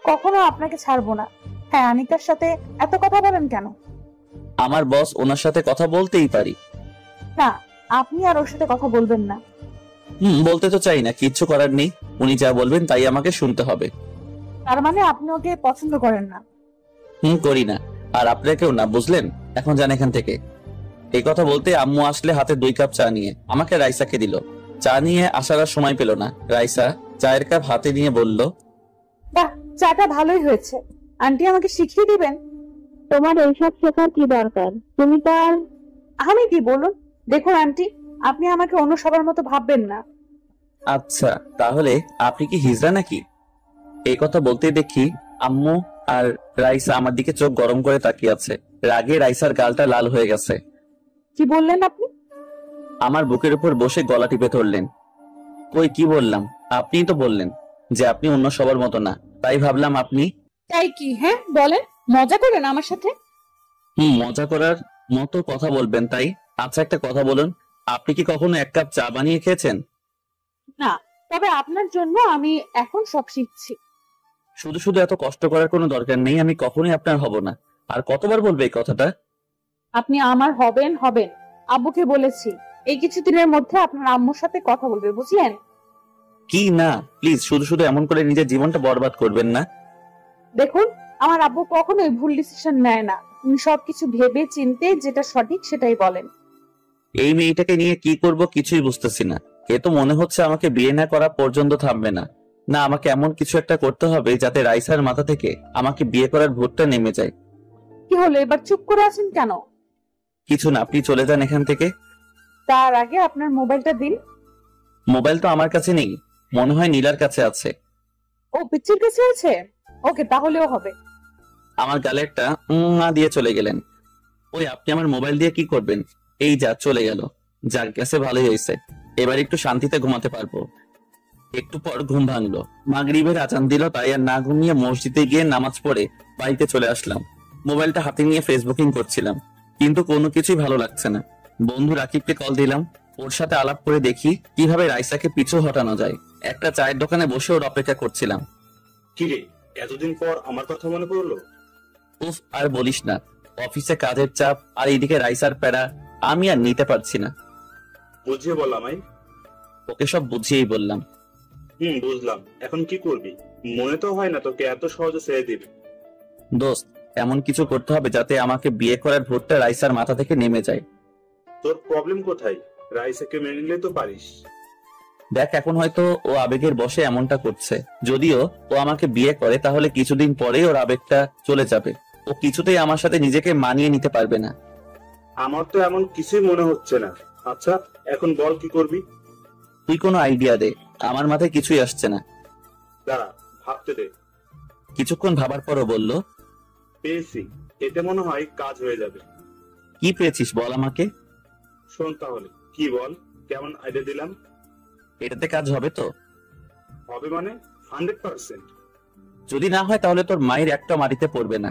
কখনো আপনাকে ছাড়বো না। হ্যাঁ, আনিকার সাথে এত কথা বলেন কেন? আমার বস, ওনার সাথে কথা বলতেই পারি। না, আপনি আর ওর সাথে কথা বলবেন না। বলতে তো চাই না, কিচ্ছু করার নেই। উনি যা বলবেন তাই আমাকে শুনতে হবে। তার মানে আপনি ওকে পছন্দ করেন না? করি না, আর আপনাকেও না, বুঝলেন? এখন যান এখান থেকে। এই কথা বলতে আম্মু আসলে হাতে 2 কাপ চা নিয়ে আমাকে রাইসাকে দিল। চা নিয়ে আসার আর সময় পেল না। রাইসা চায়ের কাপ হাতে নিয়ে বলল, বাহ, চাটা ভালোই হয়েছে। আন্টি আমাকে শিখিয়ে দিবেন? তোমার এইসব শেখার কি দরকার, তুমি তো আর। আমি কি বলুন? দেখুন আন্টি, আপনি আমাকে অন্য সবার মতো ভাববেন না। আচ্ছা তাহলে আপনি কি হিজড়া নাকি? এই কথা বলতে দেখি আম্মু আর রাইসা আমার দিকে চোখ গরম করে তাকিয়ে আছে। রাগে রাইসার গালটা লাল হয়ে গেছে। কি বললেন আপনি? আমার বুকের উপর বসে গলা টিপে ধরলেন। কই কি বললাম? আপনিই তো বললেন যে আপনি অন্য সবার মতো না, তাই ভাবলাম আপনি। তাই কি? হ্যাঁ বলেন, মজা করেন আমার সাথে? মজা করার মতো কথা বলবেন তাই? আচ্ছা একটা কথা বলুন, আপনি কি কখনো 1 কাপ চা বানিয়ে খেয়েছেন? না, তবে আপনার জন্য আমি এখন সব শিখছি। শুধু শুধু এত কষ্ট করার কোনো দরকার নেই, আমি কখনোই আপনার হব না। আর কতবার বলবে এই কথাটা? আপনি আমার হবেন হবেন, আব্বুকে বলেছি এই কিছুদিনের মধ্যে আপনার আম্মুর সাথে কথা বলবে, বুঝলেন? কি না, প্লিজ শুধু শুধু এমন করে নিজের জীবনটা বরবাদ করবেন না। দেখুন, আমার আব্বু কখনোই ভুল ডিসিশন নেয় না। উনি সবকিছু ভেবে চিনতে যেটা সঠিক সেটাই বলেন। এই মেয়েটাকে নিয়ে কি করব কিছুই বুঝতেছি না। এ তো মনে হচ্ছে আমাকে বিয়ে না করা পর্যন্ত থামবে না। না, আমাকে এমন কিছু একটা করতে হবে যাতে রাইসার মাথা থেকে আমাকে বিয়ে করার ভূতটা নেমে যায়। কি হলো, এবার চুপ করে আছেন কেন? কিছু না, আপনি চলে যান এখান থেকে। তার আগে আপনার মোবাইলটা দিন। মোবাইল তো আমার কাছে নেই, মনে হয় নীলার কাছে আছে। ও পিচ্চির কাছে আছে? ওকে, তাহলেও হবে। আমার গালে একটা না দিয়ে চলে গেলেন। ওই আপনি আমার মোবাইল দিয়ে কি করবেন? এই যা চলে গেল। যার কাছে ভালোই হয়েছে, এবার একটু শান্তিতে ঘুমাতে পারবো। একটু পর ঘুম ভাঙলো, মাগরিবের আজান দিল, তাই আর না ঘুমিয়ে মসজিদে গিয়ে নামাজ পড়ে বাড়িতে চলে আসলাম। মোবাইলটা হাতে নিয়ে ফেসবুকিং করছিলাম, কিন্তু কোনো কিছুই ভালো লাগছে না। বন্ধু রাকিবকে কল দিলাম, ওর সাথে আলাপ করে দেখি কিভাবে রাইসাকে পিছু হটানো যায়। একটা চায়ের দোকানে বসে ওর অপেক্ষা করছিলাম। কিরে, এতদিন পর আমার কথা মনে পড়লো? উফ, আর বলিস না, অফিসে কাজের চাপ আর এইদিকে রাইসার প্যারা, আমি আর নিতে পারছি না। বুঝিয়ে বল আমায়। ওকে সব বুঝিয়েই বললাম। বুঝলাম, এখন কি করবি? মনে তো হয় না তোকে এত সহজে ছেড়ে দিবে। দোস্ত, এমন কিছু করতে হবে যাতে আমাকে বিয়ে করার ভূতটা রাইসার মাথা থেকে নেমে যায়। তোর প্রবলেম কোথায়? রাইসাকে মেনে নিলে তো পারিস। দেখ, এখন হয়তো ও আবেগের বশে এমনটা করছে। যদিও ও আমাকে বিয়ে করে তাহলে কিছুদিন পরেই ওর আবেগটা চলে যাবে। ও কিছুতেই আমার সাথে নিজেকে মানিয়ে নিতে পারবে না। আমার তো এমন কিছুই মনে হচ্ছে না। আচ্ছা এখন বল কি করবি? তুই কোনো আইডিয়া দে, আমার মাথায় কিছুই আসছে না। দাঁড়া, ভাবতে দে। কিছুক্ষণ ভাবার পরও বলল, পেয়েছি, এতে মনে হয় কাজ হয়ে যাবে। কি পেয়েছিস বল আমাকে। শোন তাহলে, কি বল, কেমন আইডিয়া দিলাম? এটাতে কাজ হবে তো? হবে মানে 100%। যদি না হয় তাহলে তোর মায়ের একটা মাটিতে পড়বে না।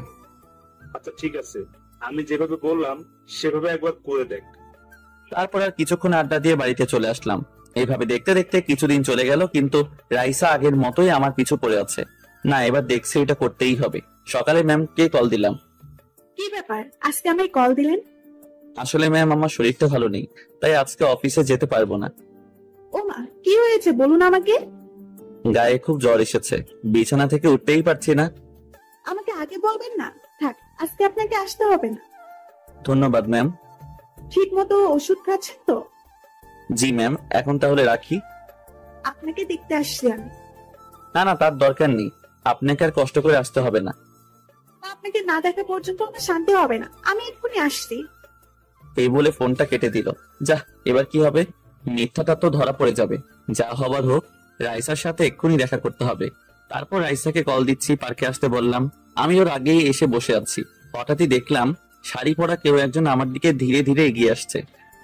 আচ্ছা ঠিক আছে, আমি যেভাবে বললাম সেভাবে একবার করে দেখ। তারপর আর কিছুক্ষণ আড্ডা দিয়ে বাড়িতে চলে আসলাম। এইভাবে দেখতে দেখতে কিছুদিন চলে গেল, কিন্তু রাইসা আগের মতোই আমার পিছু পড়ে আছে। না, এবার দেখছি এটা করতেই হবে। সকালে ম্যামকে কল দিলাম। কি ব্যাপার, আজকে আমায় কল দিলেন? আসলে ম্যাম আমার শরীরটা ভালো নেই, তাই আজকে অফিসে যেতে পারবো না। ও মা, কি হয়েছে বলুন আমাকে। গায়ে খুব জ্বর এসেছে, বিছানা থেকে উঠতেই পারছি না। আমাকে আগে বলবেন না। থাক, আজকে আপনাকে আসতে হবে না। ধন্যবাদ ম্যাম। ঠিক মতো ওষুধ খাচ্ছেন তো? জি ম্যাম, এখন তাহলে রাখি। আপনাকে দেখতে আসছি আমি। না না, তার দরকার নেই, আপনাকে আর কষ্ট করে আসতে হবে না। আপনাকে না দেখা পর্যন্ত আমার শান্তি হবে না। আমি এক্ষুনি আসছি। এই বলে ফোনটা কেটে দিল। যা, এবার কি হবে? মিথ্যাটা তো ধরা পড়ে যাবে। যা হবার হোক, রাইসার সাথে এক্ষুনি দেখা করতে হবে। তারপর রাইসাকে কল দিচ্ছি, পার্কে আসতে বললাম। আমি ওর আগেই এসে বসে আছি। হঠাৎই দেখলাম শাড়ি পরা কেউ একজন আমার দিকে ধীরে ধীরে এগিয়ে আসছে।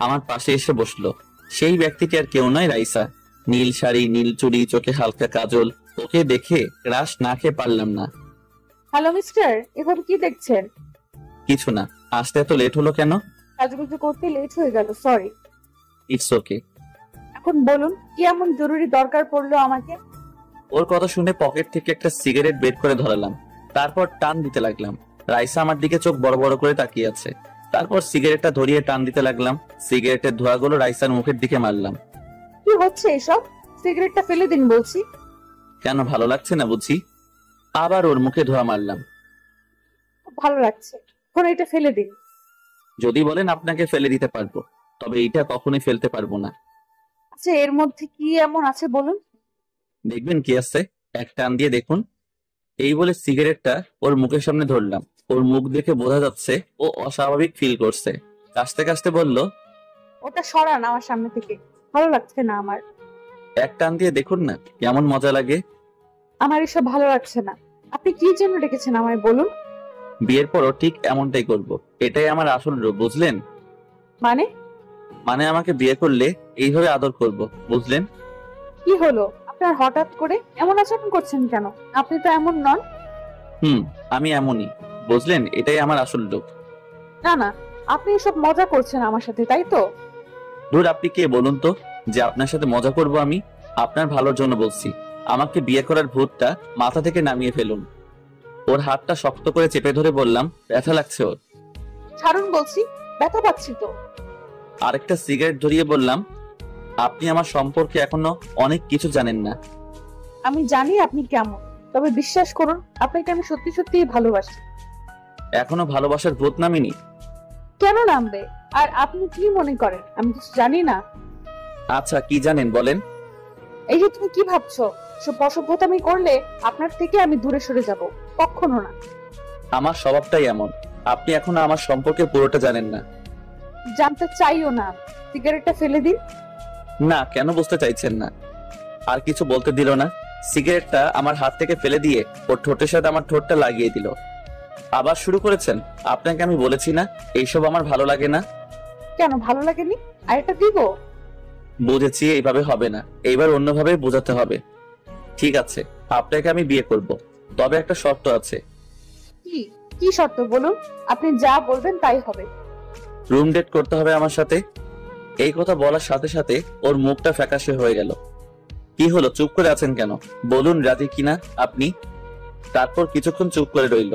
আমার পাশে এসে বসলো। সেই ব্যক্তিটি আর কেউ নয়, রাইসা। নীল শাড়ি, নীল চুড়ি, চোখে হালকা কাজল। ওকে দেখে ক্রাশ না খেয়ে পারলাম না। হ্যালো মিস্টার, এভাবে কি দেখছেন? কিছু না। আসতে এত লেট হলো কেন? কাজগুলো করতে লেট হয়ে গেল, সরি। It's okay. এখন বলুন, কি এমন জরুরি দরকার পড়লো আমাকে? ওর কথা শুনে পকেট থেকে একটা সিগারেট বের করে ধরালাম। তারপর টান দিতে লাগলাম। রাইসা আমার দিকে চোখ বড় বড় করে তাকিয়ে আছে। তারপর সিগারেটটা ধরিয়ে টান দিতে লাগলাম। সিগারেটের ধোঁয়াগুলো রাইসার মুখের দিকে মারলাম। কি হচ্ছে এসব? সিগারেটটা ফেলে দিন বলছি। কেন, ভালো লাগছে না বুঝি? আবার ওর মুখে ধোঁয়া মারলাম। খুব ভালো লাগছে, এখন এটা ফেলে দিন। যদি বলেন আপনাকে ফেলে দিতে পারবো, তবে এইটা কখনোই ফেলতে পারবো না। আচ্ছা, এর মধ্যে কি এমন আছে বলুন? দেখবেন কি আছে, এক টান দিয়ে দেখুন। এই বলে সিগারেটটা ওর মুখের সামনে ধরলাম। ওর মুখ দেখে বোঝা যাচ্ছে ও অস্বাভাবিক ফিল করছে। কাশতে কাশতে বলল, ওটা সরান আমার সামনে থেকে, ভালো লাগছে না আমার। এক টান দিয়ে দেখুন না কেমন মজা লাগে। আমার এসব ভালো লাগছে না। আপনি কি জন্য রেখেছেন আমায় বলুন? বিয়ের পরও ঠিক এমনটাই করব। এটাই আমার আসল রূপ, বুঝলেন? মানে আমাকে বিয়ে করলে এইভাবে আদর করব, বুঝলেন? কি হলো আপনার, হঠাৎ করে এমন আচরণ করছেন কেন? আপনি তো এমন নন। আমি এমনই, বুঝলেন? এটাই আমার আসল রূপ। না না, আপনি এসব মজা করছেন আমার সাথে, তাই তো? ধুর, আপনি কে বলুন তো যে আপনার সাথে মজা করব? আমি আপনার ভালোর জন্য বলছি। আমাকে বিয়ে করার ভূতটা মাথা থেকে নামিয়ে ফেলুন। ওর হাতটা শক্ত করে চেপে ধরে বললাম, ব্যথা লাগছে ওর। ছাড়ুন বলছি, ব্যথা পাচ্ছি তো। আরেকটা সিগারেট ধরিয়ে বললাম, আপনি আমার সম্পর্কে এখনো অনেক কিছু জানেন না। আমি জানি আপনি কেমন, তবে বিশ্বাস করুন, আপনাকে আমি সত্যি সত্যিই ভালোবাসি। এখনো ভালোবাসার ভূত নামিনি? কেন নামবে? আর আপনি কি মনে করেন আমি কিছু জানি না? আচ্ছা, কি জানেন বলেন? এই যে তুমি কি ভাবছো, সব অসভ্যতামি করলে আপনার থেকে আমি দূরে সরে যাব, কখনো না। আমার স্বভাবটাই এমন। আপনি এখনো আমার সম্পর্কে পুরোটা জানেন না। জানতে চাইও না। সিগারেটটা ফেলে দিন। না, কেন বুঝতে চাইছেন না? আর কিছু বলতে দিল না। সিগারেটটা আমার হাত থেকে ফেলে দিয়ে ওর ঠোঁটের সাথে আমার ঠোঁটটা লাগিয়ে দিল। আবার শুরু করেছেন। আপনাকে আমি বলেছি না এইসব আমার ভালো লাগে না। কেন ভালো লাগেনি? আর এটা দিব? বুঝেছি, এইভাবে হবে না, এইবার অন্যভাবে বোঝাতে হবে। ঠিক আছে, আপনাকে আমি বিয়ে করব, তবে একটা শর্ত আছে। কি কি শর্ত বলুন? আপনি যা বলবেন তাই হবে। রুম ডেট করতে হবে আমার সাথে। এই কথা বলার সাথে সাথে ওর মুখটা ফ্যাকাশে হয়ে গেল। কি হলো, চুপ করে আছেন কেন? বলুন রাজি কিনা আপনি। তারপর কিছুক্ষণ চুপ করে রইল।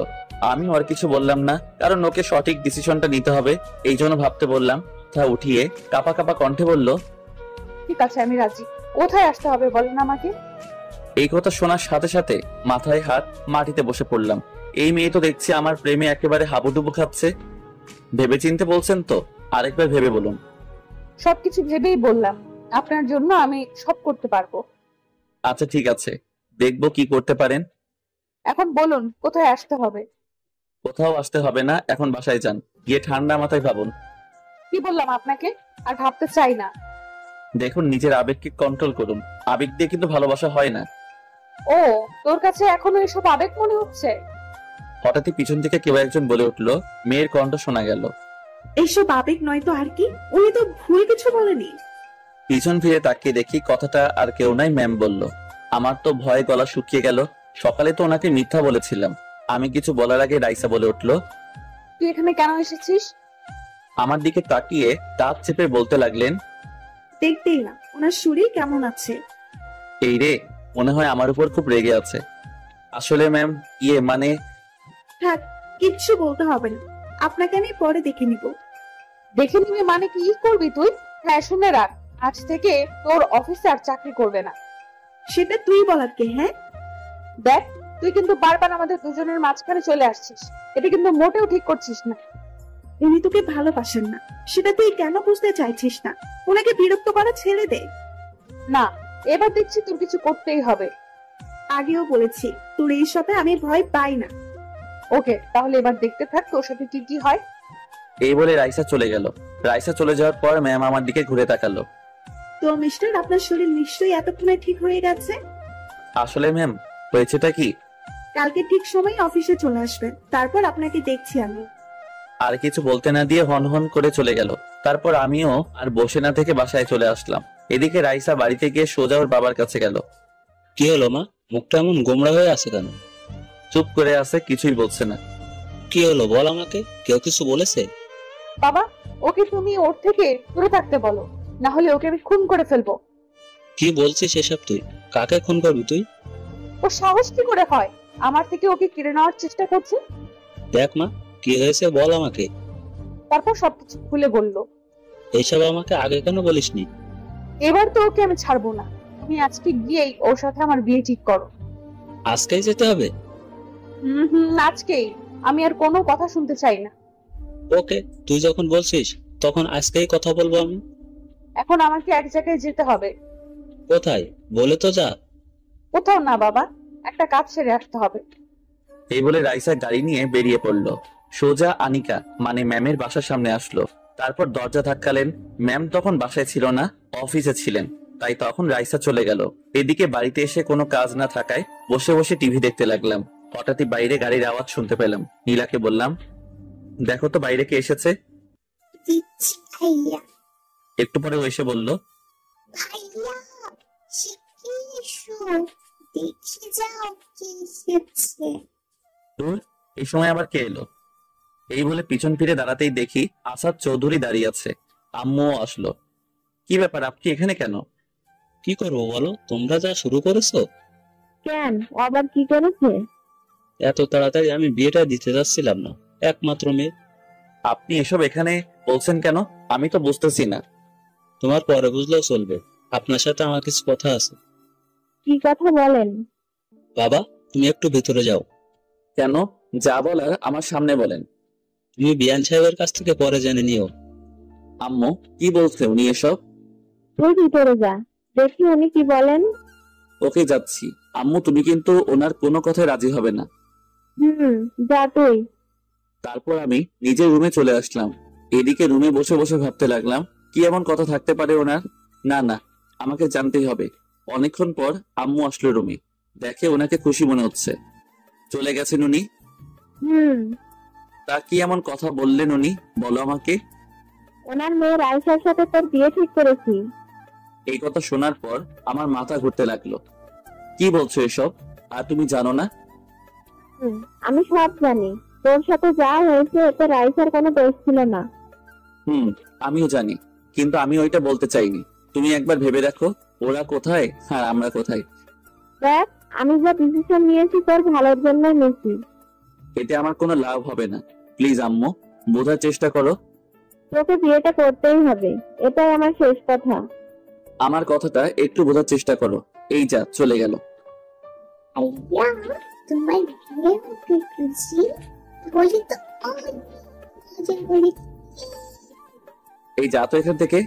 আমি আর কিছু বললাম না, কারণ ওকে সঠিক ডিসিশনটা নিতে হবে, এই জন্য ভাবতে বললাম। তা উঠিয়ে কাপা কাপা কণ্ঠে বলল, ঠিক আছে, আমি রাজি। কোথায় আসতে হবে বলেন আমাকে। এই কথা শোনার সাথে সাথে মাথায় হাত, মাটিতে বসে পড়লাম। এই মেয়ে তো দেখছি আমার প্রেমে একেবারে হাবুডুবু খাচ্ছে। ভেবে চিনতে বলছেন তো? আরেকবার ভেবে বলুন। সবকিছু ভেবেই বললাম, আপনার জন্য আমি সব করতে পারবো। আচ্ছা ঠিক আছে, দেখবো কি করতে পারেন। এখন বলুন কোথায় আসতে হবে। কোথাও আসতে হবে না, এখন বাসায় যান, গিয়ে ঠান্ডা মাথায় ভাবুন। কি বললাম আপনাকে? আর ভাবতে চাই না। দেখুন, নিজের আবেগকে কন্ট্রোল করুন। আবেগ দিয়ে কিন্তু ভালোবাসা হয় না। ও, তোর কাছে এখনো এসব আবেগ মনে হচ্ছে? হঠাৎই পিছন থেকে কেউ একজন বলে উঠলো। মেয়ের কণ্ঠ শোনা গেল। এইসব আবেগ নয় তো আর কি? উনি তো ভুল কিছু বলেনি। পিছন ফিরে তাকিয়ে দেখি কথাটা আর কেউ নাই, ম্যাম বলল। আমার তো ভয়ে গলা শুকিয়ে গেল। সকালে তো ওনাকে মিথ্যা বলেছিলাম। আমি কিছু বলার আগে রাইসা বলে উঠলো, তুই এখানে কেন এসেছিস? আমার দিকে তাকিয়ে দাঁত চেপে বলতে লাগলেন, দেখতেই না ওনার শরীর কেমন আছে। এই রে, মনে হয় আমার উপর খুব রেগে আছে। আসলে ম্যাম, মানে থাক, কিচ্ছু বলতে হবে না, আপনাকে আমি পরে দেখে নিব। দেখে নিবি মানে কি করবি তুই? হ্যাঁ শুনে রাখ, আজ থেকে তোর অফিসে আর চাকরি করবে না। সেটা তুই বলার কে? হ্যাঁ, দেখ তুই কিন্তু বারবার আমাদের দুজনের মাঝখানে চলে আসছিস, এটা কিন্তু মোটেও ঠিক করছিস না। উনি তোকে ভালোবাসেন না, সেটা তুই কেন বুঝতে চাইছিস না? ওনাকে বিরক্ত করা ছেড়ে দে। না, এবার দেখছি তোর কিছু করতেই হবে। আগেও বলেছি তোর এইসবে আমি ভয় পাই না। ওকে, তাহলে এবার দেখতে থাক তোর সাথে কি কি হয়। এই বলে রাইসা চলে গেল। রাইসা চলে যাওয়ার পর ম্যাম আমার দিকে ঘুরে তাকালো। তো মিস্টার, আপনার শরীর নিশ্চয়ই এতক্ষণে ঠিক হয়ে গেছে। আসলে ম্যাম, হয়েছেটা কি, কালকে ঠিক সময় অফিসে চলে আসবেন, তারপর আপনাকে দেখছি আমি। আর কিছু বলতে না দিয়ে হন হন করে চলে গেল। তারপর আমিও আর বসে না থেকে বাসায় চলে আসলাম। এদিকে রাইসা বাড়িতে গিয়ে সোজা ওর বাবার কাছে গেল। কি হলো মা, মুখটা এমন গোমড়া হয়ে আছে কেন? চুপ করে আছে, কিছুই বলছে না। কি হলো বল আমাকে, কেউ কিছু বলেছে? বাবা, ওকে তুমি ওর থেকে দূরে থাকতে বলো, না হলে ওকে আমি খুন করে ফেলবো। কি বলছিস এসব তুই? কাকে খুন করবি তুই? ও সাহস কি করে হয় আমার থেকে ওকে কেড়ে নেওয়ার চেষ্টা করছে? দেখ মা, কি হয়েছে বল আমাকে। তারপর সবকিছু খুলে বললো। এইসব আমাকে আগে কেন বলিসনি? এবার তো ওকে আমি ছাড়বো না, তুমি আজকে গিয়েই ওর সাথে আমার বিয়ে ঠিক করো। আজকেই যেতে হবে? আজকেই, আমি আর কোনো কথা শুনতে চাই না। ওকে, তুই যখন বলছিস তখন আজকেই কথা বলবো আমি। এখন আমাকে এক জায়গায় যেতে হবে। কোথায় বলে তো যা। কোথাও না বাবা, একটা কাজ সেরে আসতে হবে। এই বলে রাইসা গাড়ি নিয়ে বেরিয়ে পড়লো। সোজা আনিকা মানে ম্যামের বাসার সামনে আসলো। তারপর দরজা ধাক্কালেন। ম্যাম তখন বাসায় ছিল না, অফিসে ছিলেন, তাই তখন রাইসা চলে গেল। এদিকে বাড়িতে এসে কোনো কাজ না থাকায় বসে বসে টিভি দেখতে লাগলাম। হঠাৎই বাইরে গাড়ির আওয়াজ শুনতে পেলাম। নীলাকে বললাম, দেখো তো বাইরে কে এসেছে। দিচ্ছি ভাইয়া। একটু পরে ও এসে বলল, ভাইয়া শিগগির এসো, দেখে যাও কে এসেছে। দূর, এই সময় আবার কে এলো? এই বলে পিছন ফিরে দাঁড়াতেই দেখি আসাদ চৌধুরী দাঁড়িয়ে আছে। আম্মুও আসলো। কি ব্যাপার, আপনি এখানে কেন? কি করবো বলো, তোমরা যা শুরু করেছো। কেন, আবার কি করেছে? এত তাড়াতাড়ি আমি বিয়েটা দিতে যাচ্ছিলাম না, একমাত্র মেয়ে। আপনি এসব এখানে বলছেন কেন? আমি তো বুঝতেছি না। তোমার পরে বুঝলেও চলবে, আপনার সাথে আমার কিছু কথা আছে। কি কথা বলেন? বাবা, তুমি একটু ভেতরে যাও। কেন? যা বলার আমার সামনে বলেন। তুমি বিয়ান সাহেবের কাছ থেকে পরে জেনে নিও। আম্মু, কি বলছে উনি এসব? তুই ভিতরে যা, দেখি উনি কি বলেন। ওকে, যাচ্ছি। আম্মু, তুমি কিন্তু ওনার কোনো কথায় রাজি হবে না। যা তুই। তারপর আমি নিজের রুমে চলে আসলাম। এদিকে রুমে বসে বসে ভাবতে লাগলাম, কি এমন কথা থাকতে পারে ওনার? না না, আমাকে জানতেই হবে। অনেকক্ষণ পর আম্মু আসলো রুমে। দেখে ওনাকে খুশি মনে হচ্ছে। চলে গেছেন উনি? তা কি এমন কথা বললেন উনি, বলো আমাকে। ওনার মেয়ের আয়েশার সাথে তোর বিয়ে ঠিক করেছি। এই কথা শোনার পর আমার মাথা ঘুরতে লাগলো। কি বলছো এসব? আর তুমি জানো না? আমি সব জানি, তোর সাথে যা হয়েছে এতে রাইসার কোনো দোষ ছিল না। আমিও জানি, কিন্তু আমি ওইটা বলতে চাইনি। তুমি একবার ভেবে দেখো, ওরা কোথায় আর আমরা কোথায়। দেখ, আমি যা ডিসিশন নিয়েছি তোর ভালোর জন্য নিয়েছি। এতে আমার কোনো লাভ হবে না। প্লিজ আম্মু, বোঝার চেষ্টা করো। তোকে বিয়েটা করতেই হবে, এটাই আমার শেষ কথা। আমার কথাটা একটু বোঝার চেষ্টা করো। এই যা চলে গেল। ভাইয়া, তোমার বিয়ে হতে খুশি বলে তো অনেক মজা করেছি। এই যা তো এখান থেকে।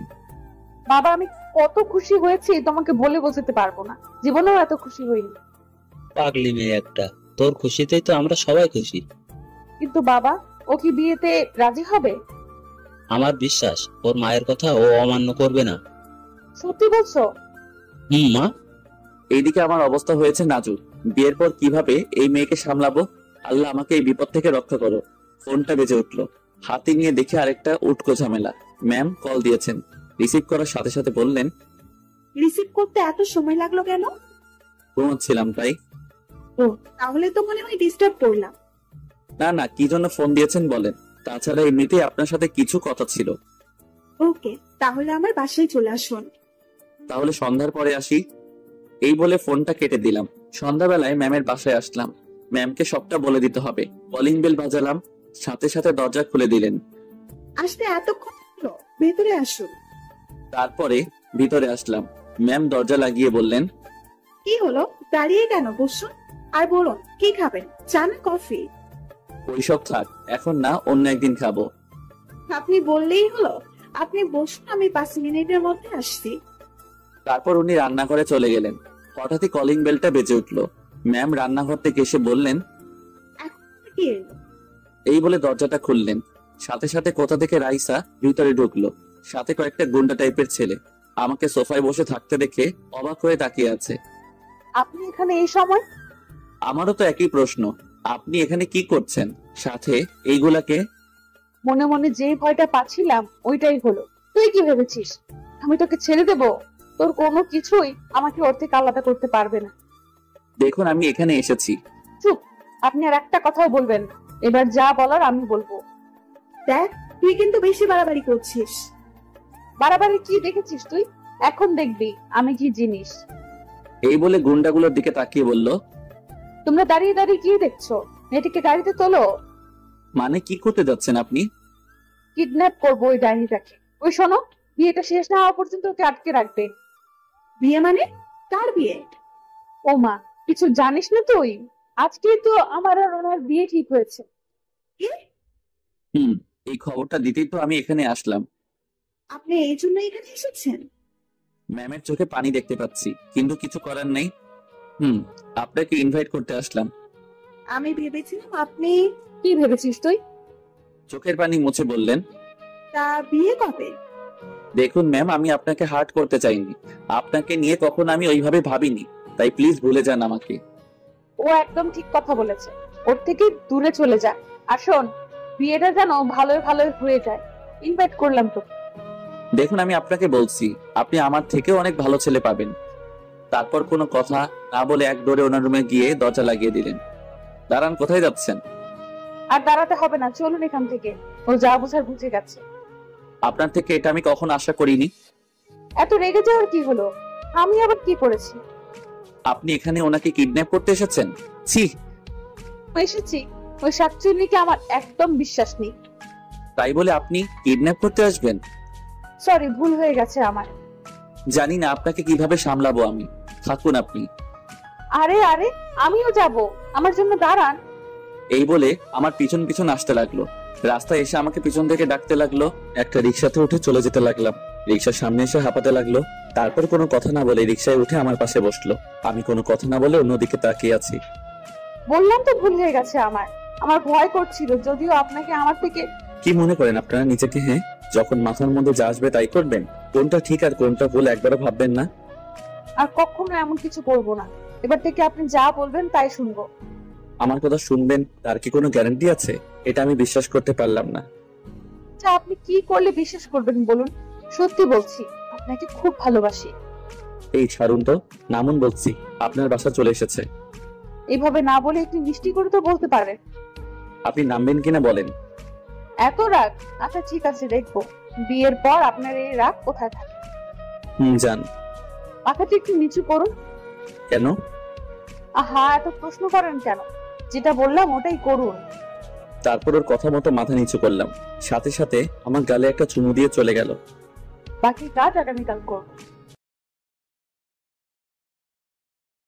বাবা, আমি কত খুশি হয়েছি তোমাকে বলে বোঝাতে পারবো না, জীবনেও এত খুশি হইনি। পাগলি মেয়ে একটা, তোর খুশিতেই তো আমরা সবাই খুশি। কিন্তু বাবা, ও কি বিয়েতে রাজি হবে? আমার বিশ্বাস ওর মায়ের কথা ও অমান্য করবে না। সত্যি বলছো? মা। এইদিকে আমার অবস্থা হয়েছে নাজুক। বিয়ের পর কিভাবে এই মেয়েকে সামলাবো? আল্লাহ আমাকে এই বিপদ থেকে রক্ষা করো। ফোনটা বেজে উঠলো। হাতে নিয়ে দেখে আরেকটা উটকো ঝামেলা। ম্যাম কল দিয়েছেন। রিসিভ করার সাথে সাথে বললেন, রিসিভ করতে এত সময় লাগলো কেন? ঘুমোচ্ছিলাম তাই। ও, তাহলে তো মনে হয় ডিস্টার্ব করলাম। না না, কি জন্য ফোন দিয়েছেন বলেন। তাছাড়া এমনিতেই আপনার সাথে কিছু কথা ছিল। ওকে, তাহলে আমার বাসায় চলে আসুন। তাহলে সন্ধ্যার পরে আসি। এই বলে ফোনটা কেটে দিলাম। সন্ধ্যাবেলায় ম্যামের বাসায় আসলাম। ম্যামকে সবটা বলে দিতে হবে। কলিং বেল বাজালাম, সাথে সাথে দরজা খুলে দিলেন। আসতে এতক্ষণ হলো ভেতরে আসুন। তারপরে ভিতরে আসলাম। ম্যাম দরজা লাগিয়ে বললেন, কি হলো, দাঁড়িয়ে কেন, বসুন। আর বলুন কি খাবেন, চা না কফি? ওইসব থাক, এখন না, অন্য একদিন খাবো। আপনি বললেই হলো। আপনি বসুন, আমি 5 মিনিটের মধ্যে আসছি। তারপর উনি রান্নাঘরে চলে গেলেন। হঠাৎই কলিং বেলটা বেজে উঠলো। ম্যাম রান্নাঘর থেকে এসে বললেন, কি এলো? এই বলে দরজাটা খুললেন। সাথে সাথে কোথা থেকে রাইসা ভিতরে ঢুকলো, সাথে কয়েকটা গুন্ডা টাইপের ছেলে। আমাকে সোফায় বসে থাকতে দেখে অবাক হয়ে তাকিয়ে আছে। আপনি এখানে এই সময়? আমারও তো একই প্রশ্ন, আপনি এখানে কি করছেন? সাথে এইগুলাকে? মনে মনে যে ভয়টা পাচ্ছিলাম ওইটাই হলো। তুই কি ভেবেছিস আমি তোকে ছেড়ে দেব? তোর কোনো কিছুই আমাকে ওর থেকে আলাদা করতে পারবে না। দেখুন আমি এখানে এসেছি। চুপ, আপনি আর একটা কথাও বলবেন না। এবার যা বলার আমি বলবো। দেখ, তুই কিন্তু বেশি বাড়াবাড়ি করছিস। বাড়াবাড়ি কি দেখেছিস তুই? এখন দেখবি আমি কি জিনিস। এই বলে গুন্ডাগুলোর দিকে তাকিয়ে বলল, তোমরা দাঁড়িয়ে দাঁড়িয়ে কি দেখছো? মেয়েটিকে গাড়িতে তোলো। মানে কি করতে যাচ্ছেন আপনি? কিডন্যাপ করবো ওই ডাইনিটাকে। ওই শোনো, বিয়েটা শেষ না হওয়া পর্যন্ত ওকে আটকে রাখবে। বিয়ে মানে? কার বিয়ে? ও মা, কিছু জানিস না তুই? আজকেই তো আমার আর ওনার বিয়ে ঠিক হয়েছে। এই খবরটা দিতেই তো আমি এখানে আসলাম। আপনি এই জন্য এখানে এসেছেন? ম্যামের চোখে পানি দেখতে পাচ্ছি, কিন্তু কিছু করার নেই। আপনাকে ইনভাইট করতে আসলাম। আমি ভেবেছিলাম আপনি। কি ভেবেছিস তুই? চোখের পানি মুছে বললেন, তা বিয়ে কবে? দেখুন ম্যাম, আমি আপনাকে হার্ট করতে চাইনি। আপনাকে নিয়ে কখনো আমি ওইভাবে ভাবিনি, তাই প্লিজ ভুলে যান আমাকে। ও একদম ঠিক কথা বলেছে, ওর থেকে দূরে চলে যা। আর শোন, বিয়েটা যেন ভালোই ভালোই হয়ে যায়। ইনভাইট করলাম তো। দেখুন আমি আপনাকে বলছি, আপনি আমার থেকেও অনেক ভালো ছেলে পাবেন। তারপর কোনো কথা না বলে এক দৌড়ে ওনার রুমে গিয়ে দরজা লাগিয়ে দিলেন। দাঁড়ান, কোথায় যাচ্ছেন? আর দাঁড়াতে হবে না, চলুন এখান থেকে। ও যা বুঝার বুঝে গেছে। আপনার থেকে এটা আমি কখনো আশা করিনি। এত রেগে যাওয়ার কি হলো? আমি আবার কি করেছি? আপনি এখানে ওনাকে কিডন্যাপ করতে এসেছেন? ছি। এসেছি, ওই শাকচুন্নিকে আমার একদম বিশ্বাস নেই। তাই বলে আপনি কিডন্যাপ করতে আসবেন? সরি, ভুল হয়ে গেছে আমার। জানি না আপনাকে কিভাবে সামলাবো আমি। থাকুন আপনি। আরে আরে, আমিও যাব, আমার জন্য দাঁড়ান। এই বলে আমার পিছন পিছন আসতে লাগলো। রাস্তায় এসে আমাকে পিছন থেকে ডাকতে লাগলো। একটা রিক্সাতে উঠে চলে যেতে লাগলাম। রিক্সার সামনে এসে হাঁপাতে লাগলো। তারপর কোনো কথা না বলে রিক্সায় উঠে আমার পাশে বসলো। আমি কোনো কথা না বলে অন্যদিকে তাকিয়ে আছি। বললাম তো ভুল হয়ে গেছে আমার। আমার ভয় করছিল, যদিও আপনাকে আমার থেকে। কি মনে করেন আপনারা নিজেকে? হ্যাঁ, যখন মাথার মধ্যে যা আসবে তাই করবেন? কোনটা ঠিক আর কোনটা ভুল একবারও ভাববেন না? আর কখনো এমন কিছু করব না। এবার থেকে আপনি যা বলবেন তাই শুনবো। আমার কথা শুনবেন তার কি কোনো গ্যারান্টি আছে? এটা আমি বিশ্বাস করতে পারলাম না। আচ্ছা, আপনি কি করলে বিশ্বাস করবেন বলুন? সত্যি বলছি, আপনাকে খুব ভালোবাসি। এই ছাড়ুন তো, নামুন বলছি। আপনার বাসা চলে এসেছে। এইভাবে না বলে একটু মিষ্টি করে তো বলতে পারেন। আপনি নামবেন কিনা বলেন? এত রাগ? আচ্ছা ঠিক আছে, দেখবো বিয়ের পর আপনার এই রাগ কোথায় থাকে। যান। মাথাটা একটু নিচু করুন। কেন? আহা, এত প্রশ্ন করেন কেন? যেটা বললাম ওটাই করুন। তারপর ওর কথা মতো মাথা নিচু করলাম। সাথে সাথে আমার গালে একটা চুমু দিয়ে চলে গেল। বাকি কাজ আগামীকাল করব।